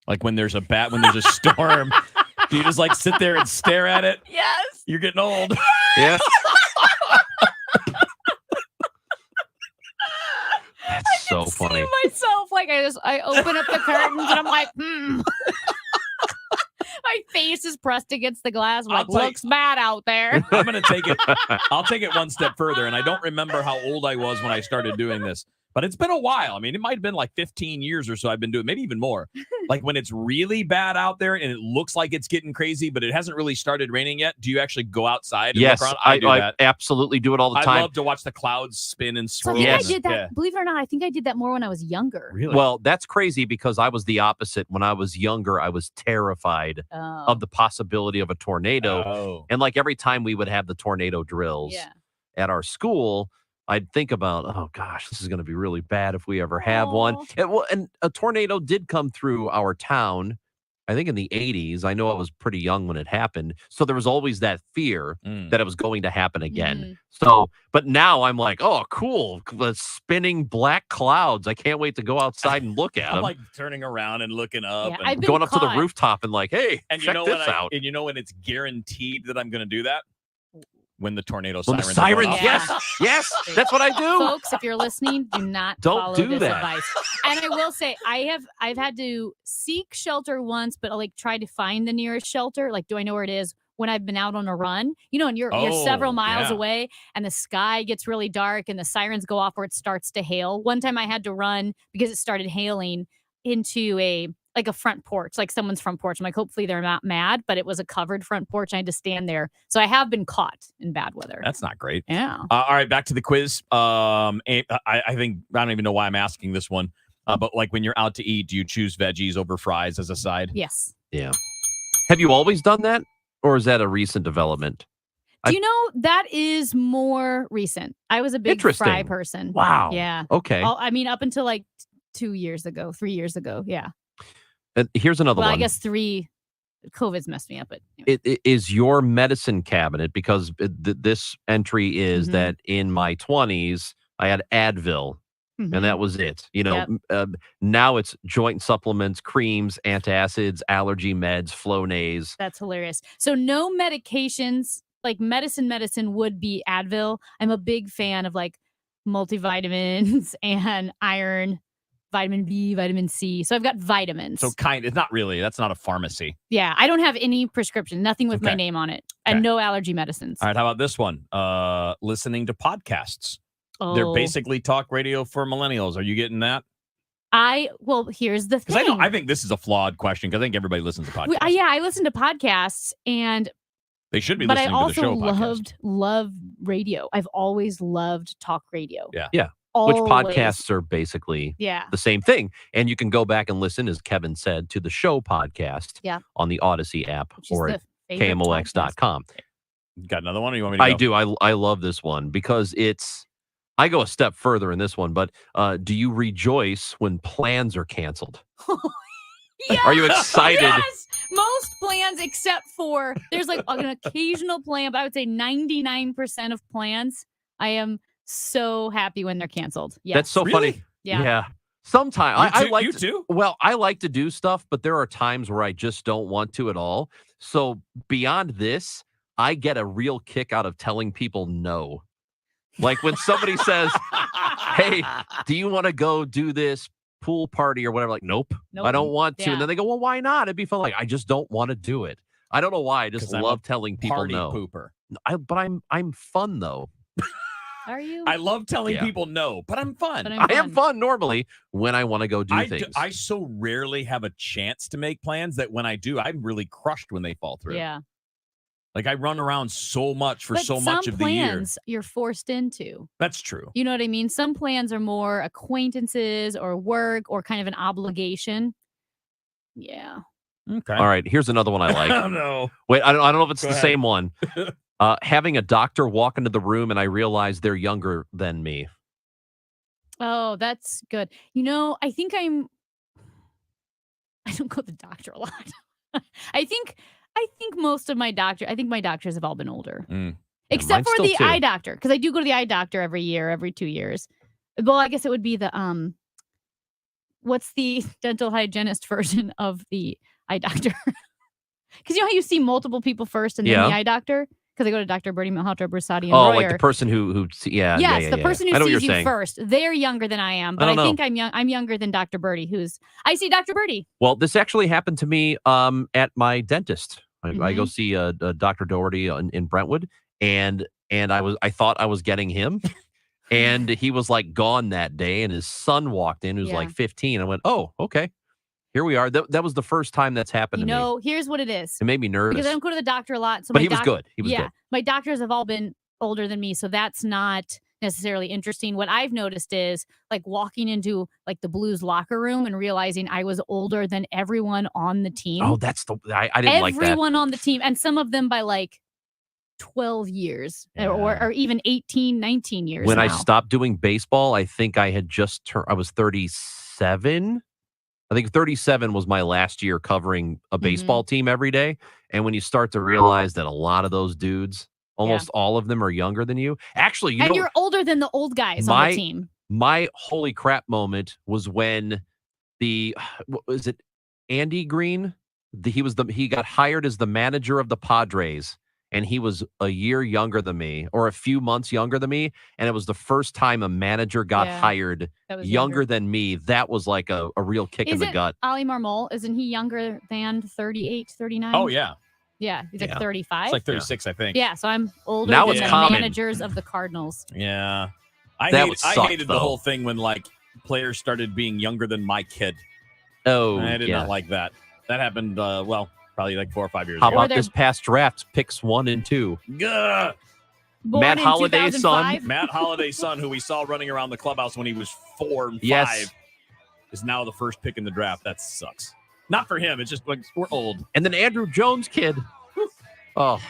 Like when there's a storm, do you just like sit there and stare at it?
Yes.
You're getting old.
Yeah. That's so funny.
See myself like I open up the curtains and I'm like, My face is pressed against the glass. I'm like, looks bad out there.
I'm going to take it. I'll take it one step further. And I don't remember how old I was when I started doing this, but it's been a while. I mean, it might have been like 15 years or so I've been doing, maybe even more. Like when it's really bad out there and it looks like it's getting crazy, but it hasn't really started raining yet. Do you actually go outside and
Yes,
look around?
I
do that.
absolutely do it all the time.
I love to watch the clouds spin and
So I
swirl.
think
Yes.
I did that.
Yeah.
Believe it or not, I think I did that more when I was younger.
Really?
Well, that's crazy because I was the opposite. When I was younger, I was terrified
Oh.
of the possibility of a tornado.
Oh.
And like every time we would have the tornado drills
Yeah.
at our school, I'd think about, oh gosh, this is going to be really bad if we ever have one. And a tornado did come through our town, I think in the 80s. I know I was pretty young when it happened. So there was always that fear that it was going to happen again. So, but now I'm like, oh, cool. The spinning black clouds. I can't wait to go outside and look at
I'm
them.
like turning around and looking up.
Yeah,
and
I've been
Going up to the
caught.
rooftop and like, hey,
and you
check
know
this
when
out.
and you know when it's guaranteed that I'm going to do that? when the tornado
When the
sirens.
sirens,
are going
yes,
off.
yes, that's what I do.
Folks, if you're listening, do not
Don't
follow
do
this
that.
advice. And I will say, I've had to seek shelter once, but like try to find the nearest shelter. Like, do I know where it is when I've been out on a run? You know, and you're several miles away, and the sky gets really dark, and the sirens go off, or it starts to hail. One time, I had to run because it started hailing into a front porch, like someone's front porch. I'm like, hopefully they're not mad, but it was a covered front porch. I had to stand there. So I have been caught in bad weather.
That's not great.
Yeah.
All right, back to the quiz. I think I don't even know why I'm asking this one, but like when you're out to eat, do you choose veggies over fries as a side?
Yes.
Yeah. Have you always done that, or is that a recent development?
Do you know that is more recent? I was a big fry person.
Wow.
Yeah.
Okay.
I mean, up until like 3 years ago. Yeah.
And here's another
Well,
one.
I guess 3. COVID's messed me up, but
It is your medicine cabinet, because this entry is that in my 20s I had Advil, and that was it. You know, now it's joint supplements, creams, antacids, allergy meds, Flonase.
that's hilarious. So no medications, like medicine would be Advil. I'm a big fan of like multivitamins and iron, vitamin B, vitamin C. So I've got vitamins.
So it's not really. That's not a pharmacy.
Yeah, I don't have any prescription, nothing with my
Okay.
name on it, and no allergy medicines.
All right, how about this one? Listening to podcasts. They're
Oh.
basically talk radio for millennials. Are you getting that?
Well, here's the
Because
thing.
I think this is a flawed question, because I think everybody listens to podcasts.
I listen to podcasts, and
They should be
but I
listening to the
also
show podcast.
love radio. I've always loved talk radio.
Yeah.
Yeah.
Always.
Which podcasts are basically
Yeah.
the same thing. And you can go back and listen, as Kevin said, to the show podcast
Yeah.
on the Odyssey app
Which is
or
the
at
favorite
KMOX.com.
Got another one, or you want me to
I
go?
do. I love this one because I go a step further in this one, but do you rejoice when plans are canceled?
Yes!
Are you excited?
Yes! Most plans, except for there's like an occasional plan, but I would say 99% of plans, I am so happy when they're canceled. Yes.
That's so funny.
Yeah.
Sometimes I like
you
to,
too?
Well, I like to do stuff, but there are times where I just don't want to at all. So beyond this, I get a real kick out of telling people no. Like when somebody says, "Hey, do you want to go do this pool party or whatever?" Like, nope, I don't want to.
Yeah.
And then they go, "Well, why not?" It'd be fun. Like, I just don't want to do it. I don't know why. I just
'Cause I'm
love
a
telling people
party
no.
pooper.
But I'm fun though.
Are you?
I love telling
Yeah.
people no, but I'm fun.
But
I am fun normally when I want to go do things.
I so rarely have a chance to make plans that when I do, I'm really crushed when they fall through.
Yeah.
Like I run around so much for
But
so
some
much of the year.
plans you're forced into.
That's true.
You know what I mean? Some plans are more acquaintances or work or kind of an obligation. Yeah.
Okay.
All right, here's another one I like.
Oh no.
Wait, I don't know if it's
Go
the
ahead.
same one. Having a doctor walk into the room and I realize they're younger than me.
Oh, that's good. You know, I don't go to the doctor a lot. I think most of my doctors have all been older.
Mm.
Except
mine
for
still
the
too.
eye doctor, because I do go to the eye doctor every 2 years. Well, I guess it would be the what's the dental hygienist version of the eye doctor? Because you know how you see multiple people first and then the eye doctor? Because I go to Dr. Bertie Malhotra, Brusati, and
Oh,
Royer.
like the person who yeah.
Yes,
yeah,
the
yeah.
person
I
who
know what
sees
you're
you
saying.
first. They're younger than I am, but
don't
I think
know.
I'm young. I'm younger than Dr. Bertie, I see Dr. Bertie.
Well, this actually happened to me at my dentist. I go
Mhm.
see Dr. Doherty in Brentwood, and I thought I was getting him, and he was like gone that day, and his son walked in, who's like 15. I went, oh, okay, here we are. That was the first time that's happened
You
to me.
know, here's what it is.
It made me nervous.
Because I don't go to the doctor a lot. So
But
my
he was good. He was good.
My doctors have all been older than me, so that's not necessarily interesting. What I've noticed is like walking into like the Blues locker room and realizing I was older than everyone on the team.
Oh, that's I didn't like that.
Everyone on the team, and some of them by like 12 years or even 18, 19 years.
When I
now.
stopped doing baseball, I think I had just turned, I was 37. I think 37 was my last year covering a baseball team every day. And when you start to realize that a lot of those dudes, almost all of them are younger than you. Actually,
you're older than the old guys on the team.
My holy crap moment was when what was it, Andy Green? He got hired as the manager of the Padres. and he was a year younger than me or a few months younger than me. And it was the first time a manager got hired
that was
younger than me. That was like a real kick in the gut.
Ali Marmol, isn't he younger than 38, 39?
Oh, yeah.
Yeah, he's like 35.
It's like 36, I think.
Yeah, so I'm older
Now
than
it's
the
common.
managers of the Cardinals.
Yeah. I
suck,
hated
though.
the whole thing when, like, players started being younger than my kid.
Oh,
I did not like that. That happened, probably like 4 or 5 years
How
ago.
about this past draft, picks 1 and 2?
Gah!
Matt Holliday's son.
Matt Holliday's son, who we saw running around the clubhouse when he was 4 and 5,
Yes.
is now the first pick in the draft. That sucks. Not for him. It's just like we're old.
And then Andrew Jones' kid. Oh.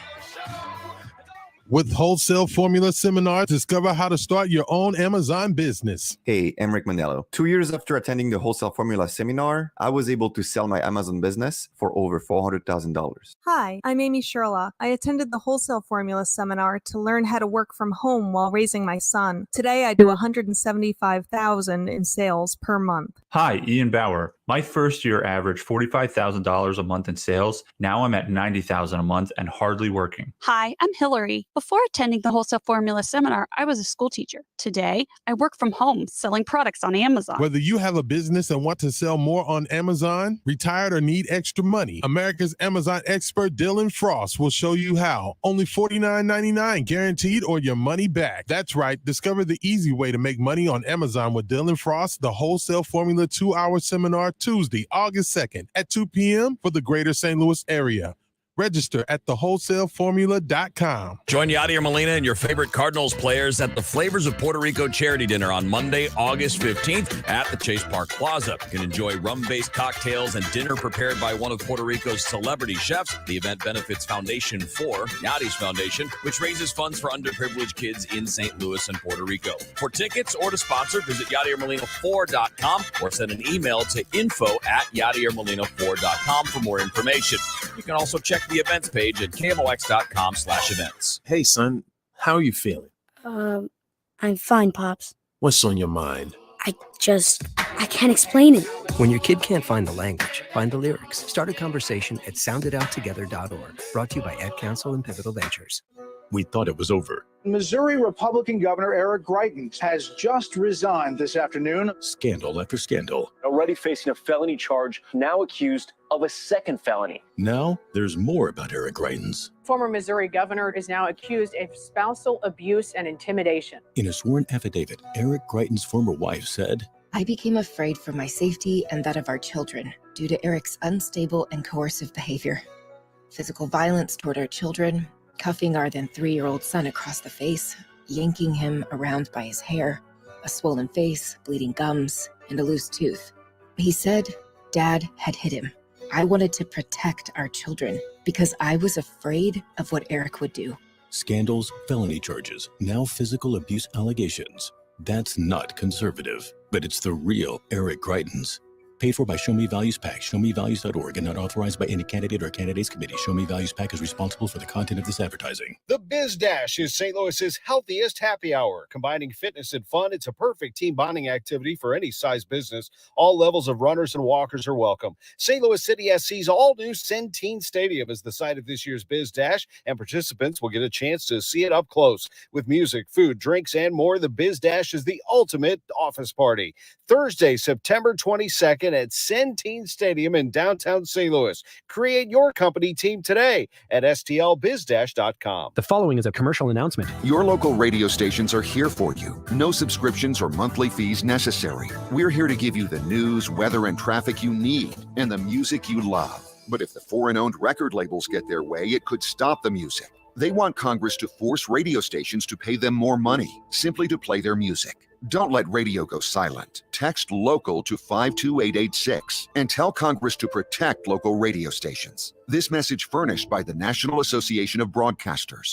With Wholesale Formula Seminars, discover how to start your own Amazon business.
Hey, I'm Rick Manello. 2 years after attending the Wholesale Formula Seminar, I was able to sell my Amazon business for over $400,000.
Hi, I'm Amy Sherlock. I attended the Wholesale Formula Seminar to learn how to work from home while raising my son. Today, I do $175,000 in sales per month.
Hi, Ian Bauer. My first year averaged $45,000 a month in sales. Now I'm at $90,000 a month and hardly working.
Hi, I'm Hillary. Before attending the Wholesale Formula Seminar, I was a school teacher. Today, I work from home selling products on Amazon.
Whether you have a business and want to sell more on Amazon, retired or need extra money, America's Amazon expert Dylan Frost will show you how. Only $49.99 guaranteed or your money back. That's right. Discover the easy way to make money on Amazon with Dylan Frost, the Wholesale Formula 2-hour seminar Tuesday, August 2nd at 2 p.m. for the greater St. Louis area. Register at thewholesaleformula.com.
Join Yadier Molina and your favorite Cardinals players at the Flavors of Puerto Rico charity dinner on Monday, August 15th at the Chase Park Plaza. You can enjoy rum-based cocktails and dinner prepared by one of Puerto Rico's celebrity chefs. The event benefits Foundation for Yadi's Foundation, which raises funds for underprivileged kids in St. Louis and Puerto Rico. For tickets or to sponsor, visit YadierMolina4.com or send an email to info@YadierMolina4.com for more information. You can also check the events page at KMOX.com/events.
Hey, son, how are you feeling?
I'm fine, Pops.
What's on your mind?
I can't explain it.
When your kid can't find the language, find the lyrics. Start a conversation at sounditouttogether.org. Brought to you by Ad Council and Pivotal Ventures.
We thought it was over.
Missouri Republican Governor Eric Greitens has just resigned this afternoon.
Scandal after scandal.
Already facing a felony charge, now accused of a second felony.
Now, there's more about Eric Greitens.
Former Missouri governor is now accused of spousal abuse and intimidation.
In a sworn affidavit, Eric Greitens' former wife said,
I became afraid for my safety and that of our children due to Eric's unstable and coercive behavior. Physical violence toward our children, cuffing our then 3-year-old son across the face, yanking him around by his hair, a swollen face, bleeding gums, and a loose tooth. He said Dad had hit him. I wanted to protect our children because I was afraid of what Eric would do.
Scandals, felony charges, now physical abuse allegations. That's not conservative, but it's the real Eric Greitens. Paid for by Show Me Values PAC, showmevalues.org, and not authorized by any candidate or candidates committee. Show Me Values PAC is responsible for the content of this advertising.
The Biz Dash is St. Louis's healthiest happy hour. Combining fitness and fun, it's a perfect team bonding activity for any size business. All levels of runners and walkers are welcome. St. Louis City SC's all-new Centene Stadium is the site of this year's Biz Dash, and participants will get a chance to see it up close. With music, food, drinks, and more, the Biz Dash is the ultimate office party. Thursday, September 22nd at Centene Stadium in downtown St. Louis. Create your company team today at stlbizdash.com.
The following is a commercial announcement.
Your local radio stations are here for you. No subscriptions or monthly fees necessary. We're here to give you the news, weather, and traffic you need and the music you love. But if the foreign-owned record labels get their way, it could stop the music. They want Congress to force radio stations to pay them more money simply to play their music. Don't let radio go silent. Text LOCAL to 52886 and tell Congress to protect local radio stations. This message furnished by the National Association of Broadcasters.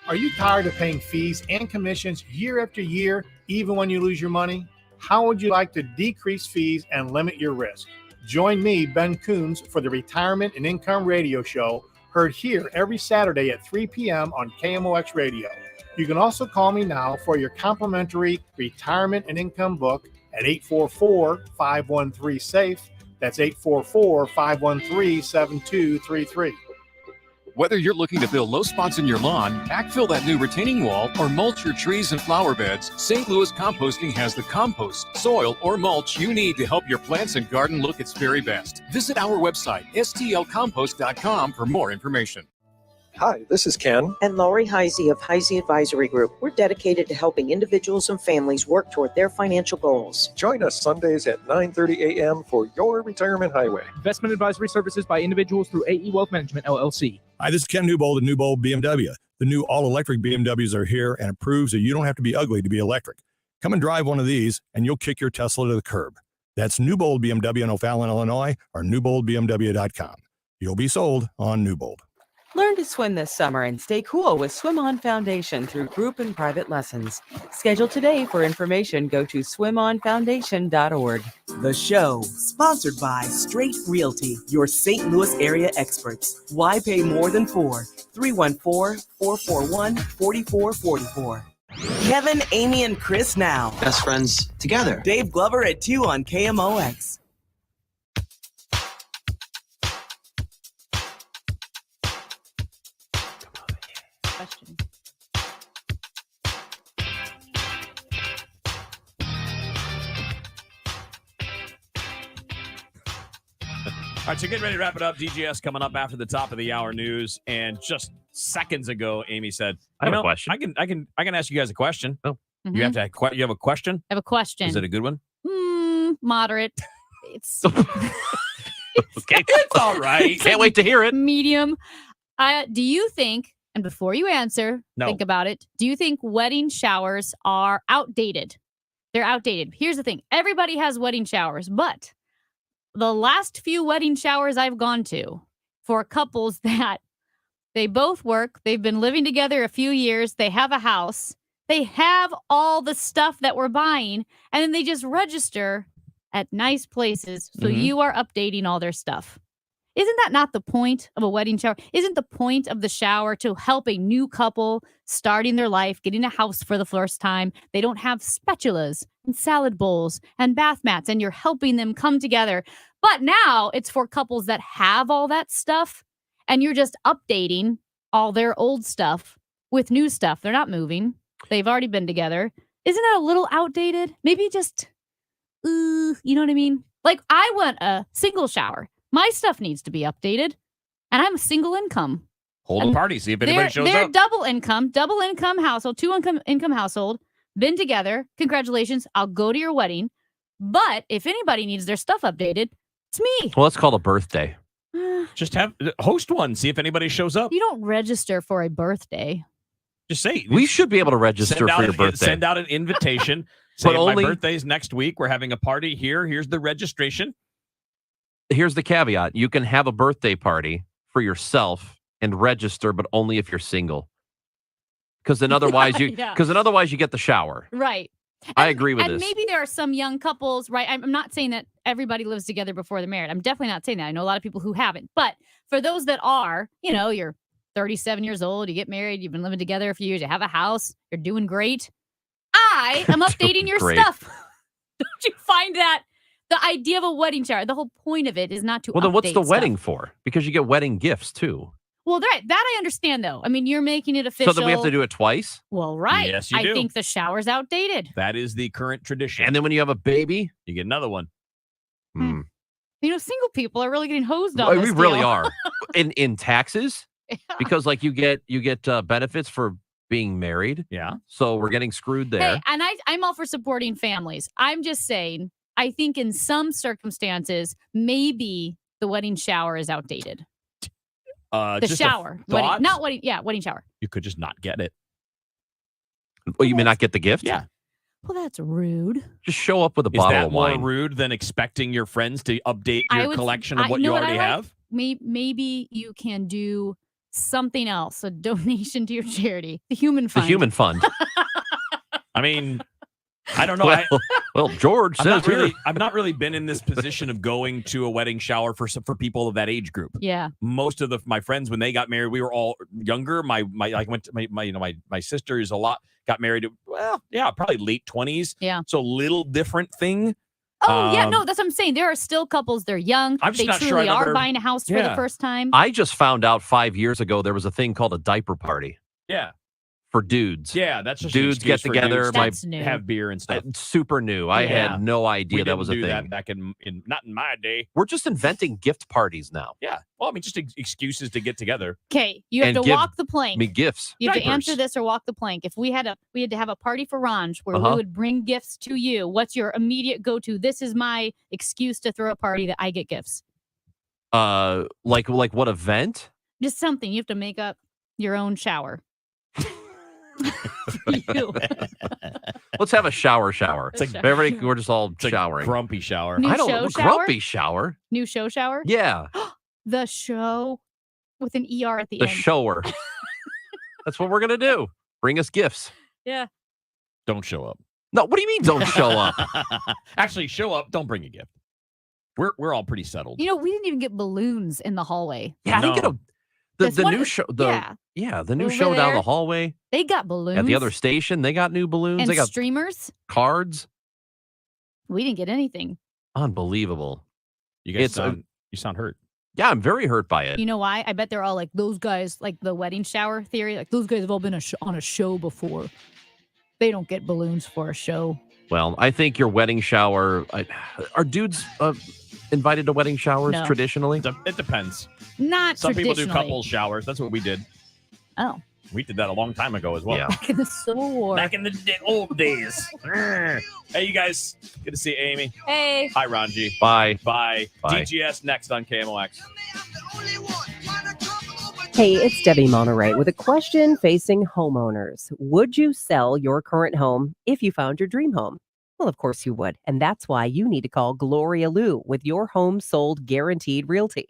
Are you tired of paying fees and commissions year after year, even when you lose your money? How would you like to decrease fees and limit your risk? Join me, Ben Coons, for the Retirement and Income Radio Show, heard here every Saturday at 3 p.m. on KMOX Radio. You can also call me now for your complimentary retirement and income book at 844-513-SAFE. That's 844-513-7233.
Whether you're looking to fill low spots in your lawn, backfill that new retaining wall, or mulch your trees and flower beds, St. Louis Composting has the compost, soil, or mulch you need to help your plants and garden look its very best. Visit our website, stlcompost.com, for more information.
Hi, this is Ken.
And Laurie Heisey of Heisey Advisory Group. We're dedicated to helping individuals and families work toward their financial goals.
Join us Sundays at 9:30 a.m. for Your Retirement Highway.
Investment advisory services by individuals through AE Wealth Management, LLC.
Hi, this is Ken Newbold of Newbold BMW. The new all-electric BMWs are here, and it proves that you don't have to be ugly to be electric. Come and drive one of these, and you'll kick your Tesla to the curb. That's Newbold BMW in O'Fallon, Illinois, or newboldbmw.com. You'll be sold on Newbold.
Learn to swim this summer and stay cool with Swim On Foundation through group and private lessons. Schedule today. For information, go to swimonfoundation.org.
The show, sponsored by Straight Realty, your St. Louis area experts. Why pay more than 4? 314-441-4444. Kevin, Amy, and Chris now.
Best friends together.
Dave Glover at 2 on KMOX.
Question.
All right, so getting ready to wrap it up. DGS coming up after the top of the hour news, and just seconds ago, Amy said,
I have a question.
I can ask you guys a question."
Oh,
you have to. You have a question?
I have a question.
Is it a good one?
Moderate. It's
Okay,
it's all right.
Can't wait to hear it.
Medium. Do you think? And before you answer,
No.
think about it. Do you think wedding showers are outdated? They're outdated. Here's the thing. Everybody has wedding showers, but the last few wedding showers I've gone to for couples that they both work, they've been living together a few years, they have a house, they have all the stuff that we're buying, and then they just register at nice places. So you are updating all their stuff. Isn't that not the point of a wedding shower? Isn't the point of the shower to help a new couple starting their life, getting a house for the first time? They don't have spatulas and salad bowls and bath mats, and you're helping them come together. But now it's for couples that have all that stuff, and you're just updating all their old stuff with new stuff. They're not moving. They've already been together. Isn't that a little outdated? Maybe just, you know what I mean? Like, I want a single shower. My stuff needs to be updated, and I'm a single income.
Hold a party, see if anybody shows
they're
up.
double income household, income household, been together. Congratulations. I'll go to your wedding. But if anybody needs their stuff updated, it's me.
Well, let's call a birthday.
Just host one, see if anybody shows up.
You don't register for a birthday.
Just say
We should be able to register for your birthday.
Send out an invitation. Say,
But only-
my birthday's next week. We're having a party here. Here's the registration.
Here's the caveat. You can have a birthday party for yourself and register, but only if you're single. Because then otherwise you get the shower.
Right.
I agree with
and
this.
maybe there are some young couples, right? I'm not saying that everybody lives together before they're married. I'm definitely not saying that. I know a lot of people who haven't. But for those that are, you're 37 years old, you get married, you've been living together a few years, you have a house, you're doing great. I am updating your
great.
stuff. Don't you find that? The idea of a wedding shower, the whole point of it is not to
Well, then what's the
update
wedding
stuff.
for? Because you get wedding gifts too.
Well, right. That I understand, though. I mean, you're making it official.
So then we have to do it twice?
Well, right.
Yes, you
I
do.
think the shower's outdated.
That is the current tradition.
And then when you have a baby,
you get another one.
Single people are really getting hosed on
Well,
this
we really
deal.
are. In taxes, because like you get benefits for being married.
Yeah.
So we're getting screwed there.
Hey, and I'm all for supporting families. I'm just saying, I think in some circumstances, maybe the wedding shower is outdated. The
just a
shower.
thought?
Wedding shower.
You could just not get it.
Well, you may not get the gift?
Yeah.
Well, that's rude.
Just show up with a
Is
bottle
that
of
more
wine.
rude than expecting your friends to update
I
your
would-
collection of
I-
what
know
you
what
already
I like?
have?
Maybe you can do something else, a donation to your charity, the Human
The
Fund.
human fund.
I mean, I don't know.
Well, George says here.
I've not really been in this position of going to a wedding shower for people of that age group.
Yeah.
Most of my friends, when they got married, we were all younger. My sister is got married. Probably late 20s.
Yeah.
So little different thing.
Oh, yeah, no, that's what I'm saying. There are still couples, they're young.
I'm just
They
not sure
truly
I've
are
ever-
buying a house for the first time.
I just found out 5 years ago there was a thing called a diaper party
Yeah.
for dudes.
Yeah, that's just an
dudes
excuse
get
for
together.
dudes to
That's new.
have beer and stuff.
Super new. I
Yeah.
had no idea
We
that was a
didn't do
thing.
that back in not in my day.
We're just inventing gift parties now.
Yeah. Well, I mean, just excuses to get together.
Okay, you have
And
to
give
walk the plank.
me gifts.
You have to
Diapers.
answer this or walk the plank. If we had to have a party for Ranj where we
Uh-huh.
would bring gifts to you, what's your immediate go-to? This is my excuse to throw a party that I get gifts.
Like what event?
Just something. You have to make up your own shower. You.
Let's have a shower.
It's like-
Everybody, we're just all
It's a
showering.
grumpy shower.
New
I don't
show
know.
shower?
Grumpy shower.
New show shower?
Yeah,
The show with an ER at the
the
end.
shower. That's what we're gonna do. Bring us gifts.
Yeah.
Don't show up.
No, what do you mean? Don't show up?
Actually, show up. Don't bring a gift. We're all pretty settled.
You know, we didn't even get balloons in the hallway.
Yeah, I didn't get a.
This
The
one-
new show. The new
Over
show down
there.
the hallway
They got balloons.
at the other station. They got new balloons.
and
They got
streamers.
cards.
We didn't get anything.
Unbelievable.
You guys
It's
you sound hurt.
Yeah, I'm very hurt by it.
You know why? I bet they're all like those guys, like the wedding shower theory. Like those guys have all been on a show before. They don't get balloons for a show.
Well, I think your wedding shower. Are dudes invited to wedding showers
No.
traditionally?
It depends.
Not
Some people do
traditionally.
couple showers. That's what we did.
Oh,
We did that a long time ago as well.
Yeah.
back in the Civil War.
Back in the old days. Hey, you guys. Good to see you, Amy.
Hey.
Hi, Ranji.
Bye.
Bye.
Bye.
DGS next on KMOX.
Hey, it's Debbie Monterey with a question facing homeowners. Would you sell your current home if you found your dream home? Well, of course you would. And that's why you need to call Gloria Liu with your home sold guaranteed realty.